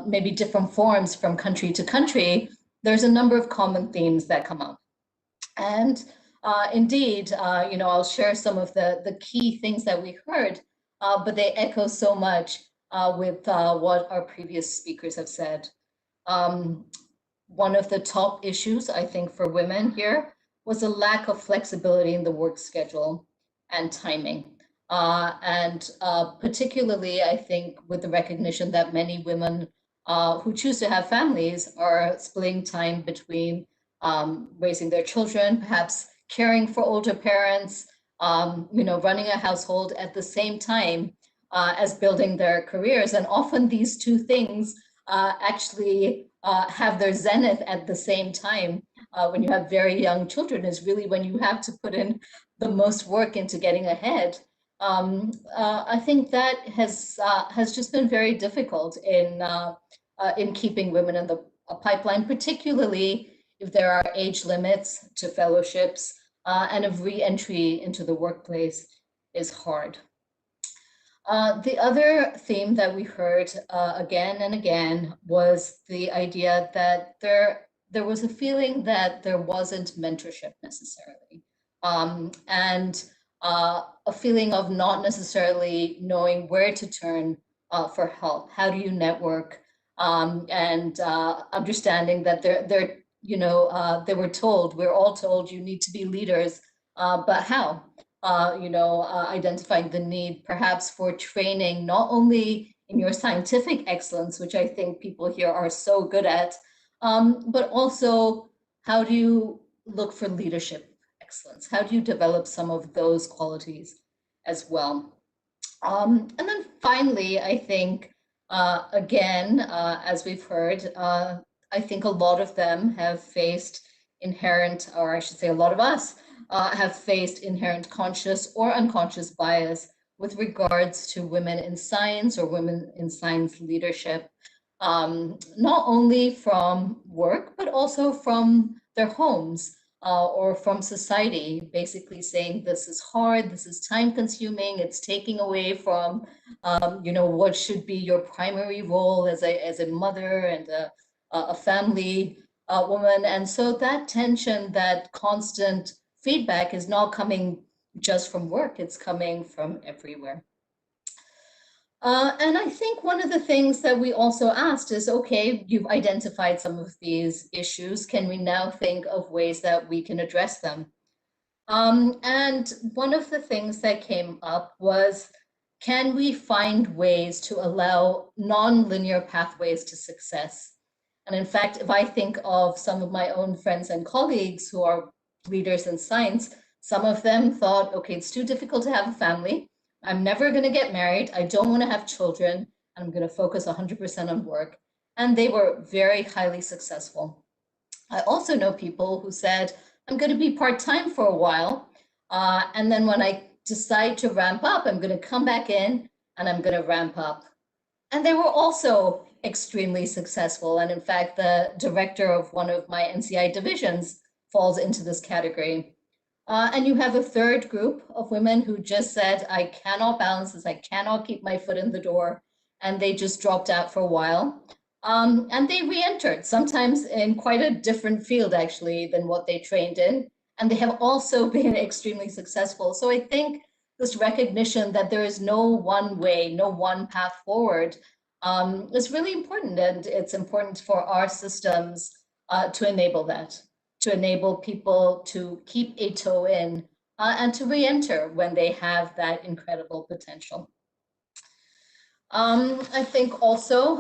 maybe different forms from country to country, there's a number of common themes that come up. And indeed, I'll share some of the key things that we heard, but they echo so much with what our previous speakers have said. One of the top issues, I think, for women here was a lack of flexibility in the work schedule and timing. And particularly, I think, with the recognition that many women who choose to have families are splitting time between raising their children, perhaps caring for older parents, running a household at the same time as building their careers. And often these two things actually have their zenith at the same time. When you have very young children is really when you have to put in the most work into getting ahead. I think that has just been very difficult in keeping women in the pipeline, particularly if there are age limits to fellowships and if re-entry into the workplace is hard. The other theme that we heard again and again was the idea that there was a feeling that there wasn't mentorship necessarily, and a feeling of not necessarily knowing where to turn for help. How do you network? And understanding that they were told, we're all told you need to be leaders, but how? Identifying the need perhaps for training, not only in your scientific excellence, which I think people here are so good at, but also how do you look for leadership excellence? How do you develop some of those qualities as well? And then finally, I think, again, as we've heard, I think a lot of them have faced inherent, or I should say a lot of us, have faced inherent conscious or unconscious bias with regards to women in science or women in science leadership, not only from work, but also from their homes or from society, basically saying this is hard, this is time consuming, it's taking away from, what should be your primary role as a mother and a family woman. And so that tension, that constant feedback is not coming just from work, it's coming from everywhere. And I think one of the things that we also asked is, okay, you've identified some of these issues. Can we now think of ways that we can address them? And one of the things that came up was, can we find ways to allow non-linear pathways to success? And in fact, if I think of some of my own friends and colleagues who are leaders in science, some of them thought, okay, it's too difficult to have a family. I'm never going to get married. I don't want to have children. I'm going to focus 100% on work. And they were very highly successful. I also know people who said, I'm going to be part-time for a while. And then when I decide to ramp up, I'm going to come back in and I'm going to ramp up. And they were also extremely successful. And in fact, the director of one of my NCI divisions falls into this category. And you have a third group of women who just said, I cannot balance this, I cannot keep my foot in the door. And they just dropped out for a while. And they re-entered, sometimes in quite a different field, actually, than what they trained in. And they have also been extremely successful. So I think this recognition that there is no one way, no one path forward is really important. And it's important for our systems to enable that, to enable people to keep a toe in and to re-enter when they have that incredible potential. I think also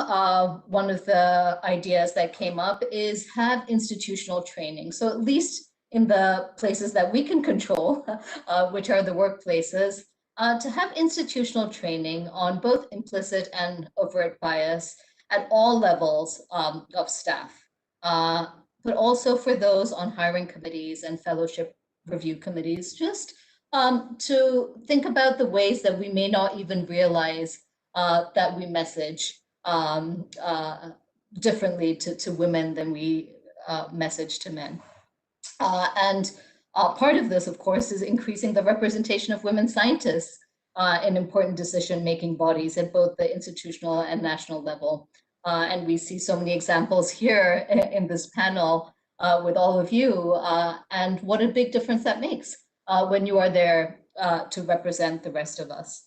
one of the ideas that came up is have institutional training. So at least in the places that we can control, which are the workplaces, to have institutional training on both implicit and overt bias at all levels of staff, but also for those on hiring committees and fellowship review committees, just to think about the ways that we may not even realize that we message differently to women than we message to men. And part of this, of course, is increasing the representation of women scientists in important decision-making bodies at both the institutional and national level. And we see so many examples here in this panel with all of you, and what a big difference that makes when you are there to represent the rest of us.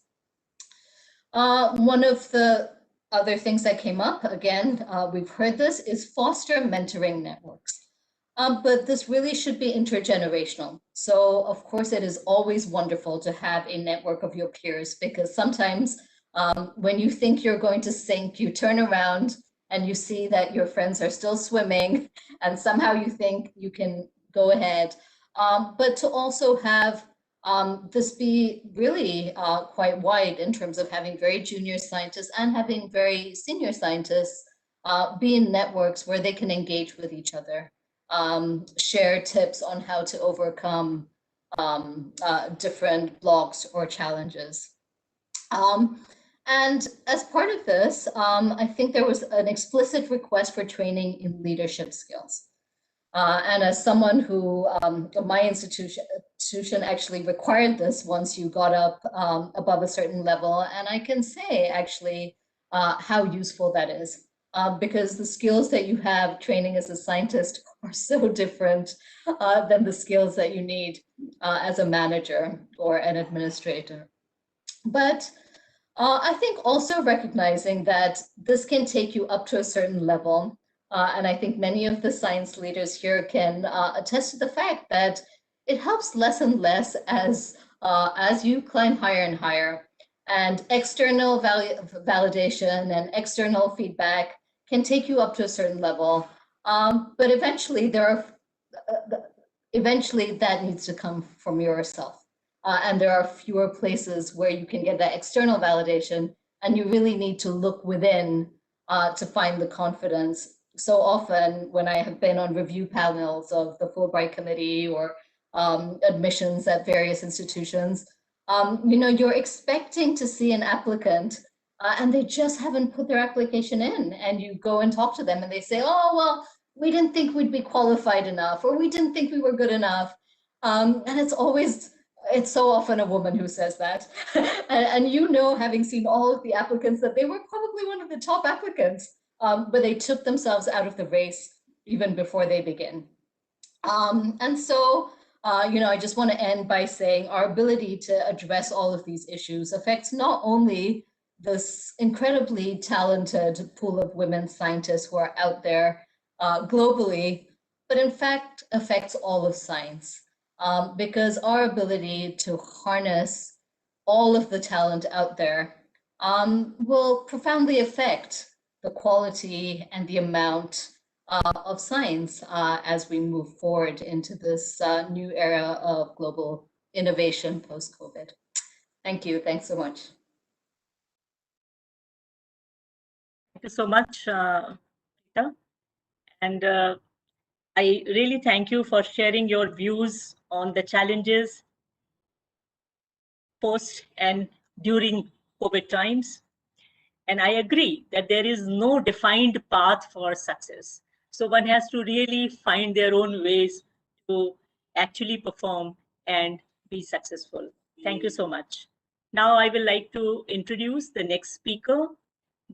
One of the other things that came up, again, we've heard this, is foster mentoring networks. But this really should be intergenerational. So of course, it is always wonderful to have a network of your peers, because sometimes when you think you're going to sink, you turn around and you see that your friends are still swimming and somehow you think you can go ahead. But to also have this be really quite wide in terms of having very junior scientists and having very senior scientists be in networks where they can engage with each other, share tips on how to overcome different blocks or challenges. And as part of this, I think there was an explicit request for training in leadership skills. And as someone who, my institution actually required this once you got up above a certain level, and I can say actually how useful that is. Because the skills that you have training as a scientist are so different than the skills that you need as a manager or an administrator. But I think also recognizing that this can take you up to a certain level. And I think many of the science leaders here can attest to the fact that it helps less and less as you climb higher and higher. And external validation and external feedback can take you up to a certain level. But eventually eventually that needs to come from yourself. And there are fewer places where you can get that external validation, and you really need to look within to find the confidence. So often when I have been on review panels of the Fulbright Committee or admissions at various institutions, you know, you're expecting to see an applicant and they just haven't put their application in, and you go and talk to them and they say, oh, well, we didn't think we'd be qualified enough, or we didn't think we were good enough. And it's so often a woman who says that. and you know, having seen all of the applicants, that they were probably one of the top applicants, but they took themselves out of the race even before they begin. And so, you know, I just want to end by saying our ability to address all of these issues affects not only this incredibly talented pool of women scientists who are out there globally, but in fact affects all of science. Because our ability to harness all of the talent out there will profoundly affect the quality and the amount of science as we move forward into this new era of global innovation post-COVID. Thank you. Thanks so much. Thank you so much, Rita. And I really thank you for sharing your views on the challenges post and during COVID times. And I agree that there is no defined path for success. So one has to really find their own ways to actually perform and be successful. Thank you so much. Now I would like to introduce the next speaker,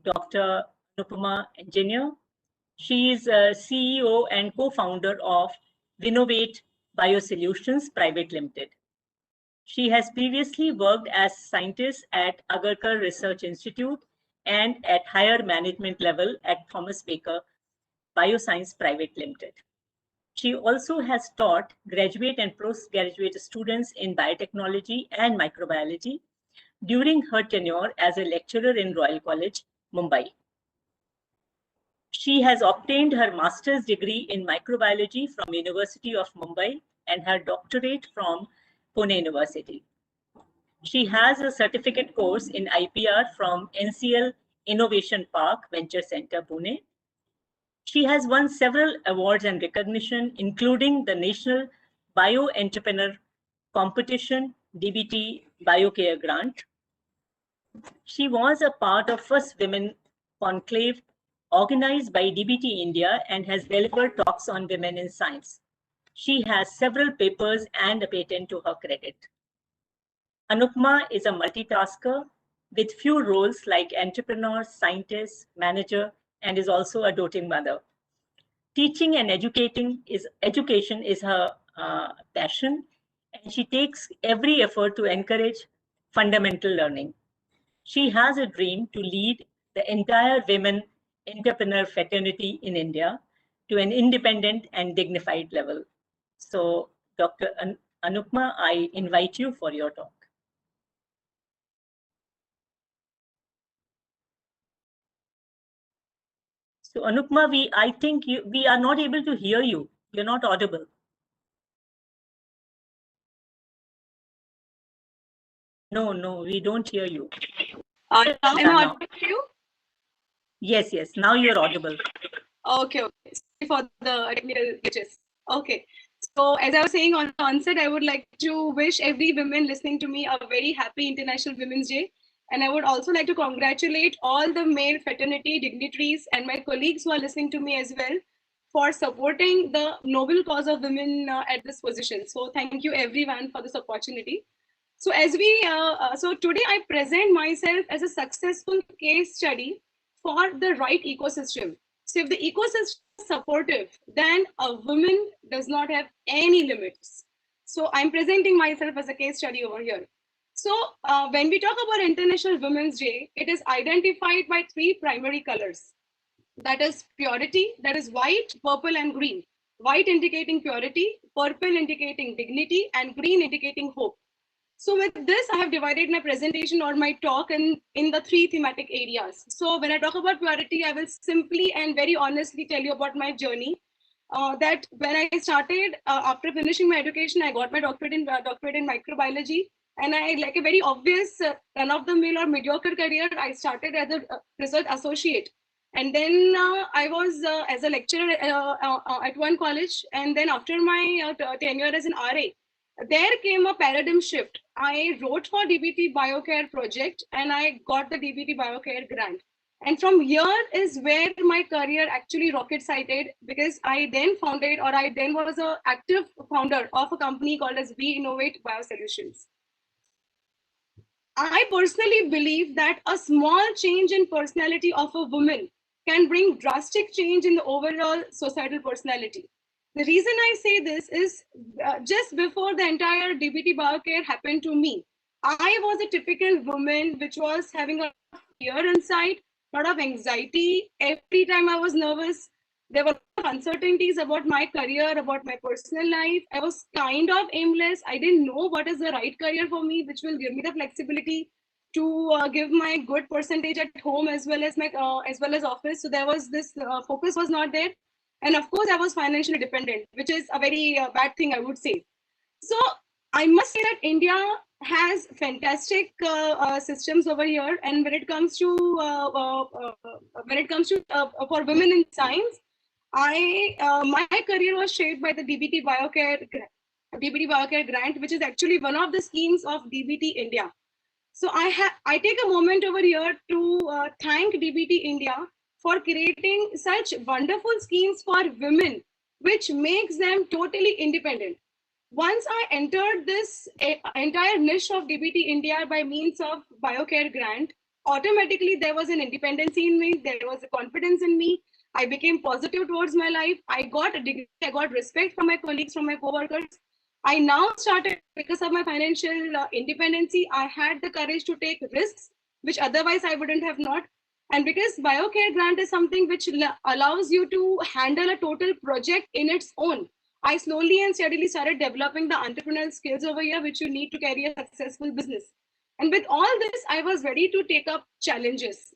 Dr. Anupama Engineer. She is a CEO and co-founder of Innovate Biosolutions Private Limited. She has previously worked as scientist at Agarkar Research Institute and at higher management level at Thomas Baker Bioscience Private Limited. She also has taught graduate and postgraduate students in biotechnology and microbiology during her tenure as a lecturer in Royal College, Mumbai. She has obtained her master's degree in microbiology from University of Mumbai and her doctorate from Pune University. She has a certificate course in IPR from NCL Innovation Park Venture Center, Pune. She has won several awards and recognition, including the National Bio Entrepreneur Competition DBT BioCare Grant. She was a part of first women conclave organized by DBT India and has delivered talks on women in science. She has several papers and a patent to her credit. Anupama is a multitasker with few roles like entrepreneur, scientist, manager, and is also a doting mother. Teaching and education is her passion, and she takes every effort to encourage fundamental learning. She has a dream to lead the entire women entrepreneur fraternity in India to an independent and dignified level. So, Dr. Anupama, I invite you for your talk. So Anupma, I think we are not able to hear you. You're not audible. No, we don't hear you. Am I audible to you? Yes, now you're audible. Okay. Sorry for the technical glitches. Okay. So as I was saying on the onset, I would like to wish every woman listening to me a very happy International Women's Day. And I would also like to congratulate all the male fraternity dignitaries and my colleagues who are listening to me as well for supporting the noble cause of women at this position. So thank you everyone for this opportunity. So so today I present myself as a successful case study for the right ecosystem. So if the ecosystem is supportive, then a woman does not have any limits. So I'm presenting myself as a case study over here. So when we talk about International Women's Day, it is identified by 3 primary colors. That is purity, that is white, purple, and green. White indicating purity, purple indicating dignity, and green indicating hope. So with this, I have divided my presentation or my talk in the 3 thematic areas. So when I talk about purity, I will simply and very honestly tell you about my journey. That when I started, after finishing my education, I got my doctorate in microbiology. And I, like a very obvious run-of-the-mill or mediocre career, I started as a research associate. And then I was as a lecturer at one college. And then after my tenure as an RA, there came a paradigm shift. I wrote for DBT Biocare project and I got the DBT Biocare grant. And from here is where my career actually rocket sighted, because I then was an active founder of a company called as We Innovate Biosolutions. I personally believe that a small change in personality of a woman can bring drastic change in the overall societal personality. The reason I say this is just before the entire DBT Biocare happened to me, I was a typical woman which was having a fear inside, a lot of anxiety. Every time I was nervous, there were uncertainties about my career, about my personal life. I was kind of aimless. I didn't know what is the right career for me, which will give me the flexibility to give my good percentage at home as well as my office. So there was this focus was not there. And of course, I was financially dependent, which is a very bad thing, I would say. So I must say that India has fantastic systems over here. And when it comes to for women in science, my career was shaped by the DBT Biocare grant, which is actually one of the schemes of DBT India. So I take a moment over here to thank DBT India for creating such wonderful schemes for women, which makes them totally independent. Once I entered this entire niche of DBT India by means of Biocare grant, automatically there was an independency in me, there was a confidence in me. I became positive towards my life. I got a degree, I got respect from my colleagues, from my co-workers. I now started, because of my financial independency, I had the courage to take risks, which otherwise I wouldn't have not. And because Biocare grant is something which allows you to handle a total project in its own, I slowly and steadily started developing the entrepreneurial skills over here, which you need to carry a successful business. And with all this, I was ready to take up challenges.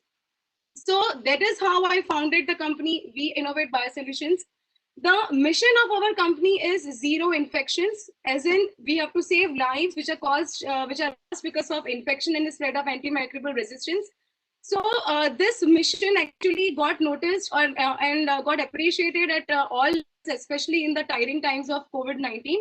So that is how I founded the company We Innovate Biosolutions. The mission of our company is zero infections, as in we have to save lives which are caused because of infection and the spread of antimicrobial resistance. So this mission actually got noticed and got appreciated at all, especially in the tiring times of COVID-19,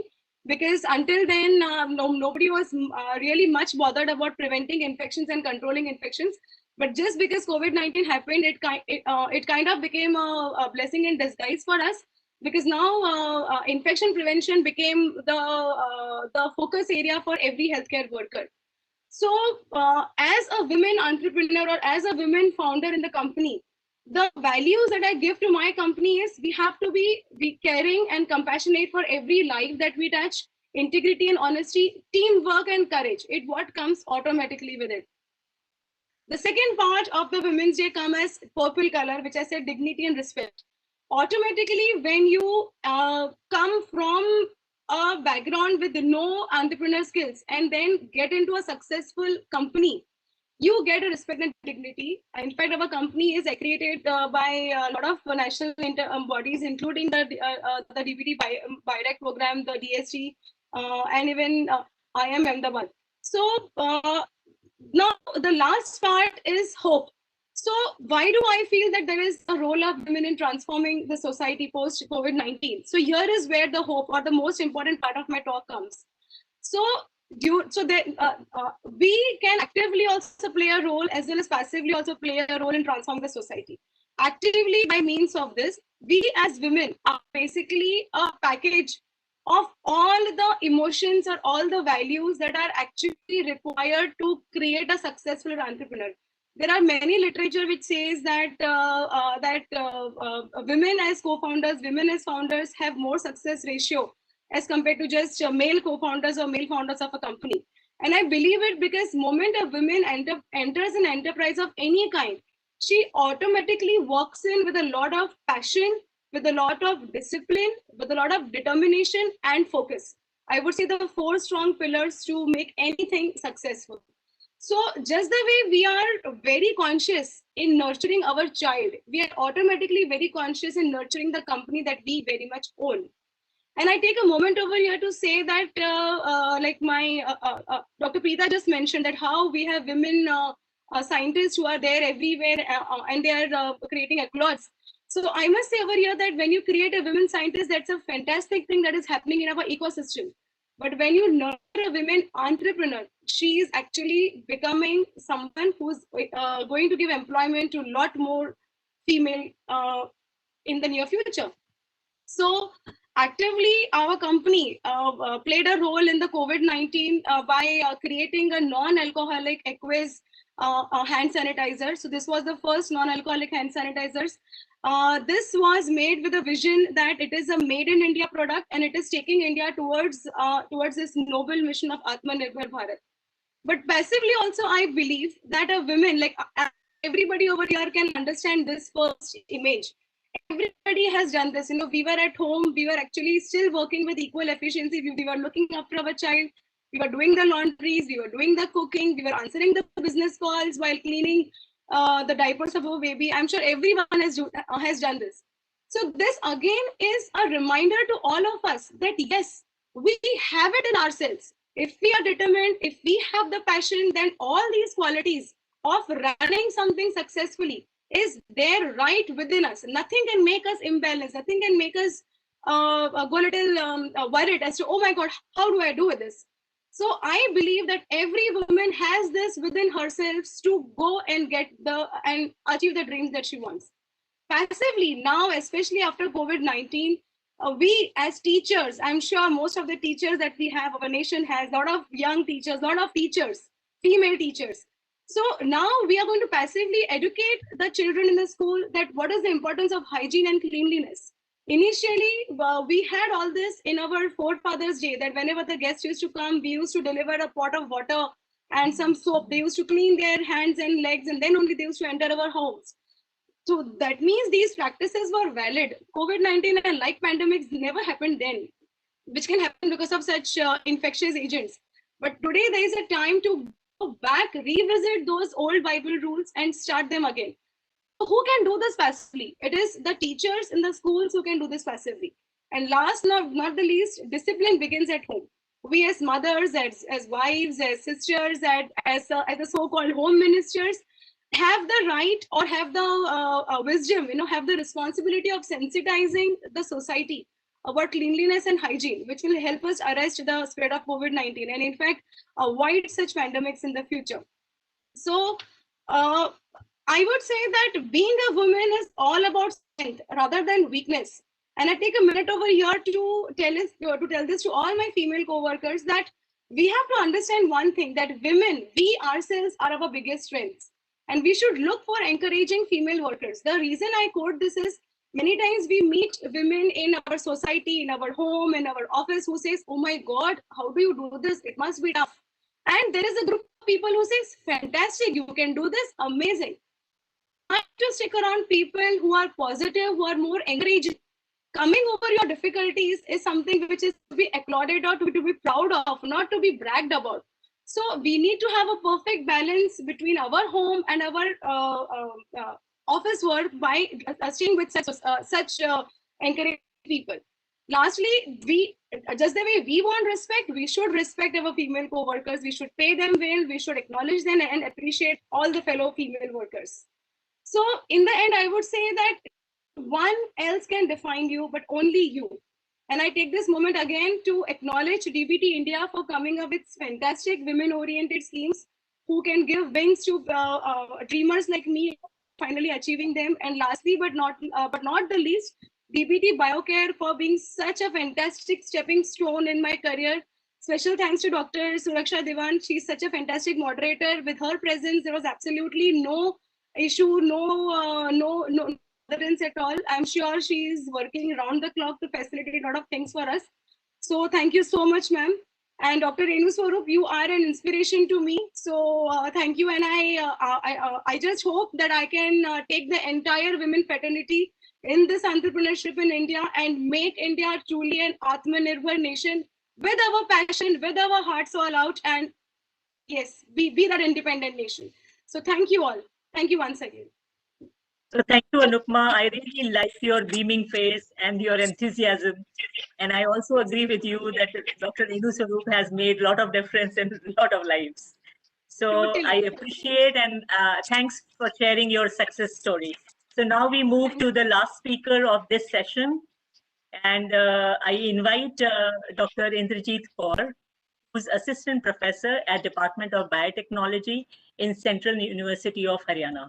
because until then nobody was really much bothered about preventing infections and controlling infections. But just because COVID-19 happened, it kind of became a blessing in disguise for us, because now infection prevention became the focus area for every healthcare worker. So as a women entrepreneur or as a women founder in the company, the values that I give to my company is we have to be caring and compassionate for every life that we touch, integrity and honesty, teamwork and courage. What comes automatically with it. The second part of the Women's Day comes as purple color, which I said dignity and respect. Automatically, when you come from a background with no entrepreneur skills and then get into a successful company, you get a respect and dignity. In fact, our company is accredited by a lot of national bodies, including the DBT Biotech program, the DST, and even IM Ahmedabad. So now the last part is hope. So why do I feel that there is a role of women in transforming the society post COVID-19? So here is where the hope, or the most important part of my talk, comes. So we can actively also play a role, as well as passively also play a role in transforming the society. Actively, by means of this, we as women are basically a package of all the emotions or all the values that are actually required to create a successful entrepreneur. There are many literature which says that women as co-founders, women as founders have more success ratio as compared to just male co-founders or male founders of a company. And I believe it because moment a woman enters an enterprise of any kind, she automatically walks in with a lot of passion, with a lot of discipline, with a lot of determination and focus. I would say the 4 strong pillars to make anything successful. So just the way we are very conscious in nurturing our child, we are automatically very conscious in nurturing the company that we very much own. And I take a moment over here to say that, like my Dr. Preeta just mentioned, that how we have women scientists who are there everywhere and they are creating accolades. So I must say over here that when you create a women scientist, that's a fantastic thing that is happening in our ecosystem. But when you nurture a women entrepreneur, she is actually becoming someone who's going to give employment to a lot more female in the near future. So actively, our company played a role in the COVID-19 by creating a non-alcoholic aqueous hand sanitizer. So this was the first non-alcoholic hand sanitizers. This was made with a vision that it is a made in India product and it is taking India towards this noble mission of Atmanirbhar Bharat. But passively also, I believe that a woman, like everybody over here can understand this first image. Everybody has done this. We were at home, we were actually still working with equal efficiency. We were looking after our child, we were doing the laundries, we were doing the cooking, we were answering the business calls while cleaning the diapers of our baby. I'm sure everyone has done this. So this again is a reminder to all of us that yes, we have it in ourselves. If we are determined, if we have the passion, then all these qualities of running something successfully is there right within us. Nothing can make us imbalanced. Nothing can make us go a little worried as to, oh my God, how do I do with this? So I believe that every woman has this within herself to go and and achieve the dreams that she wants. Passively now, especially after COVID-19, we as teachers, I'm sure most of the teachers that we have, our nation has a lot of young teachers, a lot of teachers, female teachers. So now we are going to passively educate the children in the school that what is the importance of hygiene and cleanliness. Initially, we had all this in our forefathers' day, that whenever the guests used to come, we used to deliver a pot of water and some soap. They used to clean their hands and legs, and then only they used to enter our homes. So that means these practices were valid. COVID-19 and like pandemics never happened then, which can happen because of such infectious agents. But today there is a time to go back, revisit those old Bible rules and start them again. So who can do this passively? It is the teachers in the schools who can do this passively. And last, not the least, discipline begins at home. We as mothers, as wives, as sisters, as the so-called home ministers, have the right or have the wisdom, have the responsibility of sensitizing the society about cleanliness and hygiene, which will help us arrest the spread of COVID-19 and in fact avoid such pandemics in the future. So I would say that being a woman is all about strength rather than weakness. And I take a minute over here to tell this to all my female co-workers that we have to understand one thing, that women, we ourselves are our biggest strengths. And we should look for encouraging female workers. The reason I quote this is many times we meet women in our society, in our home, in our office who says, oh my God, how do you do this? It must be tough. And there is a group of people who says, fantastic, you can do this, amazing. I have to stick around people who are positive, who are more encouraging. Coming over your difficulties is something which is to be applauded or to be proud of, not to be bragged about. So we need to have a perfect balance between our home and our office work by staying with such encouraging people. Lastly, we just the way we want respect, we should respect our female co-workers. We should pay them well. We should acknowledge them and appreciate all the fellow female workers. So in the end, I would say that one else can define you, but only you. And I take this moment again to acknowledge DBT India for coming up with fantastic women-oriented schemes who can give wings to dreamers like me, finally achieving them. And lastly, but not the least, DBT Biocare for being such a fantastic stepping stone in my career. Special thanks to Dr. Suraksha Diwan. She's such a fantastic moderator. With her presence, there was absolutely no issue, no at all. I'm sure she's working around the clock to facilitate a lot of things for us. So thank you so much, ma'am. And Dr. Renu Swarup, you are an inspiration to me. So thank you. And I just hope that I can take the entire women fraternity in this entrepreneurship in India and make India truly an Atmanirbhar nation with our passion, with our hearts all out, and yes, be that independent nation. So thank you all. Thank you once again. So thank you, Anupma. I really like your beaming face and your enthusiasm. And I also agree with you that Dr. Renu Swarup has made a lot of difference in a lot of lives. So Totally. I appreciate and thanks for sharing your success story. So now we move to the last speaker of this session. And I invite Dr. Indrajit Kaur, who's assistant professor at Department of Biotechnology in Central University of Haryana.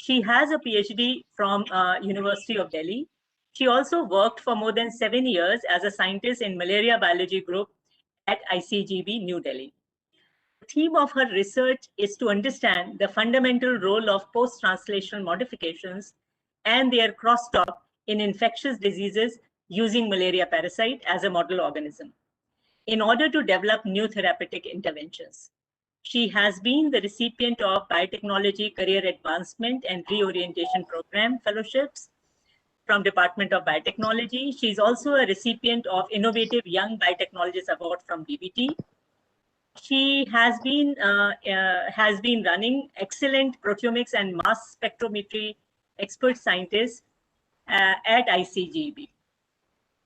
She has a PhD from University of Delhi. She also worked for more than 7 years as a scientist in malaria biology group at ICGEB, New Delhi. The theme of her research is to understand the fundamental role of post-translational modifications and their crosstalk in infectious diseases using malaria parasite as a model organism in order to develop new therapeutic interventions. She has been the recipient of Biotechnology Career Advancement and Reorientation Program fellowships from Department of Biotechnology. She is also a recipient of Innovative Young Biotechnologist Award from DBT. She has been running excellent proteomics and mass spectrometry expert scientist at ICGEB.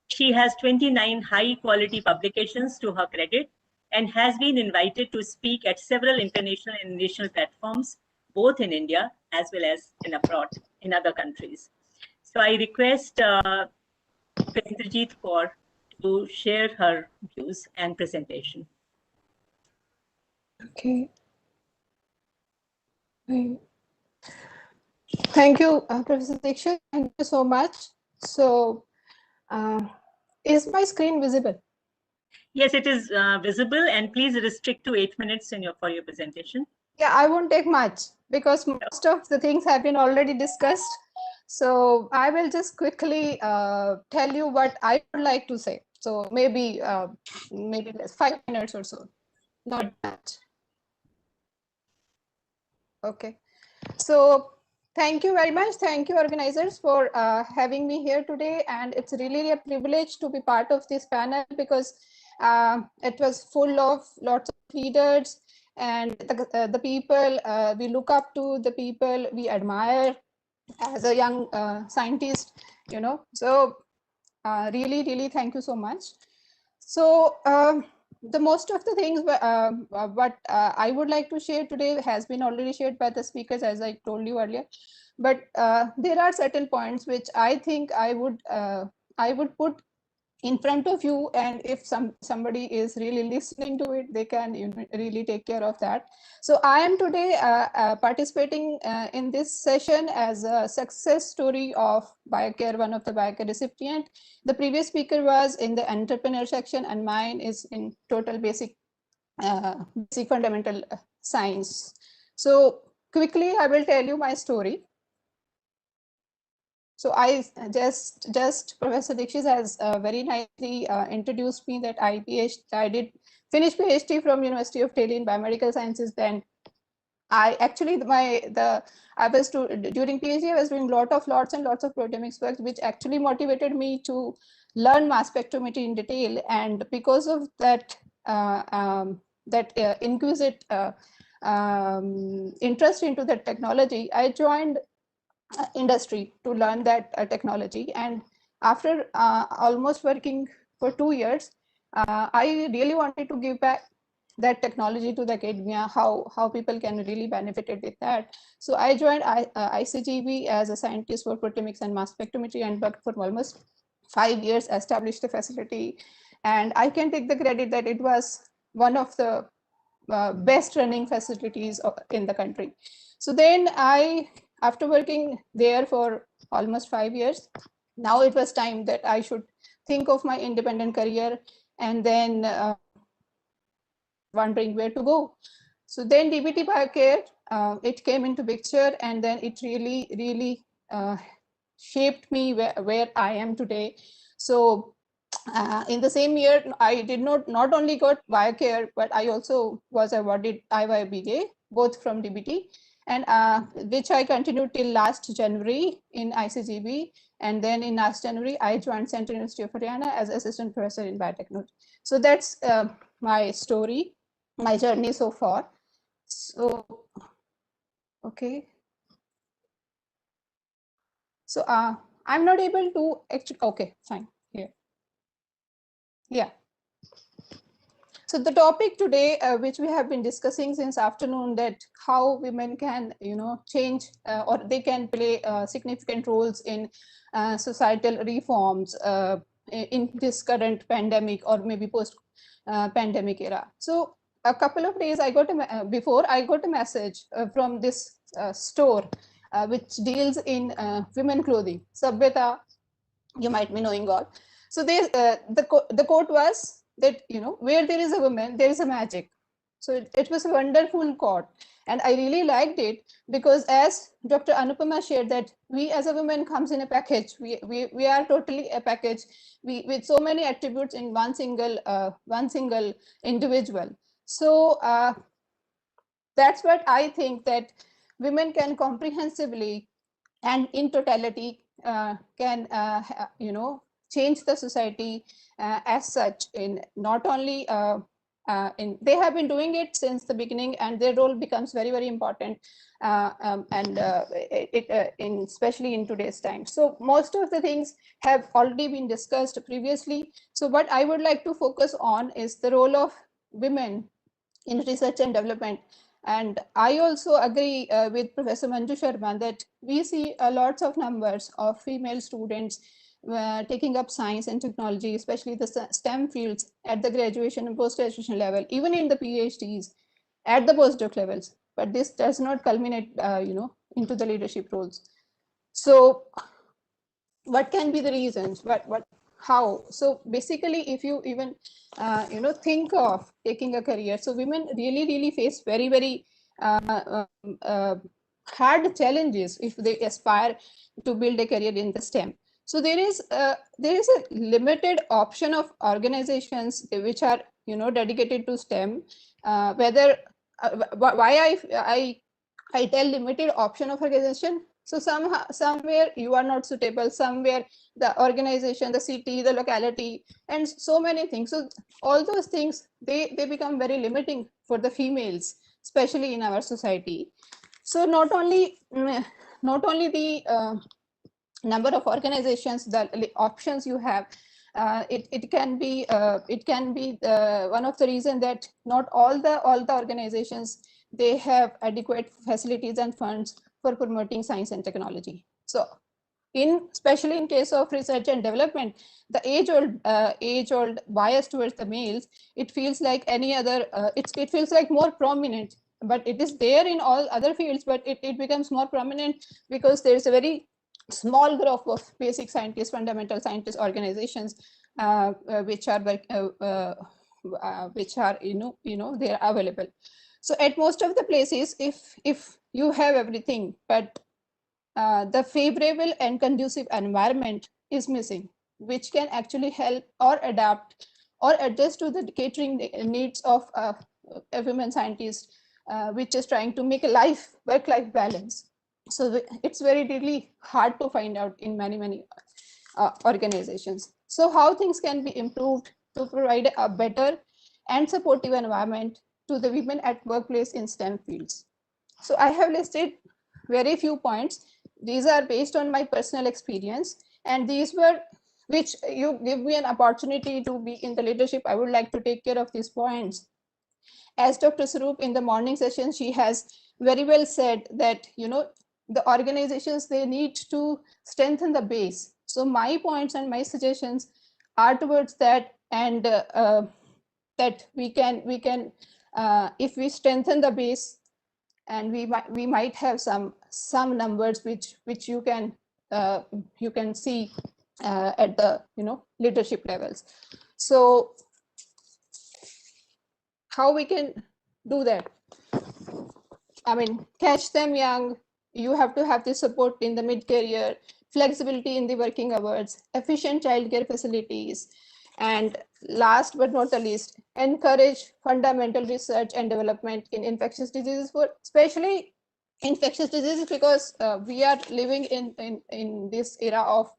She has 29 high-quality publications to her credit and has been invited to speak at several international and national platforms, both in India as well as in abroad, in other countries. So I request Indrajit Kaur to share her views and presentation. Okay. Thank you, Professor Dixit. Thank you so much. So, is my screen visible? Yes, it is visible, and please restrict to 8 minutes for your presentation. Yeah, I won't take much because most of the things have been already discussed. So I will just quickly tell you what I would like to say. So maybe less, 5 minutes or so, not that. Okay. So thank you very much. Thank you, organizers, for having me here today. And it's really a privilege to be part of this panel because it was full of lots of leaders and the people we look up to, the people we admire as a young scientist, you know. So really thank you so much. So the most of the things what I would like to share today has been already shared by the speakers, as I told you earlier. But there are certain points which I think I would put in front of you, and if somebody is really listening to it, they can really take care of that. So I am today participating in this session as a success story of Biocare, one of the Biocare recipient. The previous speaker was in the entrepreneur section, and mine is in total basic fundamental science. So quickly, I will tell you my story. So I just Professor Dixit has very nicely introduced me that I did finish PhD from University of Delhi in biomedical sciences. Then I actually during PhD I was doing lots and lots of proteomics work, which actually motivated me to learn mass spectrometry in detail. And because of that that inquisitive interest into the technology, I joined industry to learn that technology. And after almost working for 2 years, I really wanted to give back that technology to the academia, how people can really benefited with that. So I joined ICGEB as a scientist for proteomics and mass spectrometry, and worked for almost 5 years, established the facility. And I can take the credit that it was one of the best running facilities in the country. So then after working there for almost 5 years, now it was time that I should think of my independent career, and then wondering where to go. So then DBT Biocare, it came into picture, and then it really shaped me where I am today. So in the same year, I did not only got Biocare, but I also was awarded IWD, both from DBT, and which I continued till last January in ICGEB. And then in last January, I joined Central University of Haryana as assistant professor in biotechnology. So that's my story, my journey so far. So, okay. So I'm not able to actually, okay, fine, here. Yeah. So the topic today, which we have been discussing since afternoon, that how women can, change or they can play significant roles in societal reforms in this current pandemic or maybe post pandemic era. So a couple of days before I got a message from this store which deals in women clothing, Sabyata, you might be knowing all. So the quote was that, where there is a woman, there is a magic. So it was a wonderful quote, and I really liked it, because as Dr. Anupama shared, that we as a woman comes in a package. We are totally a package, with so many attributes in one single individual. So that's what I think, that women can comprehensively and in totality can change the society as such. In not only they have been doing it since the beginning, and their role becomes very important, especially in today's time. So most of the things have already been discussed previously. So what I would like to focus on is the role of women in research and development. And I also agree with Professor Manju Sharma that we see lots of numbers of female students taking up science and technology, especially the STEM fields, at the graduation and post-graduation level, even in the PhDs, at the postdoc levels. But this does not culminate, into the leadership roles. So what can be the reasons? How? So basically, if you even think of taking a career, so women really face very hard challenges if they aspire to build a career in the STEM. So there is a limited option of organizations which are dedicated to STEM. Why I tell limited option of organization. So somewhere you are not suitable, somewhere the organization, the city, the locality, and so many things. So all those things, they become very limiting for the females, especially in our society. So not only the number of organizations, the options you have, it can be one of the reason that not all the organizations, they have adequate facilities and funds for promoting science and technology. So especially in case of research and development, the age-old bias towards the males, it feels like any other, it feels like more prominent, but it is there in all other fields, but it becomes more prominent because there is a very small group of basic scientists, fundamental scientist organizations, which are they are available. So at most of the places, if you have everything, but the favorable and conducive environment is missing, which can actually help or adapt or adjust to the catering needs of a women scientist, which is trying to make a work-life balance. So it's really hard to find out in many organizations. So how things can be improved to provide a better and supportive environment to the women at workplace in STEM fields. So I have listed very few points. These are based on my personal experience, and these were which you give me an opportunity to be in the leadership. I would like to take care of these points. As Dr. Sarup in the morning session, she has very well said that, you know, the organizations, they need to strengthen the base. So my points and my suggestions are towards that, and that we can if we strengthen the base, and we might have some numbers which you can see at the, you know, leadership levels. So how we can do that? I mean, catch them young. You have to have the support in the mid-career, flexibility in the working hours, efficient childcare facilities, and last but not the least, encourage fundamental research and development in infectious diseases, for especially infectious diseases, because we are living in this era of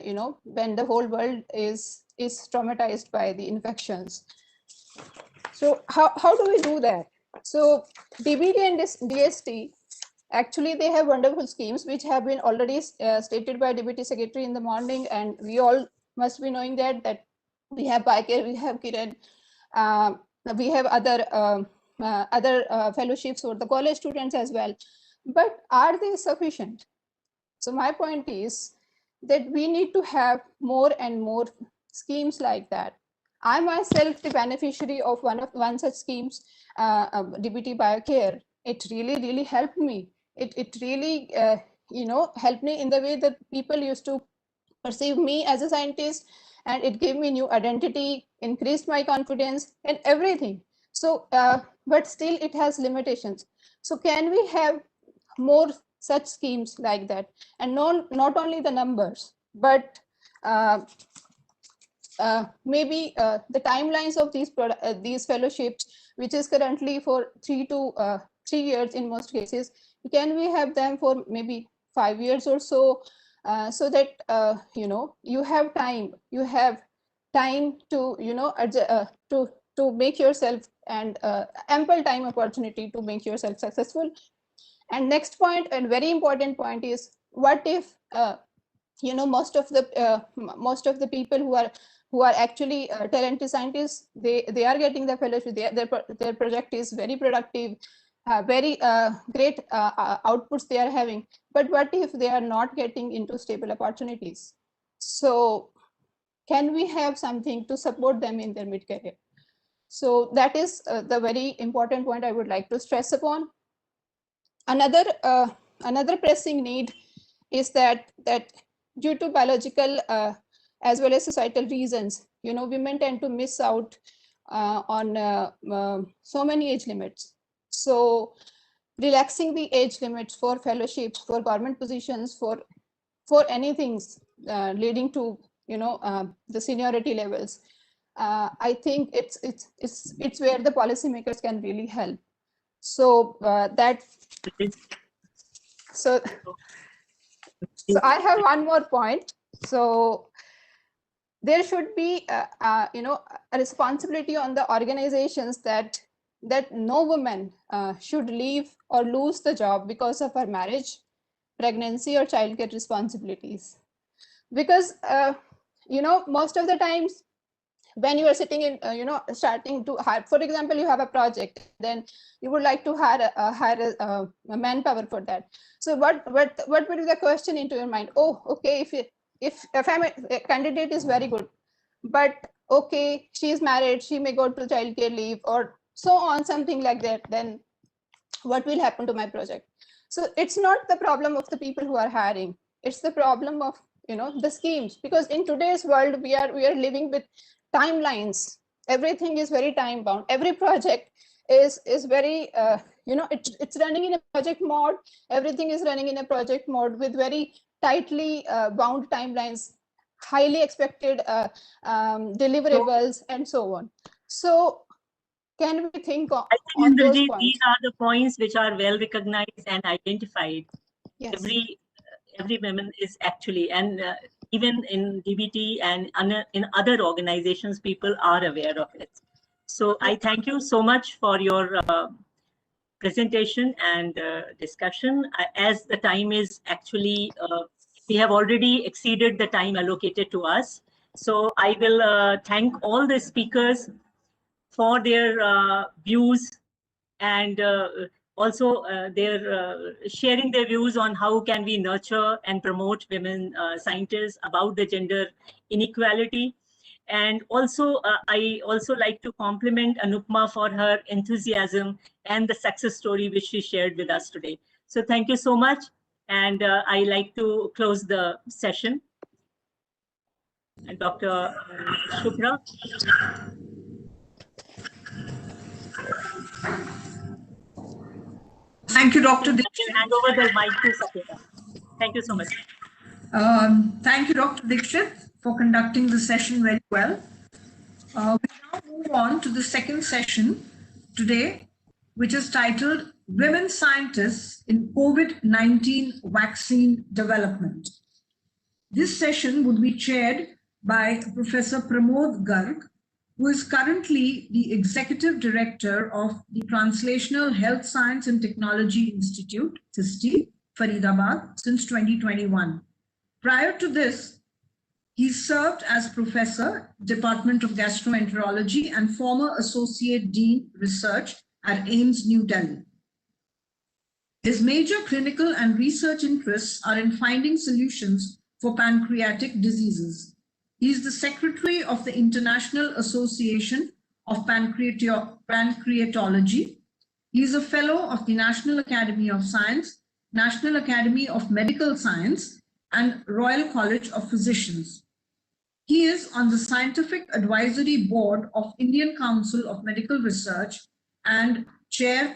you know, when the whole world is traumatized by the infections. So how do we do that? So DBT and DST, actually they have wonderful schemes which have been already stated by DBT Secretary in the morning, and we all must be knowing that we have Biocare, we have Kiran, we have other fellowships for the college students as well. But are they sufficient? So my point is that we need to have more and more schemes like that. I myself the beneficiary of one such schemes, DBT Biocare. It really helped me. It really you know, helped me in the way that people used to perceive me as a scientist, and it gave me new identity, increased my confidence and everything. So but still it has limitations. So can we have more such schemes like that, and not only the numbers, but maybe the timelines of these fellowships, which is currently for 3 years in most cases, can we have them for maybe 5 years or so, so that you know, you have time to, you know, to make yourself, and ample time opportunity to make yourself successful. And next point, and very important point, is what if you know, most of the people who are actually talented scientists, they are getting the fellowship, their project is very productive, very great outputs they are having, but what if they are not getting into stable opportunities? So can we have something to support them in their mid-career? So that is the very important point I would like to stress upon. Another pressing need is that due to biological as well as societal reasons, you know, women tend to miss out on so many age limits. So relaxing the age limits for fellowships, for government positions, for anything leading to, you know, the seniority levels, I think it's where the policymakers can really help. So so I have one more point. So there should be you know, a responsibility on the organizations that no woman should leave or lose the job because of her marriage, pregnancy or childcare responsibilities. Because you know, most of the times when you are sitting in you know, starting to hire, for example, you have a project, then you would like to hire a manpower for that. So what would be the question into your mind? Oh, okay, if a candidate is very good, but okay, she is married, she may go to childcare leave or so on, something like that, then what will happen to my project? So it's not the problem of the people who are hiring, it's the problem of, you know, the schemes. Because in today's world, we are living with timelines. Everything is very time bound. Every project is very you know, it's running in a project mode. Everything is running in a project mode with very tightly bound timelines, highly expected deliverables, and so on. So can we think on those points? These are the points which are well recognized and identified. Yes. Every woman is actually, and even in DBT and in other organizations, people are aware of it. So I thank you so much for your presentation and discussion. As the time is actually, we have already exceeded the time allocated to us. So I will thank all the speakers for their views and also their sharing their views on how can we nurture and promote women scientists, about the gender inequality. And also, I also like to compliment Anupma for her enthusiasm and the success story which she shared with us today. So thank you so much. And I like to close the session. And Dr. Shubhra. Thank you, Dr. I Dixit. can hand over the mic to Satyata. Thank you so much. Thank you, Dr. Dixit, for conducting the session very well. We now move on to the second session today, which is titled Women Scientists in COVID-19 Vaccine Development. This session would be chaired by Professor Pramod Garg, who is currently the Executive Director of the Translational Health Science and Technology Institute, THISTI, Faridabad, since 2021. Prior to this, he served as Professor, Department of Gastroenterology, and former Associate Dean Research at AIIMS, New Delhi. His major clinical and research interests are in finding solutions for pancreatic diseases. He is the Secretary of the International Association of Pancreatology. He is a Fellow of the National Academy of Science, National Academy of Medical Science, and Royal College of Physicians. He is on the Scientific Advisory Board of Indian Council of Medical Research and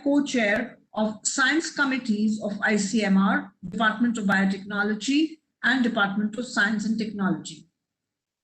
co-chair of Science Committees of ICMR, Department of Biotechnology, and Department of Science and Technology.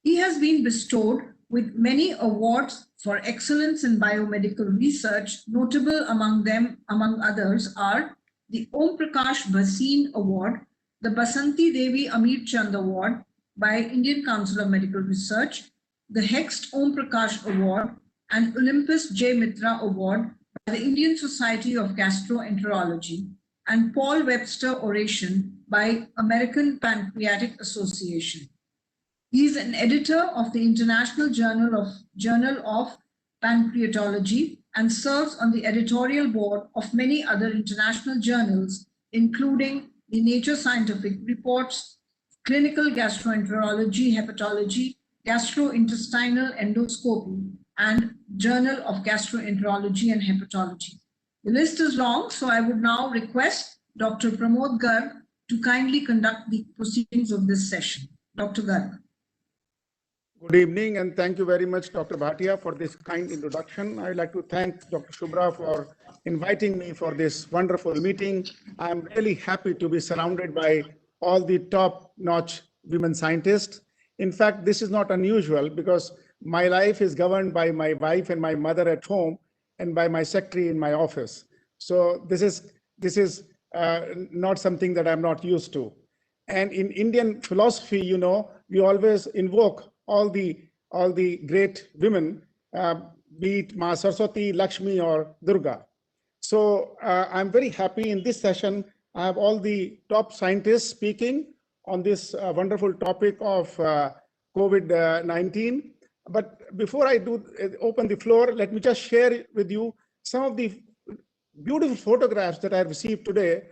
He has been bestowed with many awards for excellence in biomedical research. Notable among them, among others, are the Om Prakash Bhasin Award, the Basanti Devi Amir Chand Award by Indian Council of Medical Research, the Hext Om Prakash Award, and Olympus J. Mitra Award by the Indian Society of Gastroenterology, and Paul Webster Oration by American Pancreatic Association. He is an editor of the International Journal of Pancreatology and serves on the editorial board of many other international journals, including the Nature Scientific Reports, Clinical Gastroenterology, Hepatology, Gastrointestinal Endoscopy, and Journal of Gastroenterology and Hepatology. The list is long, so I would now request Dr. Pramod Garg to kindly conduct the proceedings of this session. Dr. Garg. Good evening, and thank you very much, Dr. Bhatia, for this kind introduction. I'd like to thank Dr. Shubhra for inviting me for this wonderful meeting. I'm really happy to be surrounded by all the top-notch women scientists. In fact, this is not unusual because my life is governed by my wife and my mother at home and by my secretary in my office. So this is not something that I'm not used to. And in Indian philosophy, you know, we always invoke all the great women, be it Ma Saraswati, Lakshmi, or Durga. So I'm very happy in this session. I have all the top scientists speaking on this wonderful topic of COVID-19. But before I do open the floor, let me just share with you some of the beautiful photographs that I received today.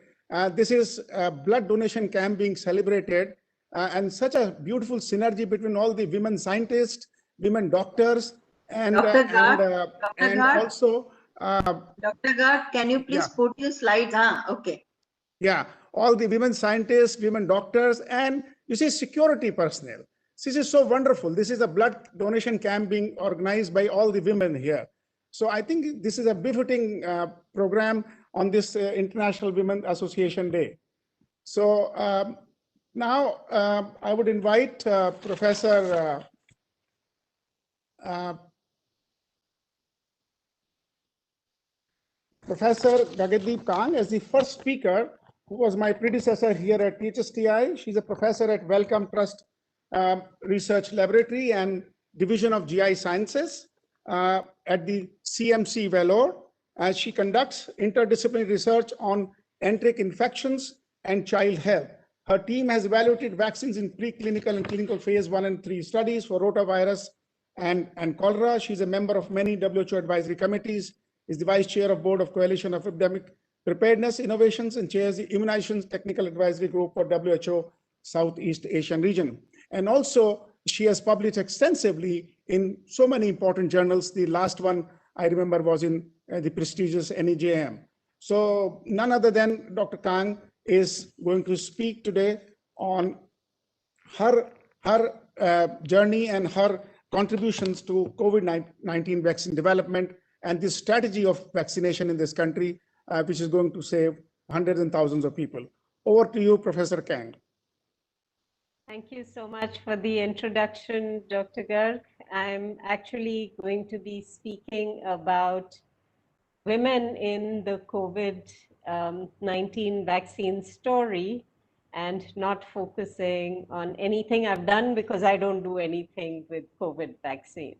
This is a blood donation camp being celebrated, and such a beautiful synergy between all the women scientists, women doctors, and Dr. Garg, also Dr. Garg, can you please put your slides? Okay. Yeah, all the women scientists, women doctors, and you see security personnel. This is so wonderful. This is a blood donation camp being organized by all the women here. So I think this is a befitting program on this International Women Association Day. So now I would invite Professor Gagandeep Kang as the first speaker, who was my predecessor here at THSTI. She's a professor at Wellcome Trust Research Laboratory and Division of GI Sciences. at the CMC Vellore, as she conducts interdisciplinary research on enteric infections and child health. Her team has evaluated vaccines in preclinical and clinical phase 1 and 3 studies for rotavirus and cholera. She's a member of many WHO advisory committees, is the vice chair of Board of Coalition of Epidemic Preparedness Innovations, and chairs the Immunizations Technical Advisory Group for WHO Southeast Asian region. And also, she has published extensively in so many important journals. The last one I remember was in the prestigious NIPGR. So none other than Dr. Kang is going to speak today on her journey and her contributions to COVID-19 vaccine development and the strategy of vaccination in this country, which is going to save hundreds and thousands of people. Over to you, Professor Kang. Thank you so much for the introduction, Dr. Garg. I'm actually going to be speaking about women in the COVID-19 vaccine story and not focusing on anything I've done because I don't do anything with COVID vaccines.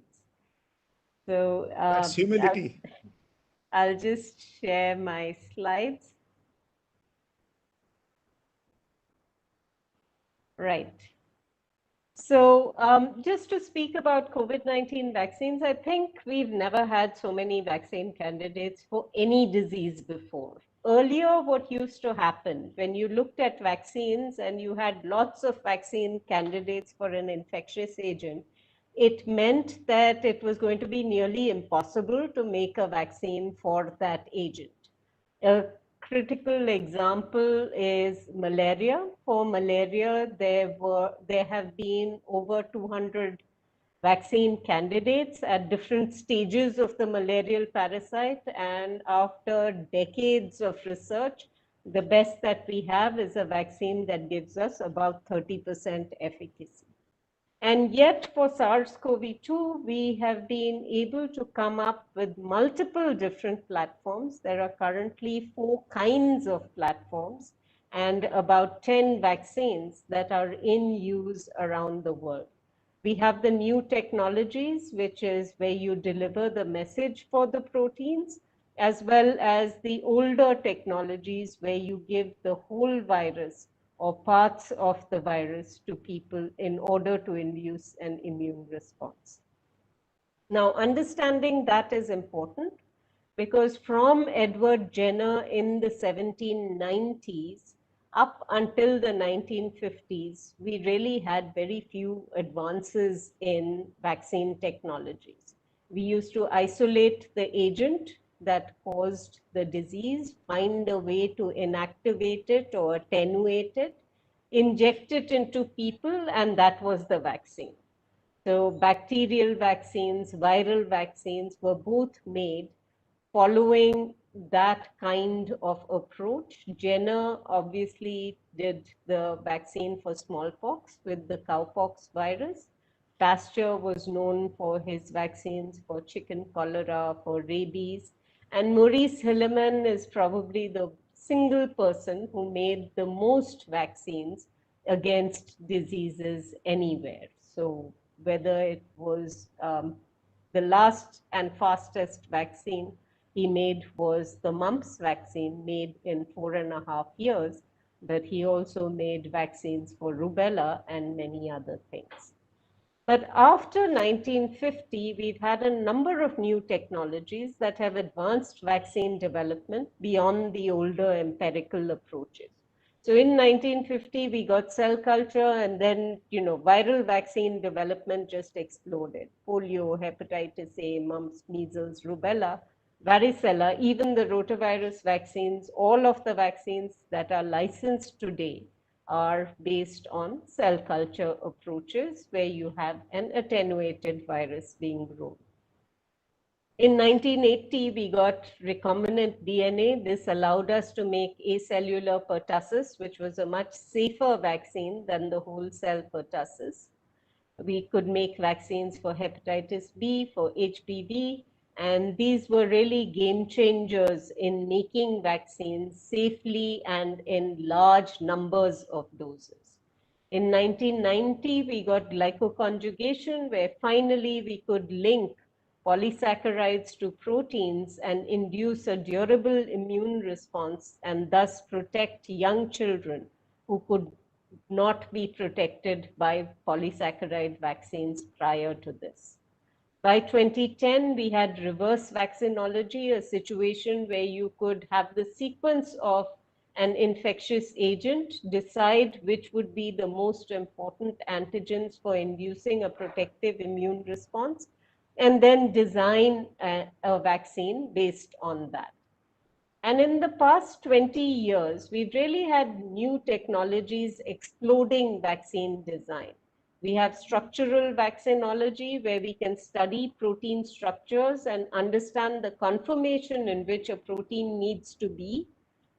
So that's humility. I'll just share my slides. Right. So just to speak about COVID-19 vaccines, I think we've never had so many vaccine candidates for any disease before. Earlier, what used to happen when you looked at vaccines and you had lots of vaccine candidates for an infectious agent, it meant that it was going to be nearly impossible to make a vaccine for that agent. A critical example is malaria. For malaria, there have been over 200 vaccine candidates at different stages of the malarial parasite, and after decades of research, the best that we have is a vaccine that gives us about 30% efficacy. And yet for SARS-CoV-2, we have been able to come up with multiple different platforms. There are currently 4 kinds of platforms and about 10 vaccines that are in use around the world. We have the new technologies, which is where you deliver the message for the proteins, as well as the older technologies where you give the whole virus or parts of the virus to people in order to induce an immune response. Now, understanding that is important because from Edward Jenner in the 1790s up until the 1950s, we really had very few advances in vaccine technologies. We used to isolate the agent that caused the disease, find a way to inactivate it or attenuate it, inject it into people, and that was the vaccine. So bacterial vaccines, viral vaccines were both made following that kind of approach. Jenner obviously did the vaccine for smallpox with the cowpox virus. Pasteur was known for his vaccines for chicken cholera, for rabies. And Maurice Hilleman is probably the single person who made the most vaccines against diseases anywhere. So whether it was the last and fastest vaccine he made was the mumps vaccine, made in 4.5 years, but he also made vaccines for rubella and many other things. But after 1950, we've had a number of new technologies that have advanced vaccine development beyond the older empirical approaches. So in 1950, we got cell culture, and then, viral vaccine development just exploded. Polio, hepatitis A, mumps, measles, rubella, varicella, even the rotavirus vaccines, all of the vaccines that are licensed today are based on cell culture approaches where you have an attenuated virus being grown. In 1980, we got recombinant DNA. This allowed us to make acellular pertussis, which was a much safer vaccine than the whole cell pertussis. We could make vaccines for hepatitis B, for HPV, and these were really game changers in making vaccines safely and in large numbers of doses. In 1990, we got glycoconjugation, where finally we could link polysaccharides to proteins and induce a durable immune response and thus protect young children who could not be protected by polysaccharide vaccines prior to this. By 2010, we had reverse vaccinology, a situation where you could have the sequence of an infectious agent, decide which would be the most important antigens for inducing a protective immune response, and then design a vaccine based on that. And in the past 20 years, we've really had new technologies exploding vaccine design. We have structural vaccinology, where we can study protein structures and understand the conformation in which a protein needs to be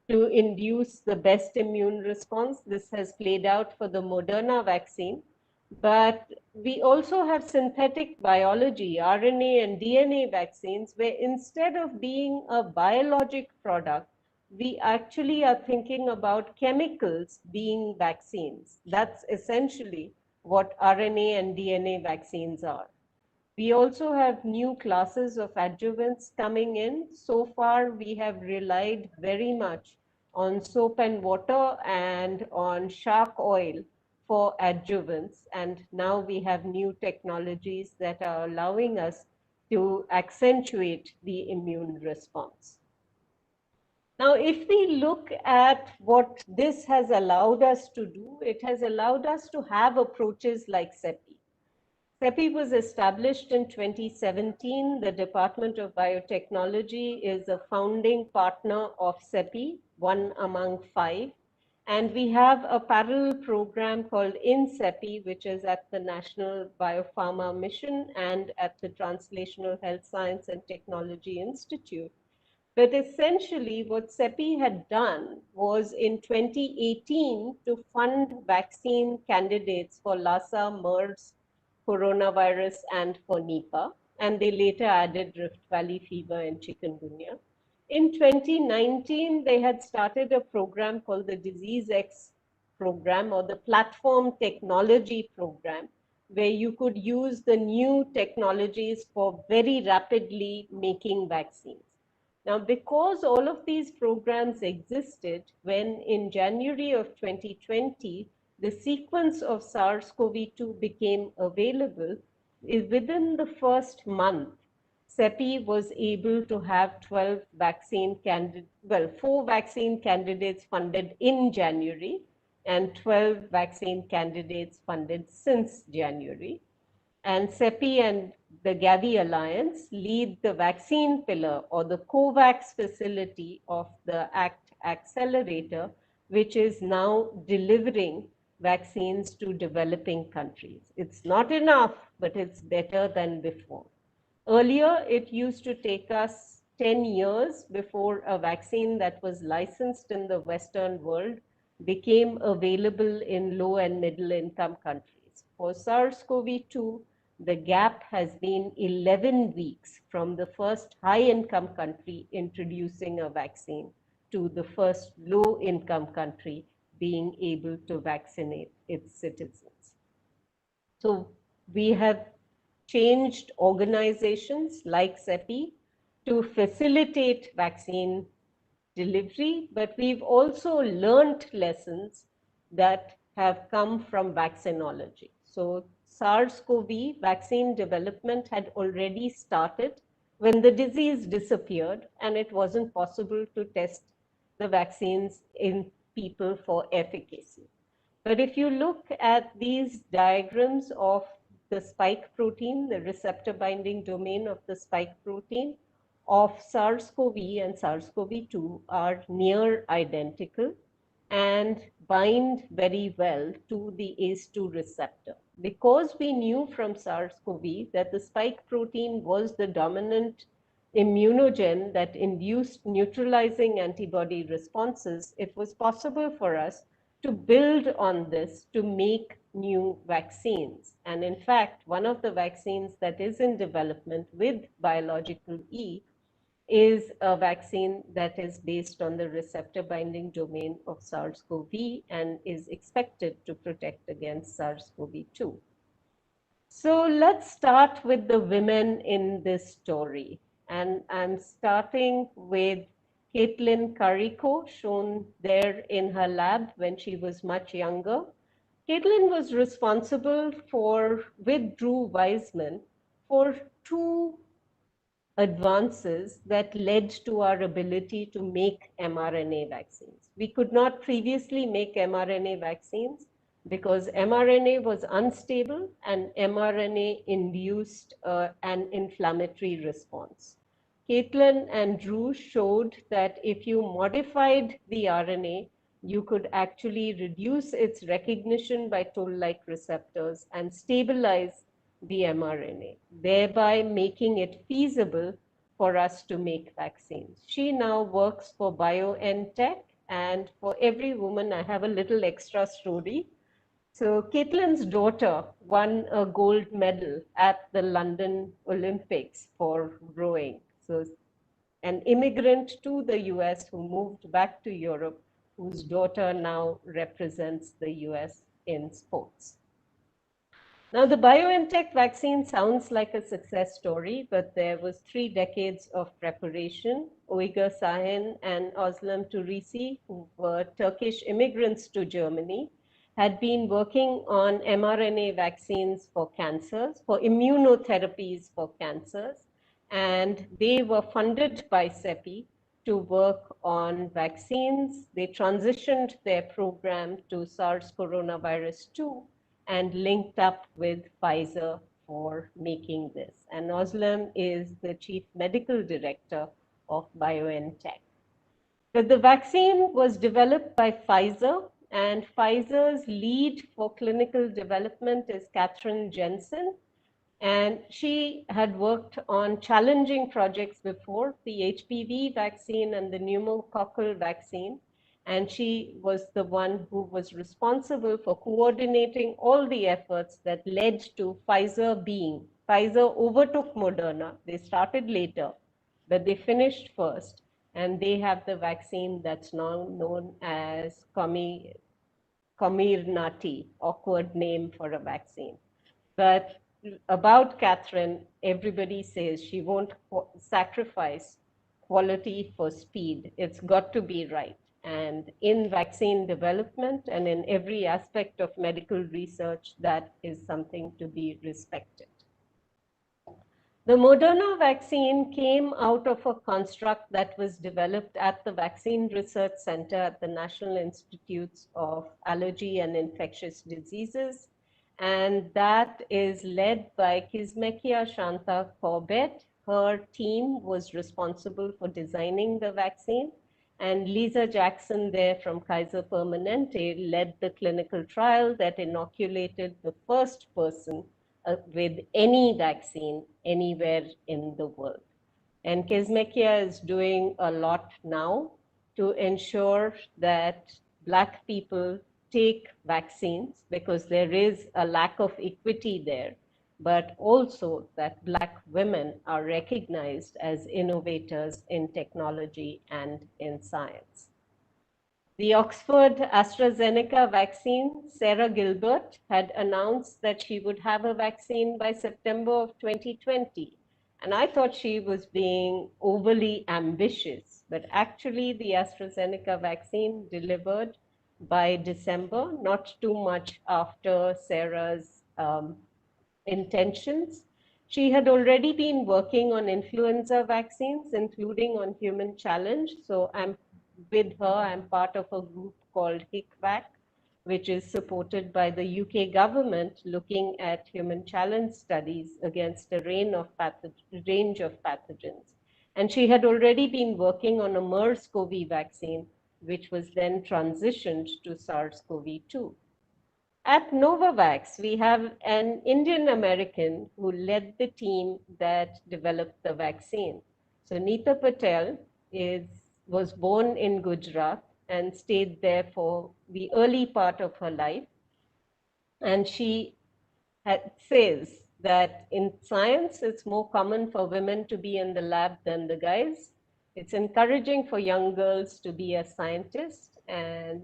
to induce the best immune response. This has played out for the Moderna vaccine. But we also have synthetic biology, RNA and DNA vaccines, where instead of being a biologic product, we actually are thinking about chemicals being vaccines. That's essentially what RNA and DNA vaccines are. We also have new classes of adjuvants coming in. So far, we have relied very much on soap and water and on shark oil for adjuvants. And now we have new technologies that are allowing us to accentuate the immune response. Now, if we look at what this has allowed us to do, it has allowed us to have approaches like CEPI. CEPI was established in 2017. The Department of Biotechnology is a founding partner of CEPI, one among 5. And we have a parallel program called INCEPI, which is at the National Biopharma Mission and at the Translational Health Science and Technology Institute. But essentially, what CEPI had done was in 2018 to fund vaccine candidates for Lassa, MERS, coronavirus, and for Nipah. And they later added Rift Valley fever and chikungunya. In 2019, they had started a program called the Disease X program, or the Platform Technology program, where you could use the new technologies for very rapidly making vaccines. Now, because all of these programs existed, when in January of 2020, the sequence of SARS-CoV-2 became available, within the first month, CEPI was able to have 4 vaccine candidates funded in January and 12 vaccine candidates funded since January. And CEPI and the Gavi Alliance lead the vaccine pillar, or the COVAX facility of the ACT Accelerator, which is now delivering vaccines to developing countries. It's not enough, but it's better than before. Earlier, it used to take us 10 years before a vaccine that was licensed in the Western world became available in low and middle income countries. For SARS-CoV-2, the gap has been 11 weeks from the first high-income country introducing a vaccine to the first low-income country being able to vaccinate its citizens. So we have changed organizations like CEPI to facilitate vaccine delivery, but we've also learned lessons that have come from vaccinology. So SARS-CoV vaccine development had already started when the disease disappeared and it wasn't possible to test the vaccines in people for efficacy. But if you look at these diagrams of the spike protein, the receptor binding domain of the spike protein of SARS-CoV and SARS-CoV-2 are near identical and bind very well to the ACE2 receptor. Because we knew from SARS-CoV that the spike protein was the dominant immunogen that induced neutralizing antibody responses, it was possible for us to build on this to make new vaccines. And in fact, one of the vaccines that is in development with biological E is a vaccine that is based on the receptor binding domain of SARS-CoV and is expected to protect against SARS-CoV-2. So let's start with the women in this story. And I'm starting with Caitlin Carrico, shown there in her lab when she was much younger. Caitlin was responsible for, with Drew Weissman, for two advances that led to our ability to make mRNA vaccines. We could not previously make mRNA vaccines because mRNA was unstable and mRNA induced an inflammatory response. Caitlin and Drew showed that if you modified the RNA, you could actually reduce its recognition by toll-like receptors and stabilize the mRNA, thereby making it feasible for us to make vaccines. She now works for BioNTech, and for every woman, I have a little extra story. So Caitlin's daughter won a gold medal at the London Olympics for rowing. So an immigrant to the US who moved back to Europe, whose daughter now represents the US in sports. Now, the BioNTech vaccine sounds like a success story, but there was 3 decades of preparation. Uyghur Sahin and Özlem Turisi, who were Turkish immigrants to Germany, had been working on mRNA vaccines for cancers, for immunotherapies for cancers, and they were funded by CEPI to work on vaccines. They transitioned their program to SARS coronavirus 2 and linked up with Pfizer for making this. And Özlem is the chief medical director of BioNTech. But the vaccine was developed by Pfizer, and Pfizer's lead for clinical development is Catherine Jensen. And she had worked on challenging projects before, the HPV vaccine and the pneumococcal vaccine. And she was the one who was responsible for coordinating all the efforts that led to Pfizer overtook Moderna. They started later, but they finished first. And they have the vaccine that's now known as Comirnaty, awkward name for a vaccine. But about Catherine, everybody says she won't sacrifice quality for speed. It's got to be right. And in vaccine development and in every aspect of medical research, that is something to be respected. The Moderna vaccine came out of a construct that was developed at the Vaccine Research Center at the National Institutes of Allergy and Infectious Diseases. And that is led by Kizzmekia Shanta Corbett. Her team was responsible for designing the vaccine. And Lisa Jackson there from Kaiser Permanente led the clinical trial that inoculated the first person with any vaccine anywhere in the world. And Kizzmekia is doing a lot now to ensure that Black people take vaccines because there is a lack of equity there, but also that Black women are recognized as innovators in technology and in science. The Oxford AstraZeneca vaccine, Sarah Gilbert had announced that she would have a vaccine by September of 2020. And I thought she was being overly ambitious, but actually the AstraZeneca vaccine delivered by December, not too much after Sarah's intentions. She had already been working on influenza vaccines, including on human challenge. So I'm part of a group called HICVAC, which is supported by the UK government looking at human challenge studies against a range of pathogens. And she had already been working on a MERS-CoV vaccine, which was then transitioned to SARS-CoV-2. At Novavax, we have an Indian American who led the team that developed the vaccine. So Neeta Patel was born in Gujarat and stayed there for the early part of her life. And she says that in science, it's more common for women to be in the lab than the guys. It's encouraging for young girls to be a scientist, and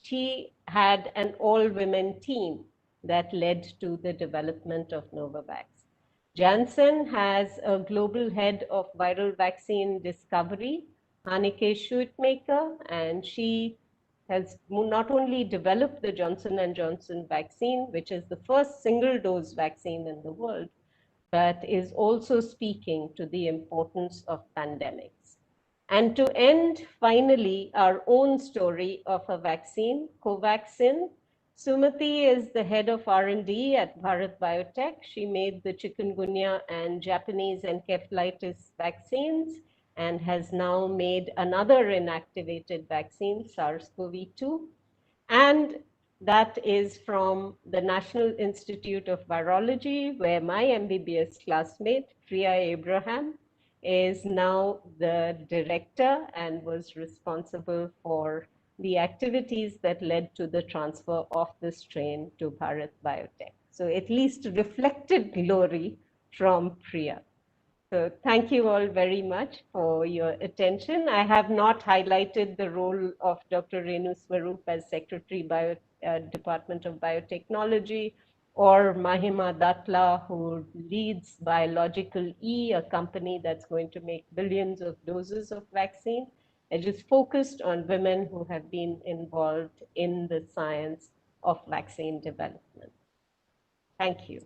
she had an all-women team that led to the development of Novavax. Janssen has a global head of viral vaccine discovery, Hanneke Schuitmaker, and she has not only developed the Johnson & Johnson vaccine, which is the first single-dose vaccine in the world, but is also speaking to the importance of pandemics. And to end, finally, our own story of a vaccine, Covaxin. Sumati is the head of R&D at Bharat Biotech. She made the chikungunya and Japanese encephalitis vaccines and has now made another inactivated vaccine, SARS-CoV-2. And that is from the National Institute of Virology, where my MBBS classmate, Priya Abraham, is now the director and was responsible for the activities that led to the transfer of the strain to Bharat Biotech. So at least reflected glory from Priya. So thank you all very much for your attention. I have not highlighted the role of Dr. Renu Swarup as Secretary, Department of Biotechnology, or Mahima Datla, who leads Biological E, a company that's going to make billions of doses of vaccine. I just focused on women who have been involved in the science of vaccine development. Thank you.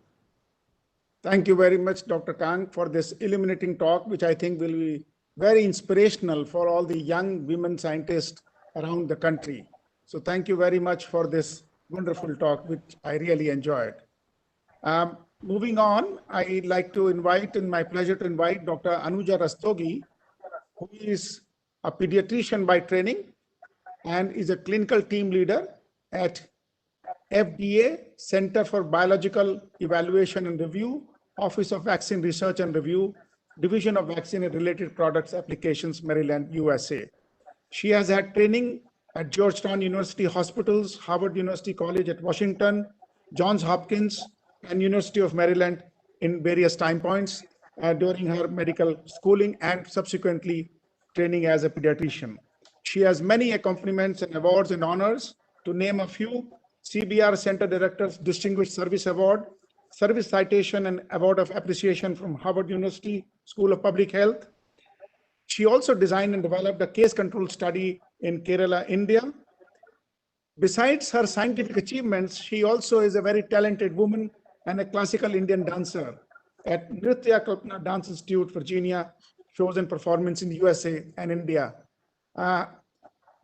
Thank you very much, Dr. Kang, for this illuminating talk, which I think will be very inspirational for all the young women scientists around the country. So thank you very much for this wonderful talk, which I really enjoyed. Moving on, I'd like to invite, and my pleasure to invite Dr. Anuja Rastogi, who is a pediatrician by training and is a clinical team leader at FDA, Center for Biological Evaluation and Review, Office of Vaccine Research and Review, Division of Vaccine and Related Products Applications, Maryland, USA. She has had training at Georgetown University Hospitals, Harvard University College at Washington, Johns Hopkins, and University of Maryland in various time points during her medical schooling and subsequently training as a pediatrician. She has many accomplishments and awards and honors. To name a few: CBR Center Director's Distinguished Service Award, Service Citation and Award of Appreciation from Harvard University School of Public Health. She also designed and developed a case control study in Kerala, India. Besides her scientific achievements, she also is a very talented woman and a classical Indian dancer at Nritya Kalpana Dance Institute, Virginia, shows and performance in the USA and India.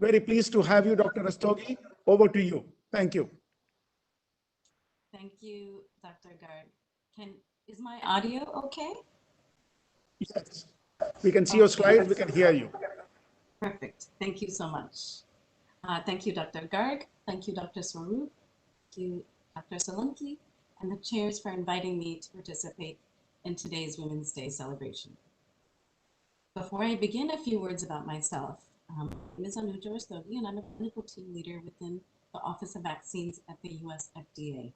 Very pleased to have you, Dr. Rastogi. Over to you. Thank you. Thank you, Dr. Garg. Is my audio okay? Yes. We can see your slides, we can hear you. Perfect. Thank you so much. Thank you, Dr. Garg. Thank you, Dr. Swarup. Thank you, Dr. Solanki, and the chairs for inviting me to participate in today's Women's Day celebration. Before I begin, a few words about myself. My name is Anuja Rastogi, and I'm a clinical team leader within the Office of Vaccines at the US FDA.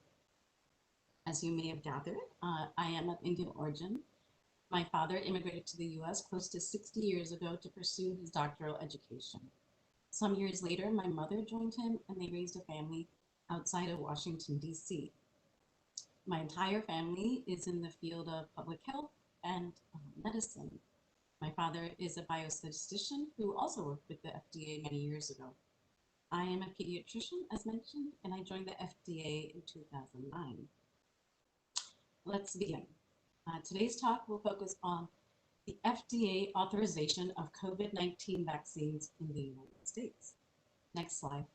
As you may have gathered, I am of Indian origin. My father immigrated to the US close to 60 years ago to pursue his doctoral education. Some years later, my mother joined him and they raised a family outside of Washington, DC. My entire family is in the field of public health and medicine. My father is a biostatistician who also worked with the FDA many years ago. I am a pediatrician, as mentioned, and I joined the FDA in 2009. Let's begin. Today's talk will focus on the FDA authorization of COVID-19 vaccines in the United States. Next slide.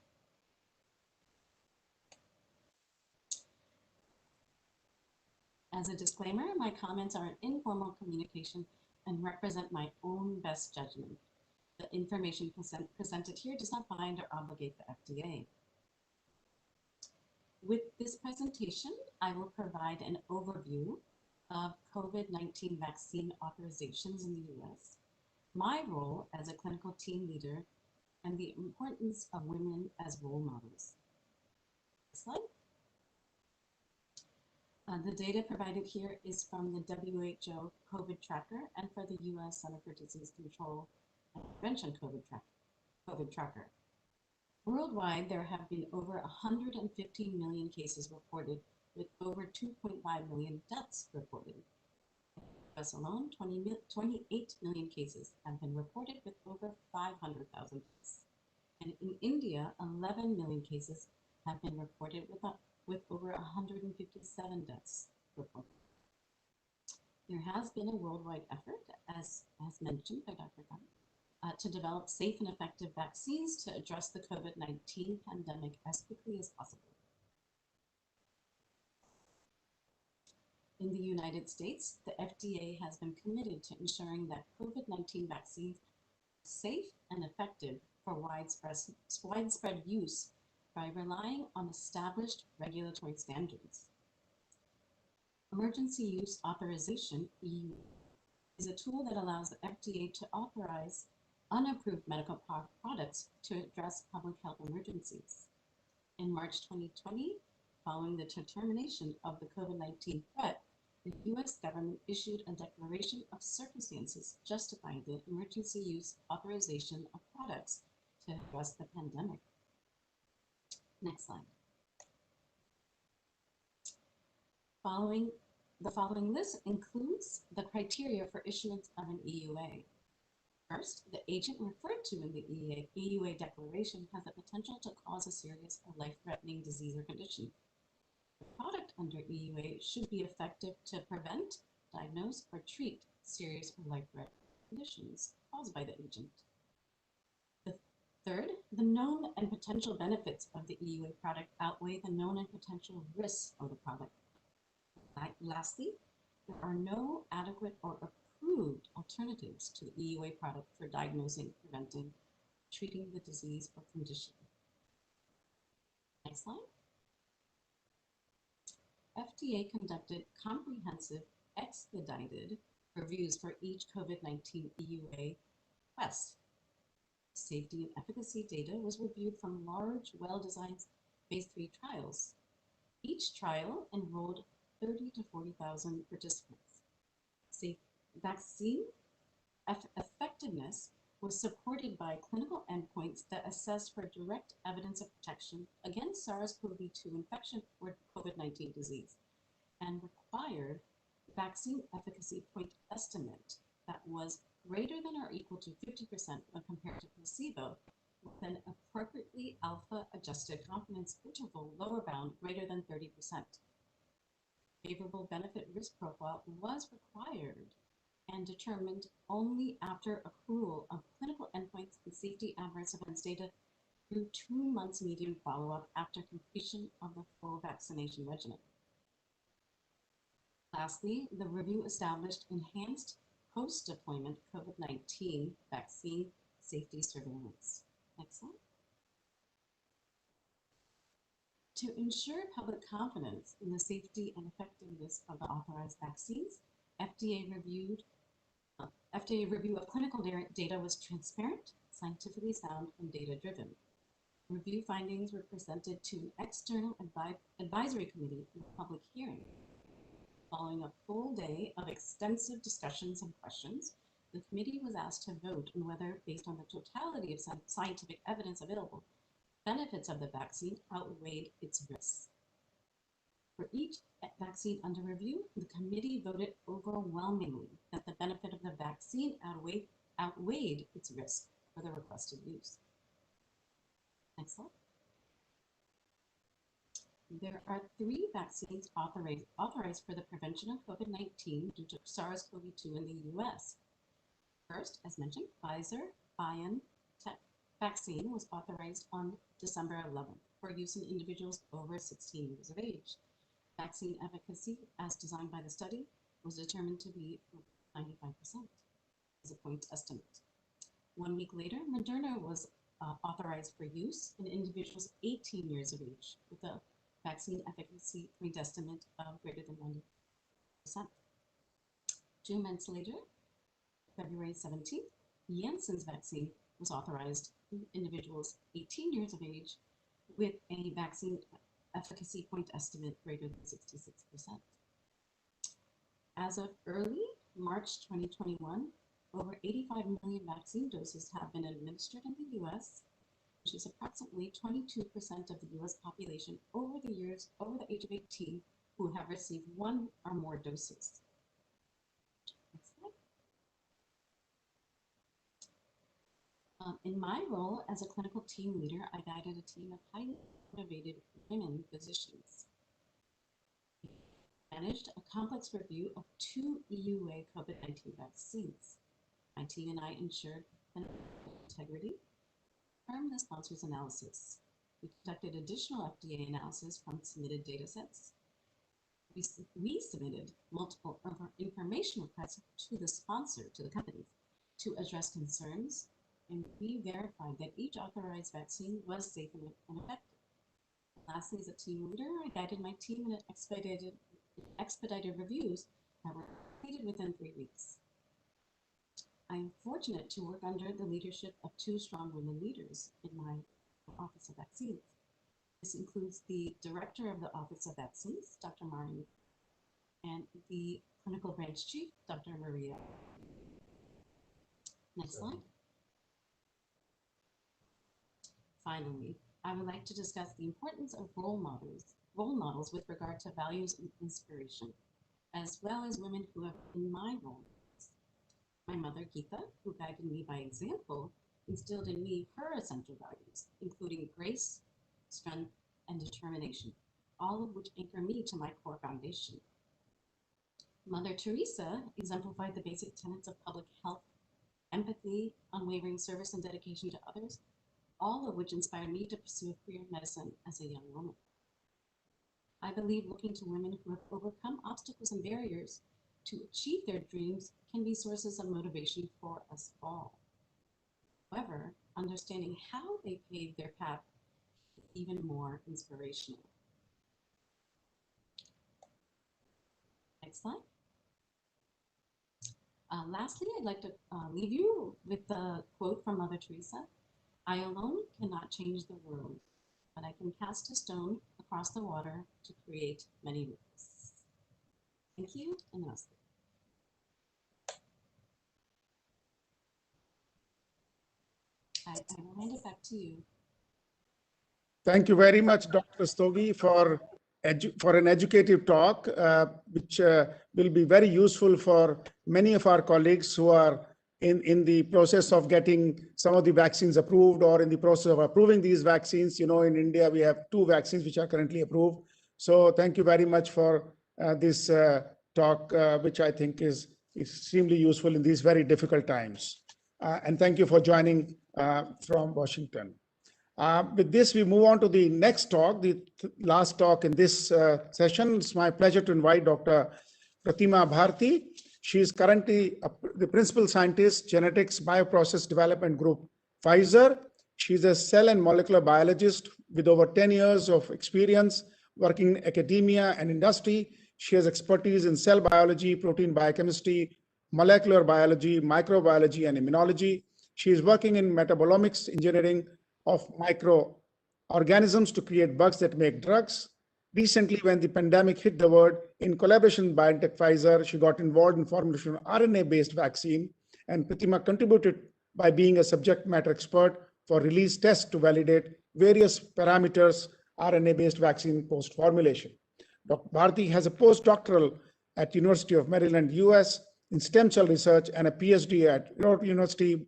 As a disclaimer, my comments are an informal communication and represent my own best judgment. The information presented here does not bind or obligate the FDA. With this presentation, I will provide an overview of COVID-19 vaccine authorizations in the US, my role as a clinical team leader, and the importance of women as role models. Next slide. The data provided here is from the WHO COVID tracker and for the US Center for Disease Control and Prevention COVID tracker. Worldwide, there have been over 115 million cases reported with over 2.5 million deaths reported. In the US alone, 28 million cases have been reported with over 500,000 deaths. And in India, 11 million cases have been reported with over 157 deaths reported. There has been a worldwide effort, as mentioned by Dr. Khan, to develop safe and effective vaccines to address the COVID-19 pandemic as quickly as possible. In the United States, the FDA has been committed to ensuring that COVID-19 vaccines are safe and effective for widespread use by relying on established regulatory standards. Emergency Use Authorization, EUA, is a tool that allows the FDA to authorize unapproved medical products to address public health emergencies. In March 2020, following the determination of the COVID-19 threat, the US government issued a declaration of circumstances justifying the emergency use authorization of products to address the pandemic. Next slide. The following list includes the criteria for issuance of an EUA. First, the agent referred to in the EUA declaration has the potential to cause a serious or life-threatening disease or condition. The product under EUA should be effective to prevent, diagnose, or treat serious or life-threatening conditions caused by the agent. Third, the known and potential benefits of the EUA product outweigh the known and potential risks of the product. Lastly, there are no adequate or approved alternatives to the EUA product for diagnosing, preventing, treating the disease or condition. Next slide. FDA conducted comprehensive expedited reviews for each COVID-19 EUA request. Safety and efficacy data was reviewed from large, well-designed phase 3 trials. Each trial enrolled 30 to 40,000 participants. Vaccine effectiveness was supported by clinical endpoints that assessed for direct evidence of protection against SARS-CoV-2 infection or COVID-19 disease, and required vaccine efficacy point estimate that was greater than or equal to 50% when compared to placebo, with an appropriately alpha-adjusted confidence interval lower bound greater than 30%. Favorable benefit risk profile was required and determined only after accrual of clinical endpoints and safety adverse events data through 2 months median follow-up after completion of the full vaccination regimen. Lastly, the review established enhanced post-deployment COVID-19 vaccine safety surveillance. Next slide. To ensure public confidence in the safety and effectiveness of the authorized vaccines, FDA review of clinical data was transparent, scientifically sound, and data-driven. Review findings were presented to an external advisory committee in a public hearing. Following a full day of extensive discussions and questions, the committee was asked to vote on whether, based on the totality of scientific evidence available, benefits of the vaccine outweighed its risks. For each vaccine under review, the committee voted overwhelmingly that the benefit of the vaccine outweighed its risk for the requested use. Next slide. There are 3 vaccines authorized for the prevention of COVID-19 due to SARS-CoV-2 in the US. First, as mentioned, Pfizer-BioNTech vaccine was authorized on December 11th for use in individuals over 16 years of age. Vaccine efficacy, as designed by the study, was determined to be 95% as a point estimate. 1 week later, Moderna was authorized for use in individuals 18 years of age with a vaccine efficacy point estimate of greater than 90%. 2 months later, February 17th, Janssen's vaccine was authorized in individuals 18 years of age with a vaccine efficacy point estimate greater than 66%. As of early March 2021, over 85 million vaccine doses have been administered in the US, which is approximately 22% of the US population over the age of 18 who have received one or more doses. Next slide. In my role as a clinical team leader, I guided a team of highly motivated women physicians. I managed a complex review of 2 EUA COVID-19 vaccines. My team and I ensured integrity, confirmed the sponsor's analysis. We conducted additional FDA analysis from submitted datasets. We submitted multiple information requests to the sponsor, to the company, to address concerns, and we verified that each authorized vaccine was safe and effective. Lastly, as a team leader, I guided my team in expedited reviews that were completed within 3 weeks. I am fortunate to work under the leadership of 2 strong women leaders in my Office of Vaccines. This includes the Director of the Office of Vaccines, Dr. Maureen, and the Clinical Branch Chief, Dr. Maria. Next slide. Finally, I would like to discuss the importance of role models with regard to values and inspiration, as well as women who have been my role models. My mother, Geeta, who guided me by example, instilled in me her essential values, including grace, strength, and determination, all of which anchor me to my core foundation. Mother Teresa exemplified the basic tenets of public health, empathy, unwavering service, and dedication to others, all of which inspired me to pursue a career in medicine as a young woman. I believe looking to women who have overcome obstacles and barriers to achieve their dreams can be sources of motivation for us all. However, understanding how they paved their path is even more inspirational. Next slide. Lastly, I'd like to leave you with the quote from Mother Teresa: "I alone cannot change the world, but I can cast a stone across the water to create many rivers." Thank you, and namaste. I will hand it back to you. Thank you very much, Dr. Stogi, for an educative talk, which will be very useful for many of our colleagues who are in the process of getting some of the vaccines approved or in the process of approving these vaccines. You know, in India, we have 2 vaccines which are currently approved. So thank you very much for this talk, which I think is extremely useful in these very difficult times. And thank you for joining from Washington. With this, we move on to the next talk, the last talk in this session. It's my pleasure to invite Dr. Pratima Bharti. She is currently the Principal Scientist, Genetics Bioprocess Development Group, Pfizer. She's a cell and molecular biologist with over 10 years of experience working in academia and industry. She has expertise in cell biology, protein biochemistry, molecular biology, microbiology, and immunology. She is working in metabolomics engineering of microorganisms to create bugs that make drugs. Recently, when the pandemic hit the world, in collaboration with Biotech Pfizer, she got involved in formulation of RNA-based vaccine, and Pratima contributed by being a subject matter expert for release tests to validate various parameters RNA-based vaccine post-formulation. Dr. Bharti has a postdoctoral at University of Maryland, US, in stem cell research and a PhD at University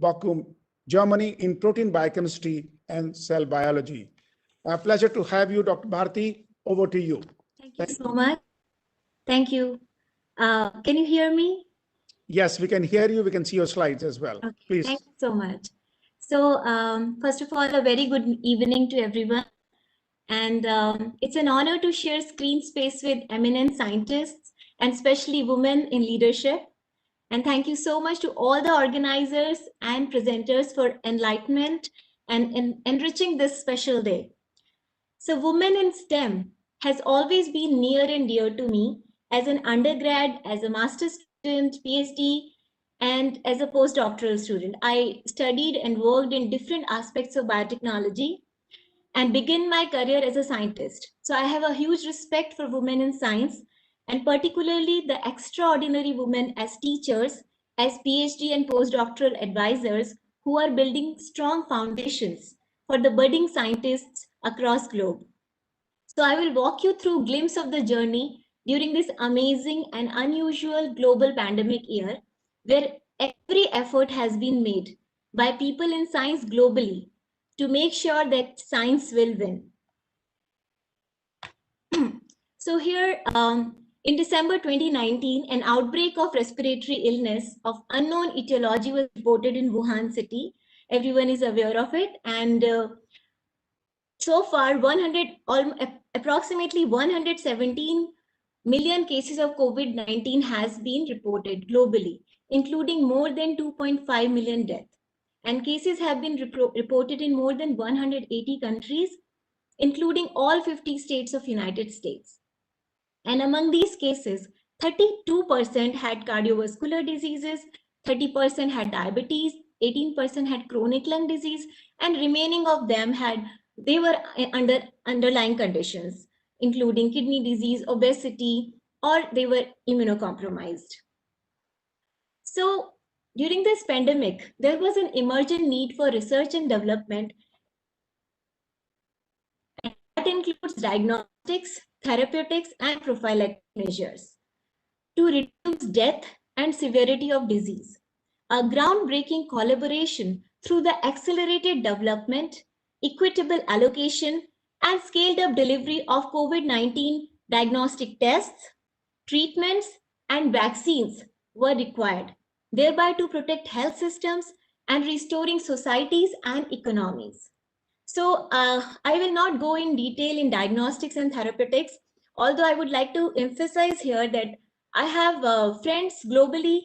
Bochum, Germany, in protein biochemistry and cell biology. A pleasure to have you, Dr. Bharti. Over to you. Thank you so much. Thank you. Can you hear me? Yes, we can hear you. We can see your slides as well. Okay. Please. Thank you so much. So first of all, a very good evening to everyone. And it's an honor to share screen space with eminent scientists and especially women in leadership. And thank you so much to all the organizers and presenters for enlightenment and enriching this special day. So Women in STEM has always been near and dear to me as an undergrad, as a master's student, PhD, and as a postdoctoral student. I studied and worked in different aspects of biotechnology and began my career as a scientist. So I have a huge respect for women in science, and particularly the extraordinary women as teachers, as PhD and postdoctoral advisors who are building strong foundations for the budding scientists across globe. So I will walk you through a glimpse of the journey during this amazing and unusual global pandemic year, where every effort has been made by people in science globally to make sure that science will win. So here, in December 2019, an outbreak of respiratory illness of unknown etiology was reported in Wuhan city. Everyone is aware of it. And so far, approximately 117 million cases of COVID-19 has been reported globally, including more than 2.5 million deaths. And cases have been reported in more than 180 countries, including all 50 states of United States. And among these cases, 32% had cardiovascular diseases, 30% had diabetes, 18% had chronic lung disease, and remaining of them they were under underlying conditions, including kidney disease, obesity, or they were immunocompromised. So during this pandemic, there was an emergent need for research and development. And that includes diagnostics, therapeutics, and prophylactic measures to reduce death and severity of disease. A groundbreaking collaboration through the accelerated development, equitable allocation, and scaled up delivery of COVID-19 diagnostic tests, treatments, and vaccines were required, thereby to protect health systems and restoring societies and economies. So I will not go in detail in diagnostics and therapeutics, although I would like to emphasize here that I have friends globally,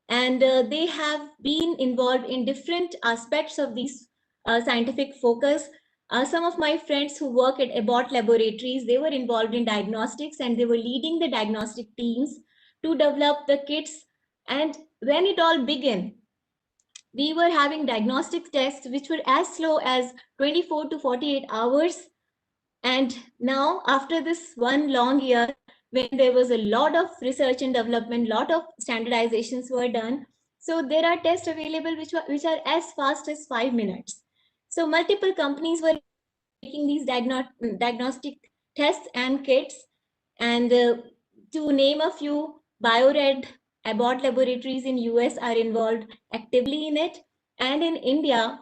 and they have been involved in different aspects of these scientific focus. Some of my friends who work at Abbott Laboratories, they were involved in diagnostics and they were leading the diagnostic teams to develop the kits. And when it all began, we were having diagnostic tests which were as slow as 24 to 48 hours. And now, after this one long year, when there was a lot of research and development, lot of standardizations were done. So there are tests available which are as fast as 5 minutes. So multiple companies were making these diagnostic tests and kits. And to name a few, BioRed, Abbott Laboratories in US are involved actively in it. And in India,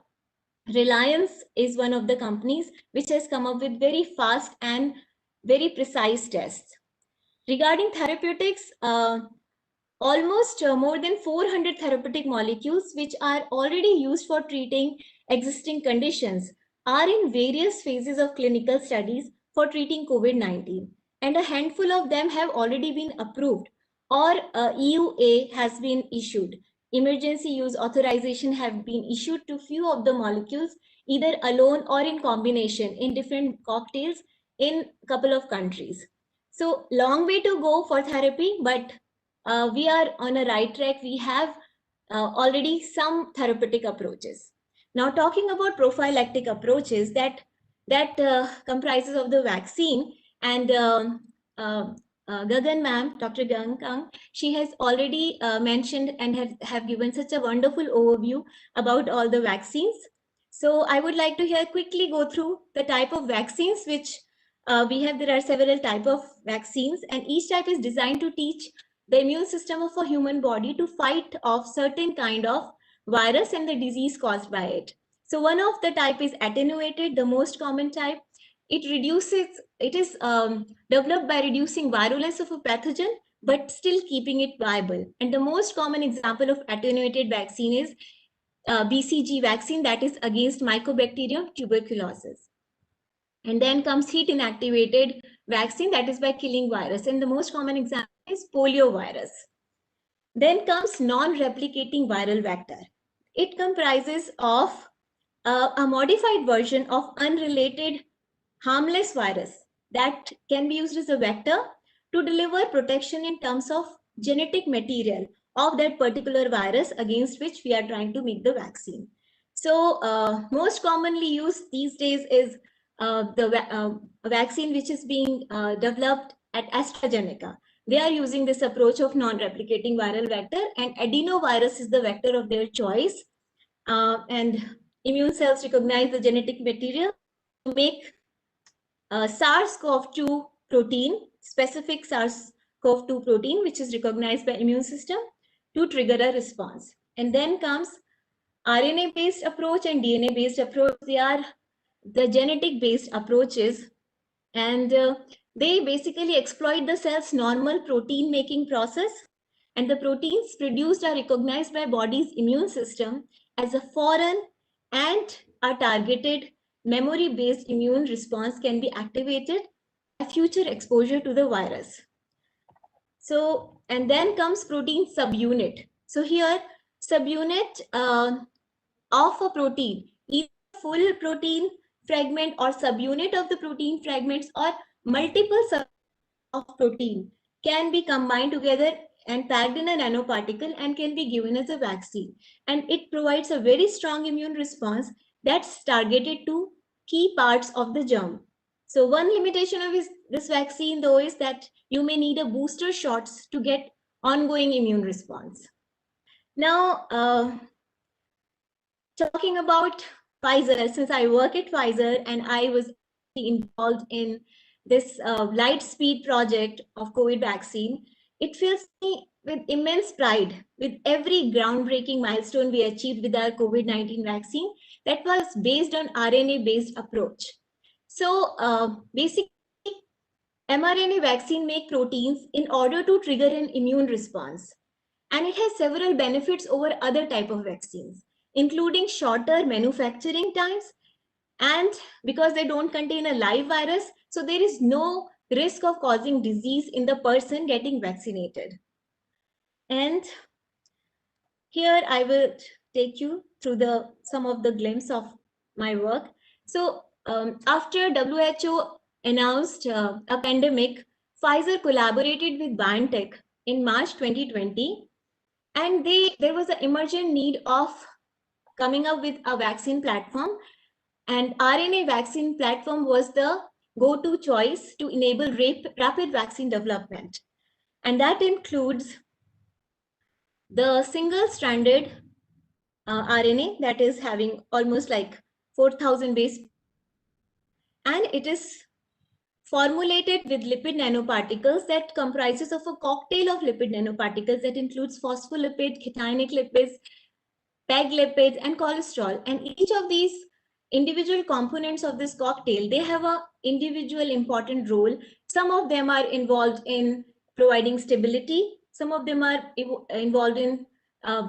Reliance is one of the companies which has come up with very fast and very precise tests. Regarding therapeutics, almost more than 400 therapeutic molecules which are already used for treating existing conditions are in various phases of clinical studies for treating COVID-19. And a handful of them have already been approved, or EUA has been issued. Emergency use authorization have been issued to few of the molecules, either alone or in combination in different cocktails in a couple of countries. So long way to go for therapy, but we are on a right track. We have already some therapeutic approaches. Now talking about prophylactic approaches, that comprises of the vaccine, and Gagan ma'am, Dr. Gagan, she has already mentioned and have given such a wonderful overview about all the vaccines. So I would like to here quickly go through the type of vaccines which we have. There are several types of vaccines, and each type is designed to teach the immune system of a human body to fight off certain kind of virus and the disease caused by it. So one of the type is attenuated, the most common type. It is developed by reducing virulence of a pathogen, but still keeping it viable. And the most common example of attenuated vaccine is BCG vaccine, that is against Mycobacterium tuberculosis. And then comes heat inactivated vaccine, that is by killing virus. And the most common example is polio virus. Then comes non-replicating viral vector. It comprises of a modified version of unrelated harmless virus that can be used as a vector to deliver protection in terms of genetic material of that particular virus against which we are trying to make the vaccine. So most commonly used these days is the vaccine which is being developed at AstraZeneca. They are using this approach of non-replicating viral vector, and adenovirus is the vector of their choice. And immune cells recognize the genetic material to make SARS-CoV-2 protein, specific SARS-CoV-2 protein, which is recognized by immune system to trigger a response. And then comes RNA-based approach and DNA-based approach. They are the genetic-based approaches, and they basically exploit the cell's normal protein-making process, and the proteins produced are recognized by body's immune system as a foreign and are targeted. Memory-based immune response can be activated by future exposure to the virus. So, and then comes protein subunit. So here, subunit of a protein, either full protein fragment or subunit of the protein fragments or multiple sub of protein can be combined together and packed in a nanoparticle and can be given as a vaccine. And it provides a very strong immune response that's targeted to key parts of the germ. So one limitation of this vaccine though is that you may need a booster shots to get ongoing immune response. Now, talking about Pfizer, since I work at Pfizer and I was involved in this light speed project of COVID vaccine, it fills me with immense pride with every groundbreaking milestone we achieved with our COVID-19 vaccine that was based on RNA-based approach. So basically, mRNA vaccine make proteins in order to trigger an immune response. And it has several benefits over other type of vaccines, including shorter manufacturing times, and because they don't contain a live virus, so there is no risk of causing disease in the person getting vaccinated. And here I will take you through some of the glimpse of my work. So after WHO announced a pandemic, Pfizer collaborated with BioNTech in March 2020. And there was an emergent need of coming up with a vaccine platform, and RNA vaccine platform was the go-to choice to enable rapid vaccine development. And that includes the single-stranded RNA that is having almost like 4,000 base, and it is formulated with lipid nanoparticles that comprises of a cocktail of lipid nanoparticles that includes phospholipid, cationic lipids, PEG lipids, and cholesterol. And each of these individual components of this cocktail, they have an individual important role. Some of them are involved in providing stability. Some of them are involved in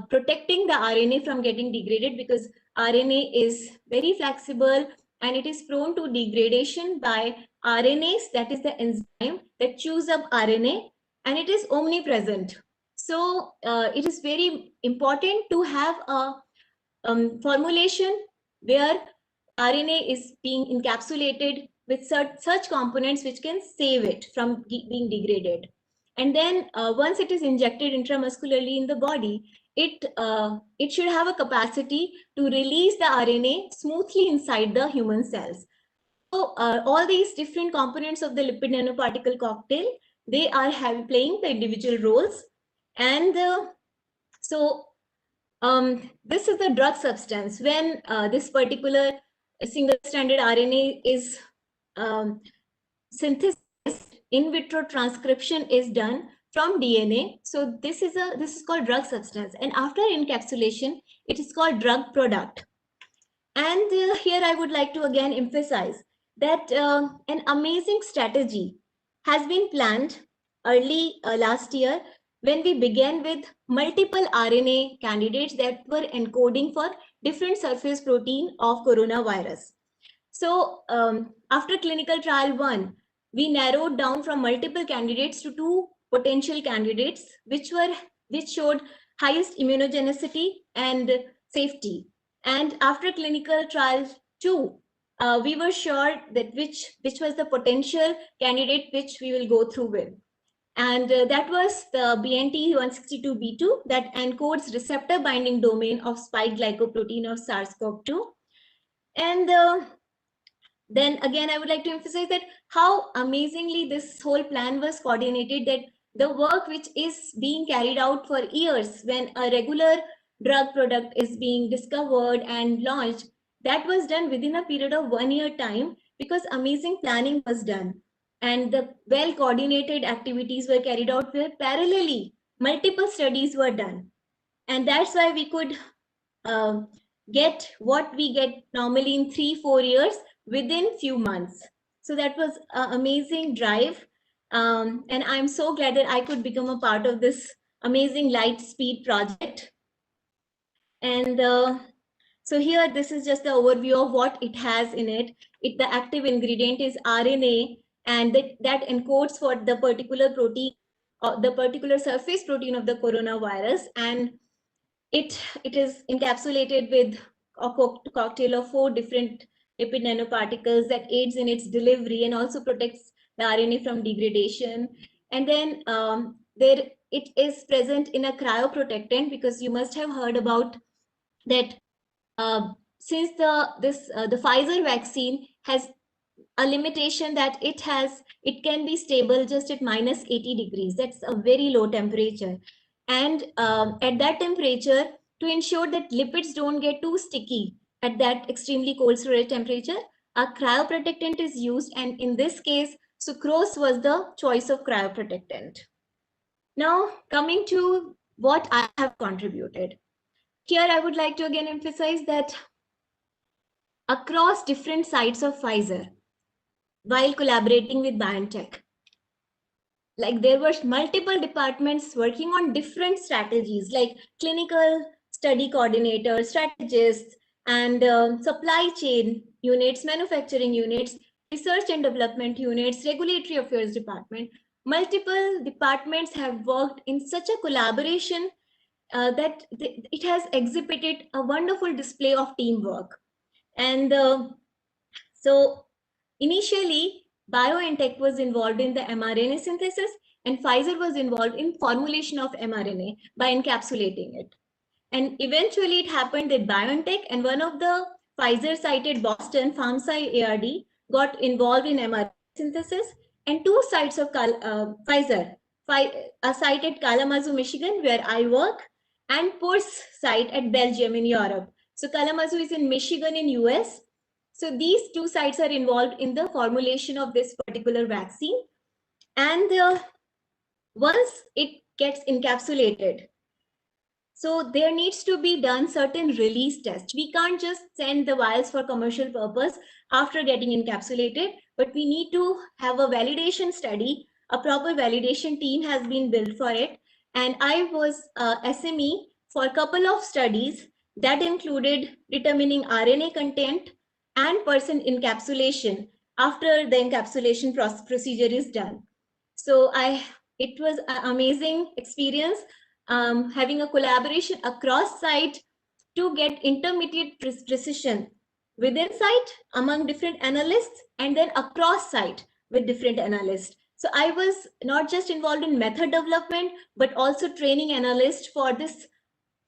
protecting the RNA from getting degraded, because RNA is very flexible and it is prone to degradation by RNase, that is the enzyme that chews up RNA, and it is omnipresent. So it is very important to have a formulation where RNA is being encapsulated with such components which can save it from being degraded. And then once it is injected intramuscularly in the body, it should have a capacity to release the RNA smoothly inside the human cells. So all these different components of the lipid nanoparticle cocktail, they are playing the individual roles. And this is the drug substance. When this particular single-stranded RNA is synthesized, in vitro transcription is done from DNA. So this is called drug substance. And after encapsulation, it is called drug product. And here I would like to again emphasize that an amazing strategy has been planned early last year when we began with multiple RNA candidates that were encoding for different surface protein of coronavirus. So after clinical trial 1, we narrowed down from multiple candidates to 2 potential candidates, which showed highest immunogenicity and safety. And after clinical trial 2, we were sure that which was the potential candidate which we will go through with. And that was the BNT162b2 that encodes receptor binding domain of spike glycoprotein of SARS-CoV-2. And then again, I would like to emphasize that how amazingly this whole plan was coordinated, that the work which is being carried out for years when a regular drug product is being discovered and launched, that was done within a period of 1 year time because amazing planning was done and the well-coordinated activities were carried out where parallelly multiple studies were done. And that's why we could get what we get normally in 3-4 years within few months. So that was an amazing drive. And I'm so glad that I could become a part of this amazing light speed project. And so here, this is just the overview of what it has in it. The active ingredient is RNA, and that encodes for the particular protein, the particular surface protein of the coronavirus. And it is encapsulated with a cocktail of 4 different lipid nanoparticles that aids in its delivery and also protects the RNA from degradation. And then it is present in a cryoprotectant, because you must have heard about that since the Pfizer vaccine has a limitation that it can be stable just at minus 80 degrees. That's a very low temperature. And at that temperature, to ensure that lipids don't get too sticky at that extremely cold storage temperature, a cryoprotectant is used. And in this case, sucrose was the choice of cryoprotectant. Now, coming to what I have contributed. Here, I would like to again emphasize that across different sites of Pfizer, while collaborating with BioNTech, like there were multiple departments working on different strategies, like clinical study coordinators, strategists, and supply chain units, manufacturing units, research and development units, regulatory affairs department. Multiple departments have worked in such a collaboration that it has exhibited a wonderful display of teamwork. And so initially, BioNTech was involved in the mRNA synthesis, and Pfizer was involved in formulation of mRNA by encapsulating it. And eventually it happened that BioNTech and one of the Pfizer-cited Boston PharmSci ARD got involved in mRNA synthesis, and 2 sites of Pfizer are cited Kalamazoo, Michigan, where I work, and Puurs site at Belgium in Europe. So Kalamazoo is in Michigan in US. So these 2 sites are involved in the formulation of this particular vaccine. And once it gets encapsulated, so there needs to be done certain release tests. We can't just send the vials for commercial purpose after getting encapsulated, but we need to have a validation study. A proper validation team has been built for it. And I was SME for a couple of studies that included determining RNA content and person encapsulation after the encapsulation procedure is done. So it was an amazing experience, having a collaboration across site to get intermediate precision within site among different analysts, and then across site with different analysts. So I was not just involved in method development, but also training analysts for this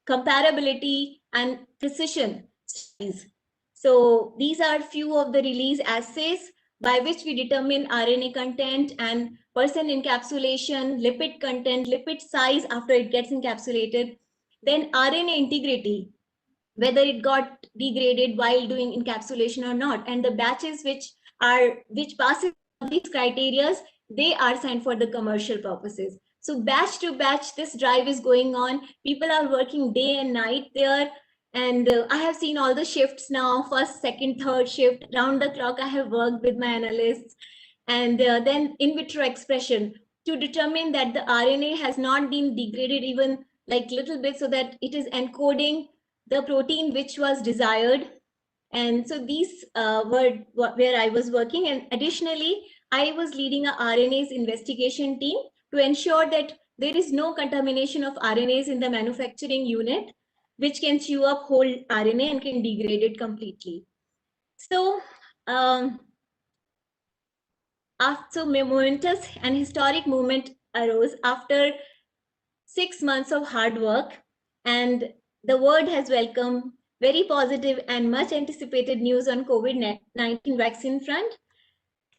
comparability and precision studies. So these are few of the release assays by which we determine RNA content and person encapsulation, lipid content, lipid size after it gets encapsulated, then RNA integrity, whether it got degraded while doing encapsulation or not, and the batches which passes these criteria, they are sent for the commercial purposes. So batch to batch, this drive is going on. People are working day and night there. And I have seen all the shifts now, first, second, third shift, round the clock. I have worked with my analysts. And then in vitro expression to determine that the RNA has not been degraded even like little bit, so that it is encoding the protein which was desired. And so these were where I was working. And additionally, I was leading a RNase investigation team to ensure that there is no contamination of RNAs in the manufacturing unit, which can chew up whole RNA and can degrade it completely. So, so momentous and historic moment arose after 6 months of hard work, and the world has welcomed very positive and much anticipated news on COVID-19 vaccine front.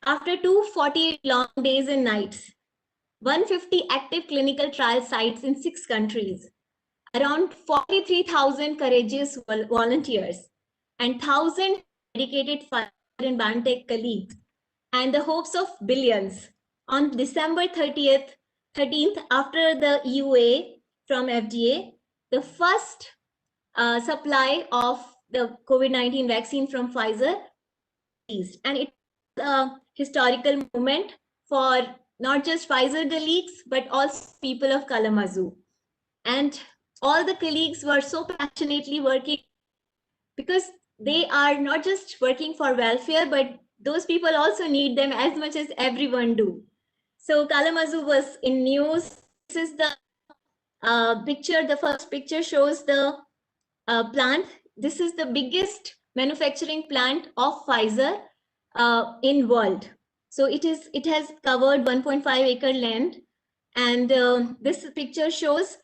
After 248 long days and nights, 150 active clinical trial sites in 6 countries, around 43,000 courageous volunteers, and 1,000 dedicated and BioNTech colleagues and the hopes of billions. On December 13th, after the EUA from FDA, the first supply of the COVID-19 vaccine from Pfizer released. And it was a historical moment for not just Pfizer colleagues, but also people of Kalamazoo. And all the colleagues were so passionately working because they are not just working for welfare, but those people also need them as much as everyone do. So Kalamazoo was in news. This is the picture. The first picture shows the plant. This is the biggest manufacturing plant of Pfizer in world. So it has covered 1.5 acre land, and this picture shows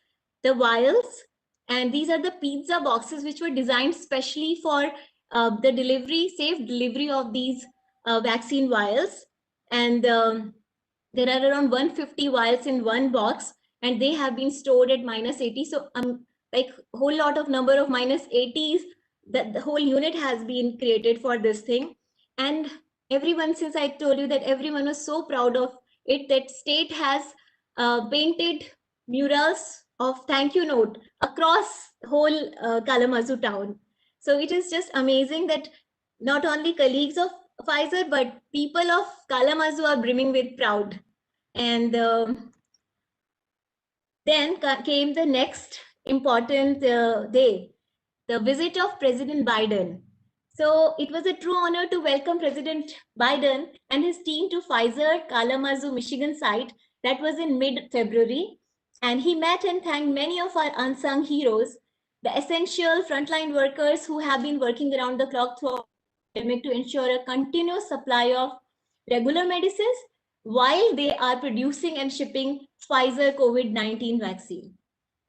the vials, and these are the pizza boxes which were designed specially for the safe delivery of these vaccine vials. And there are around 150 vials in one box, and they have been stored at -80. So like whole lot of number of -80s, that the whole unit has been created for this thing. And everyone, since I told you that everyone was so proud of it, that state has painted murals of thank you note across whole Kalamazoo town. So it is just amazing that not only colleagues of Pfizer, but people of Kalamazoo are brimming with proud. And then came the next important day, the visit of President Biden. So it was a true honor to welcome President Biden and his team to Pfizer Kalamazoo, Michigan site. That was in mid-February. And he met and thanked many of our unsung heroes, the essential frontline workers who have been working around the clock throughout the pandemic to ensure a continuous supply of regular medicines while they are producing and shipping Pfizer COVID-19 vaccine.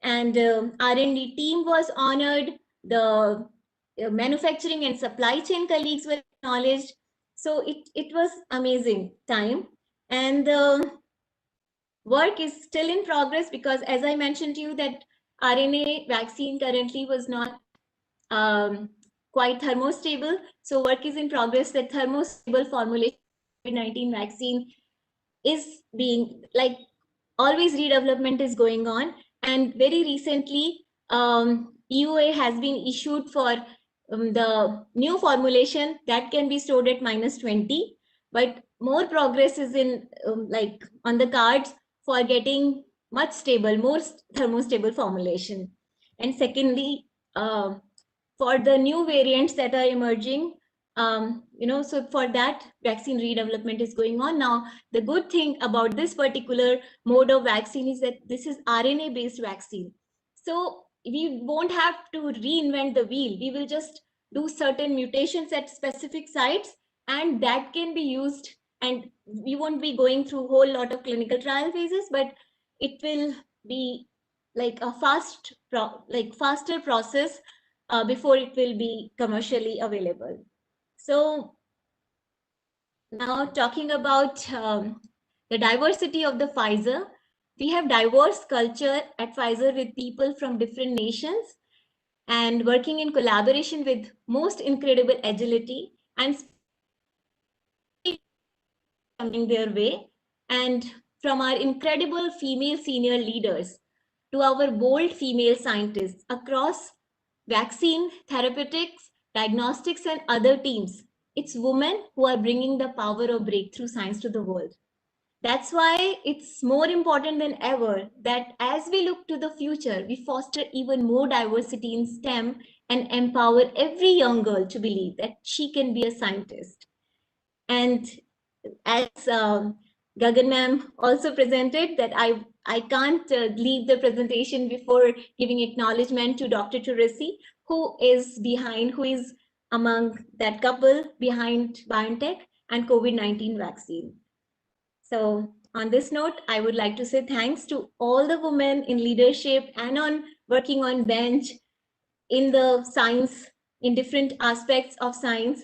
And R&D team was honored, the manufacturing and supply chain colleagues were acknowledged. So it was amazing time. And work is still in progress because, as I mentioned to you, that RNA vaccine currently was not quite thermostable. So work is in progress that thermostable formulation COVID-19 vaccine is being, like always, redevelopment is going on. And very recently, EUA has been issued for the new formulation that can be stored at -20, but more progress is in like on the cards for getting much stable, more thermostable formulation. And secondly, for the new variants that are emerging, so for that, vaccine redevelopment is going on. Now, the good thing about this particular mode of vaccine is that this is RNA-based vaccine. So we won't have to reinvent the wheel. We will just do certain mutations at specific sites, and that can be used. And we won't be going through a whole lot of clinical trial phases, but it will be like a faster process before it will be commercially available. So now talking about the diversity of the Pfizer, we have diverse culture at Pfizer with people from different nations and working in collaboration with most incredible agility and coming their way. And from our incredible female senior leaders to our bold female scientists across vaccine, therapeutics, diagnostics, and other teams, it's women who are bringing the power of breakthrough science to the world. That's why it's more important than ever that as we look to the future, we foster even more diversity in STEM and empower every young girl to believe that she can be a scientist. And as Gagan ma'am also presented, that I can't leave the presentation before giving acknowledgement to Dr. Turisi, who is among that couple behind BioNTech and COVID-19 vaccine. So on this note, I would like to say thanks to all the women in leadership and on working on bench in the science, in different aspects of science.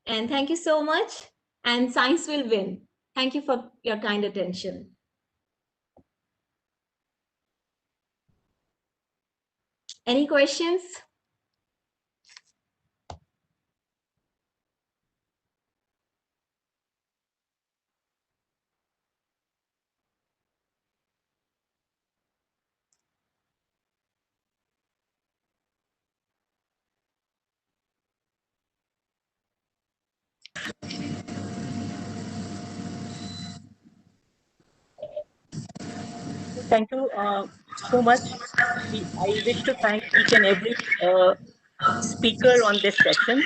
And thank you so much. And science will win. Thank you for your kind attention. Any questions? Thank you so much. I wish to thank each and every speaker on this session.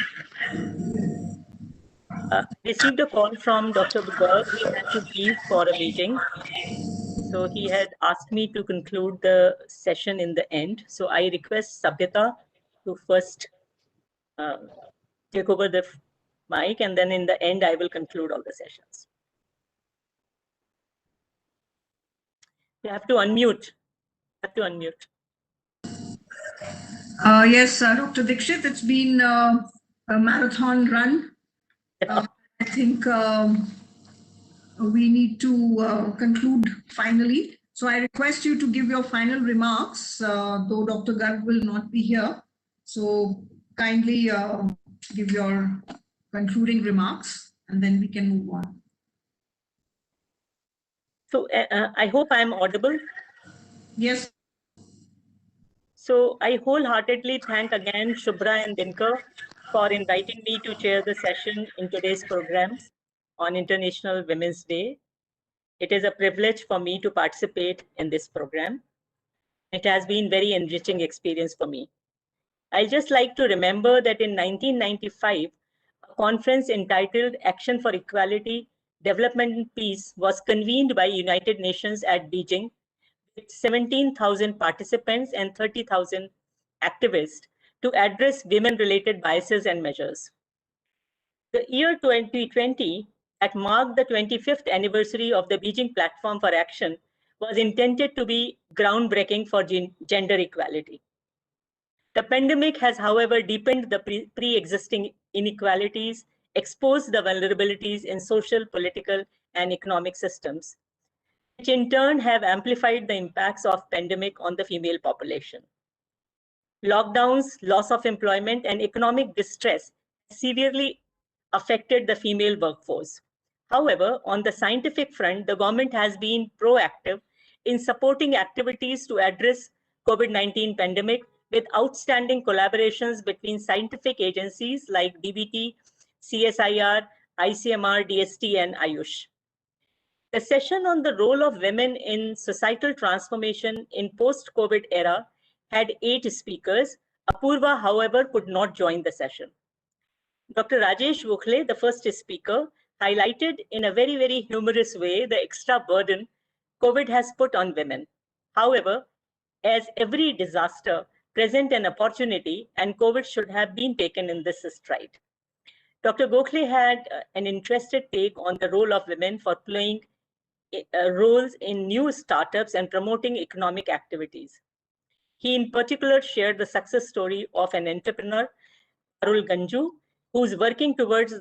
Received a call from Dr. Garg. He had to leave for a meeting. So he had asked me to conclude the session in the end. So I request Sabhyata to first take over the mic, and then in the end, I will conclude all the sessions. You have to unmute. Yes, Dr. Dixit, it's been a marathon run. I think we need to conclude finally. So I request you to give your final remarks, though Dr. Garg will not be here. So kindly give your concluding remarks, and then we can move on. So I hope I'm audible. Yes. So I wholeheartedly thank again Shubhra and Dinkar for inviting me to chair the session in today's programs on International Women's Day. It is a privilege for me to participate in this program. It has been very enriching experience for me. I just like to remember that in 1995, a conference entitled Action for Equality, Development and Peace was convened by United Nations at Beijing with 17,000 participants and 30,000 activists to address women-related biases and measures. The year 2020, that marked the 25th anniversary of the Beijing Platform for Action, was intended to be groundbreaking for gender equality. The pandemic has, however, deepened the pre-existing inequalities, exposed the vulnerabilities in social, political, and economic systems, which in turn have amplified the impacts of pandemic on the female population. Lockdowns, loss of employment, and economic distress severely affected the female workforce. However, on the scientific front, the government has been proactive in supporting activities to address COVID-19 pandemic with outstanding collaborations between scientific agencies like DBT, CSIR, ICMR, DST, and Ayush. The session on the role of women in societal transformation in post-COVID era had 8 speakers. Apurva, however, could not join the session. Dr. Rajesh Gokhale, the first speaker, highlighted in a very, very humorous way the extra burden COVID has put on women. However, as every disaster present an opportunity, and COVID should have been taken in this stride. Dr. Gokhale had an interested take on the role of women for playing roles in new startups and promoting economic activities. He in particular shared the success story of an entrepreneur, Parul Ganju, who's working towards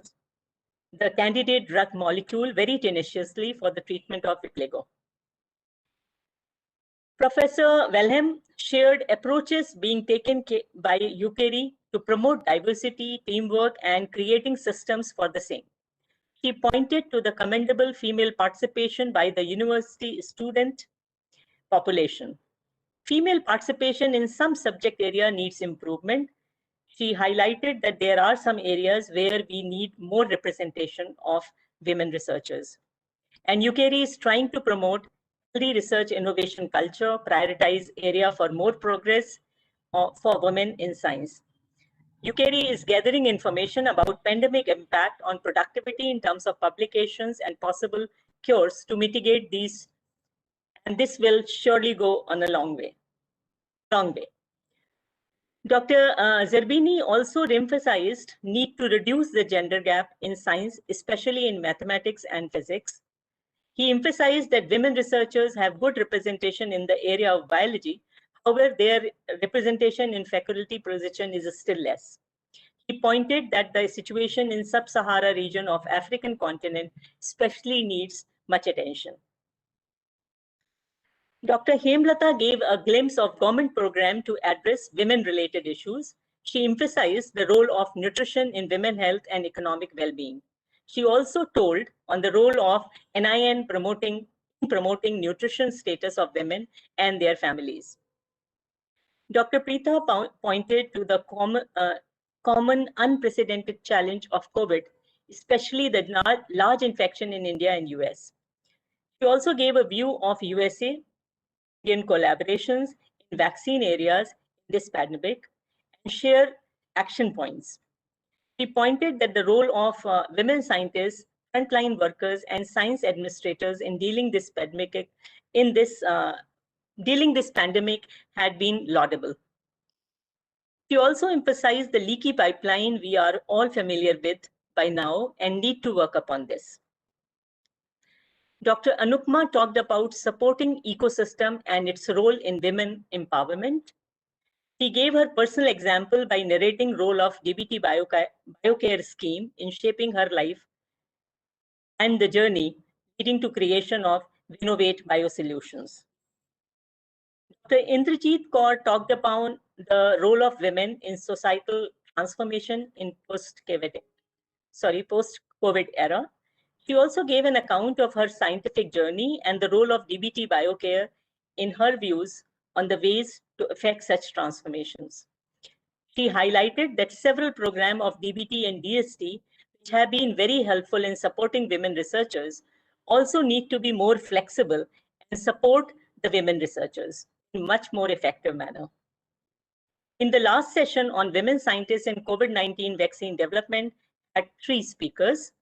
the candidate drug molecule very tenaciously for the treatment of vitiligo. Professor Wilhelm shared approaches being taken by UKRI to promote diversity, teamwork, and creating systems for the same. He pointed to the commendable female participation by the university student population. Female participation in some subject area needs improvement. She highlighted that there are some areas where we need more representation of women researchers. And UKRI is trying to promote healthy research innovation culture, prioritize area for more progress for women in science. UKRI is gathering information about pandemic impact on productivity in terms of publications and possible cures to mitigate these, and this will surely go on a long way. Dr. Zerbini also emphasized need to reduce the gender gap in science, especially in mathematics and physics. He emphasized that women researchers have good representation in the area of biology. However, their representation in faculty position is still less. He pointed that the situation in sub-Sahara region of African continent especially needs much attention. Dr. Hemlata gave a glimpse of government program to address women-related issues. She emphasized the role of nutrition in women health and economic well-being. She also told on the role of NIN promoting nutrition status of women and their families. Dr. Preetha pointed to the common unprecedented challenge of COVID, especially the large infection in India and US. She also gave a view of USA Indian collaborations in vaccine areas in this pandemic, and share action points. He pointed that the role of women scientists, frontline workers, and science administrators in dealing this pandemic had been laudable. He also emphasized the leaky pipeline we are all familiar with by now and need to work upon this. Dr. Anupma talked about supporting ecosystem and its role in women empowerment. He gave her personal example by narrating role of DBT Biocare scheme in shaping her life and the journey leading to creation of Innovate Biosolutions. Dr. Indrajit Kaur talked upon the role of women in societal transformation in post-COVID era. She also gave an account of her scientific journey and the role of DBT Biocare in her views on the ways to effect such transformations. She highlighted that several programs of DBT and DST, which have been very helpful in supporting women researchers, also need to be more flexible and support the women researchers in a much more effective manner. In the last session on women scientists and COVID-19 vaccine development, had 3 speakers,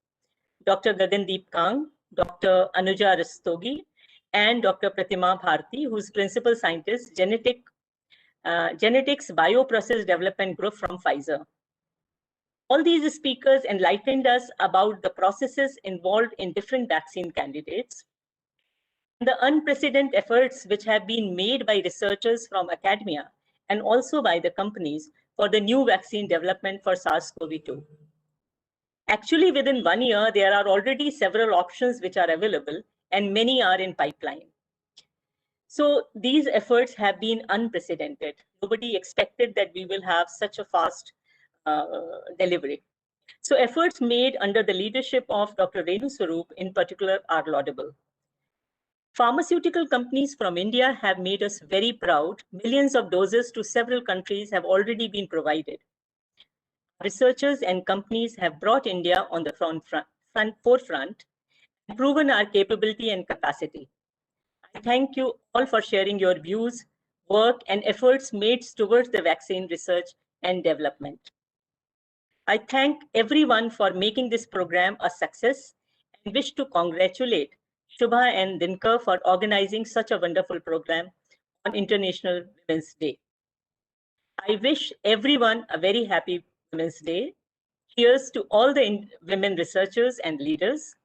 Dr. Gagandeep Kang, Dr. Anuja Rastogi, and Dr. Pratima Bharti, who's principal scientist, genetics bioprocess development group from Pfizer. All these speakers enlightened us about the processes involved in different vaccine candidates, and the unprecedented efforts which have been made by researchers from academia and also by the companies for the new vaccine development for SARS-CoV-2. Actually, within 1 year, there are already several options which are available and many are in pipeline. So these efforts have been unprecedented. Nobody expected that we will have such a fast delivery. So efforts made under the leadership of Dr. Renu Swarup in particular are laudable. Pharmaceutical companies from India have made us very proud. Millions of doses to several countries have already been provided. Researchers and companies have brought India on the forefront and proven our capability and capacity. I thank you all for sharing your views, work, and efforts made towards the vaccine research and development. I thank everyone for making this program a success and wish to congratulate Shubha and Dinkar for organizing such a wonderful program on International Women's Day. I wish everyone a very happy Women's Day. Cheers to all the women researchers and leaders.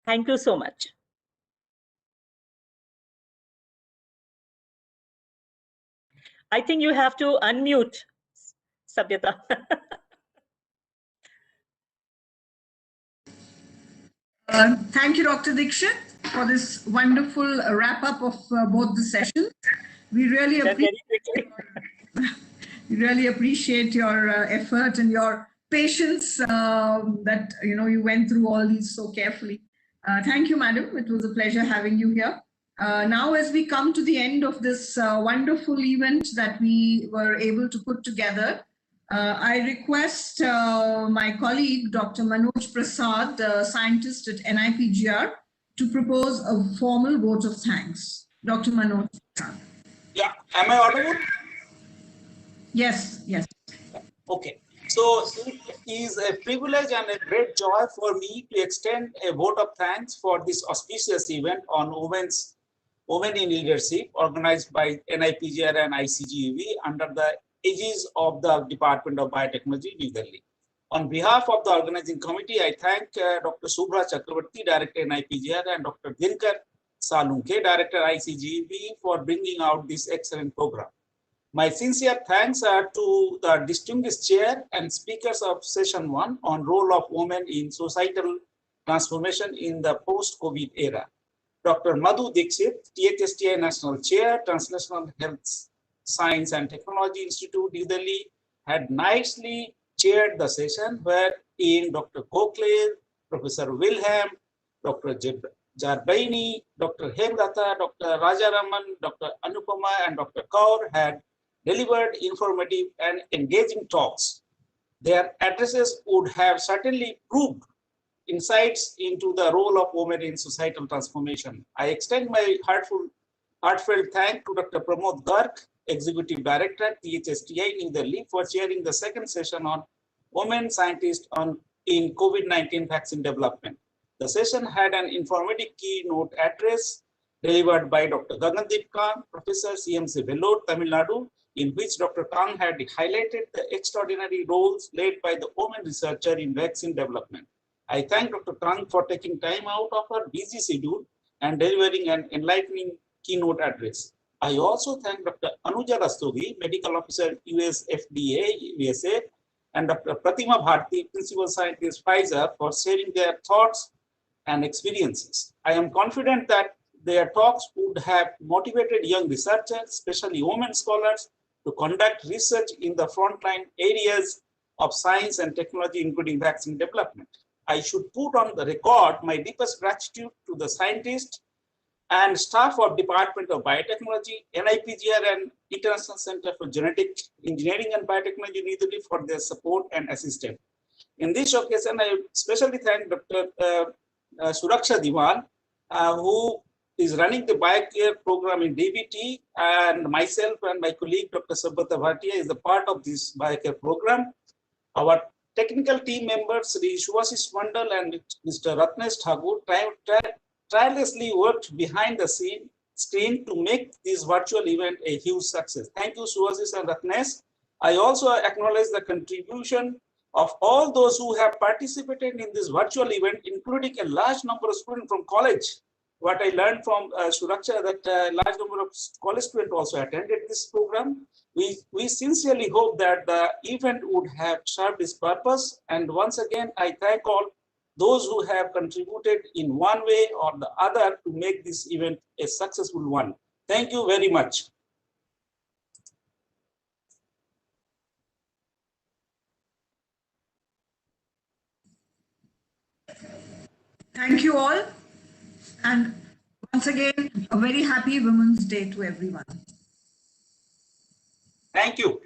Thank you so much. I think you have to unmute, Sabhyata. Thank you, Dr. Dixit, for this wonderful wrap-up of both the sessions. We really appreciate your effort and your patience that you went through all these so carefully. Thank you, madam. It was a pleasure having you here. Now, as we come to the end of this wonderful event that we were able to put together, I request my colleague, Dr. Manoj Prasad, scientist at NIPGR, to propose a formal vote of thanks. Dr. Manoj Prasad. Yeah, am I audible? Yes, yes. Okay. So it is a privilege and a great joy for me to extend a vote of thanks for this auspicious event on Women in Leadership organized by NIPGR and ICGEB under the aegis of the Department of Biotechnology, New Delhi. On behalf of the organizing committee, I thank Dr. Subhra Chakrabarti, Director NIPGR, and Dr. Dinkar Salunke, Director ICGEB, for bringing out this excellent program. My sincere thanks are to the distinguished chair and speakers of session 1 on role of women in societal transformation in the post-COVID era. Dr. Madhu Dixit, THSTI National Chair, Translational Health Science and Technology Institute, New Delhi, had nicely chaired the session wherein Dr. Gokhale, Professor Wilhelm, Dr. Jarbaini, Dr. Hemlata, Dr. Rajaraman, Dr. Anupama, and Dr. Kaur had delivered informative and engaging talks. Their addresses would have certainly proved insights into the role of women in societal transformation. I extend my heartfelt thanks to Dr. Pramod Garg, Executive Director at PHSTI New Delhi, for chairing the second session on women scientists in COVID-19 vaccine development. The session had an informative keynote address delivered by Dr. Gagandeep Khan, Professor CMC Vellore, Tamil Nadu, in which Dr. Khan had highlighted the extraordinary roles played by the women researcher in vaccine development. I thank Dr. Khan for taking time out of her busy schedule and delivering an enlightening keynote address. I also thank Dr. Anuja Rastogi, Medical Officer, US FDA, USA, and Dr. Pratima Bharti, Principal Scientist, Pfizer, for sharing their thoughts and experiences. I am confident that their talks would have motivated young researchers, especially women scholars, to conduct research in the frontline areas of science and technology, including vaccine development. I should put on the record my deepest gratitude to the scientists and staff of Department of Biotechnology, NIPGR, and International Center for Genetic Engineering and Biotechnology, New Delhi, for their support and assistance. In this occasion, I especially thank Dr. Suraksha Diwan, who is running the BioCare program in DBT, and myself and my colleague, Dr. Sabata Bhatia, is the part of this BioCare program. Our technical team members, Sri Shubhasish Mandal and Mr. Ratnesh Thakur, tirelessly worked behind the screen to make this virtual event a huge success. Thank you, Shubhasish and Ratnesh. I also acknowledge the contribution of all those who have participated in this virtual event, including a large number of students from college. What I learned from Suraksha, that a large number of college students also attended this program. We sincerely hope that the event would have served its purpose. And once again, I thank all those who have contributed in one way or the other to make this event a successful one. Thank you very much. Thank you all. And once again, a very happy Women's Day to everyone. Thank you.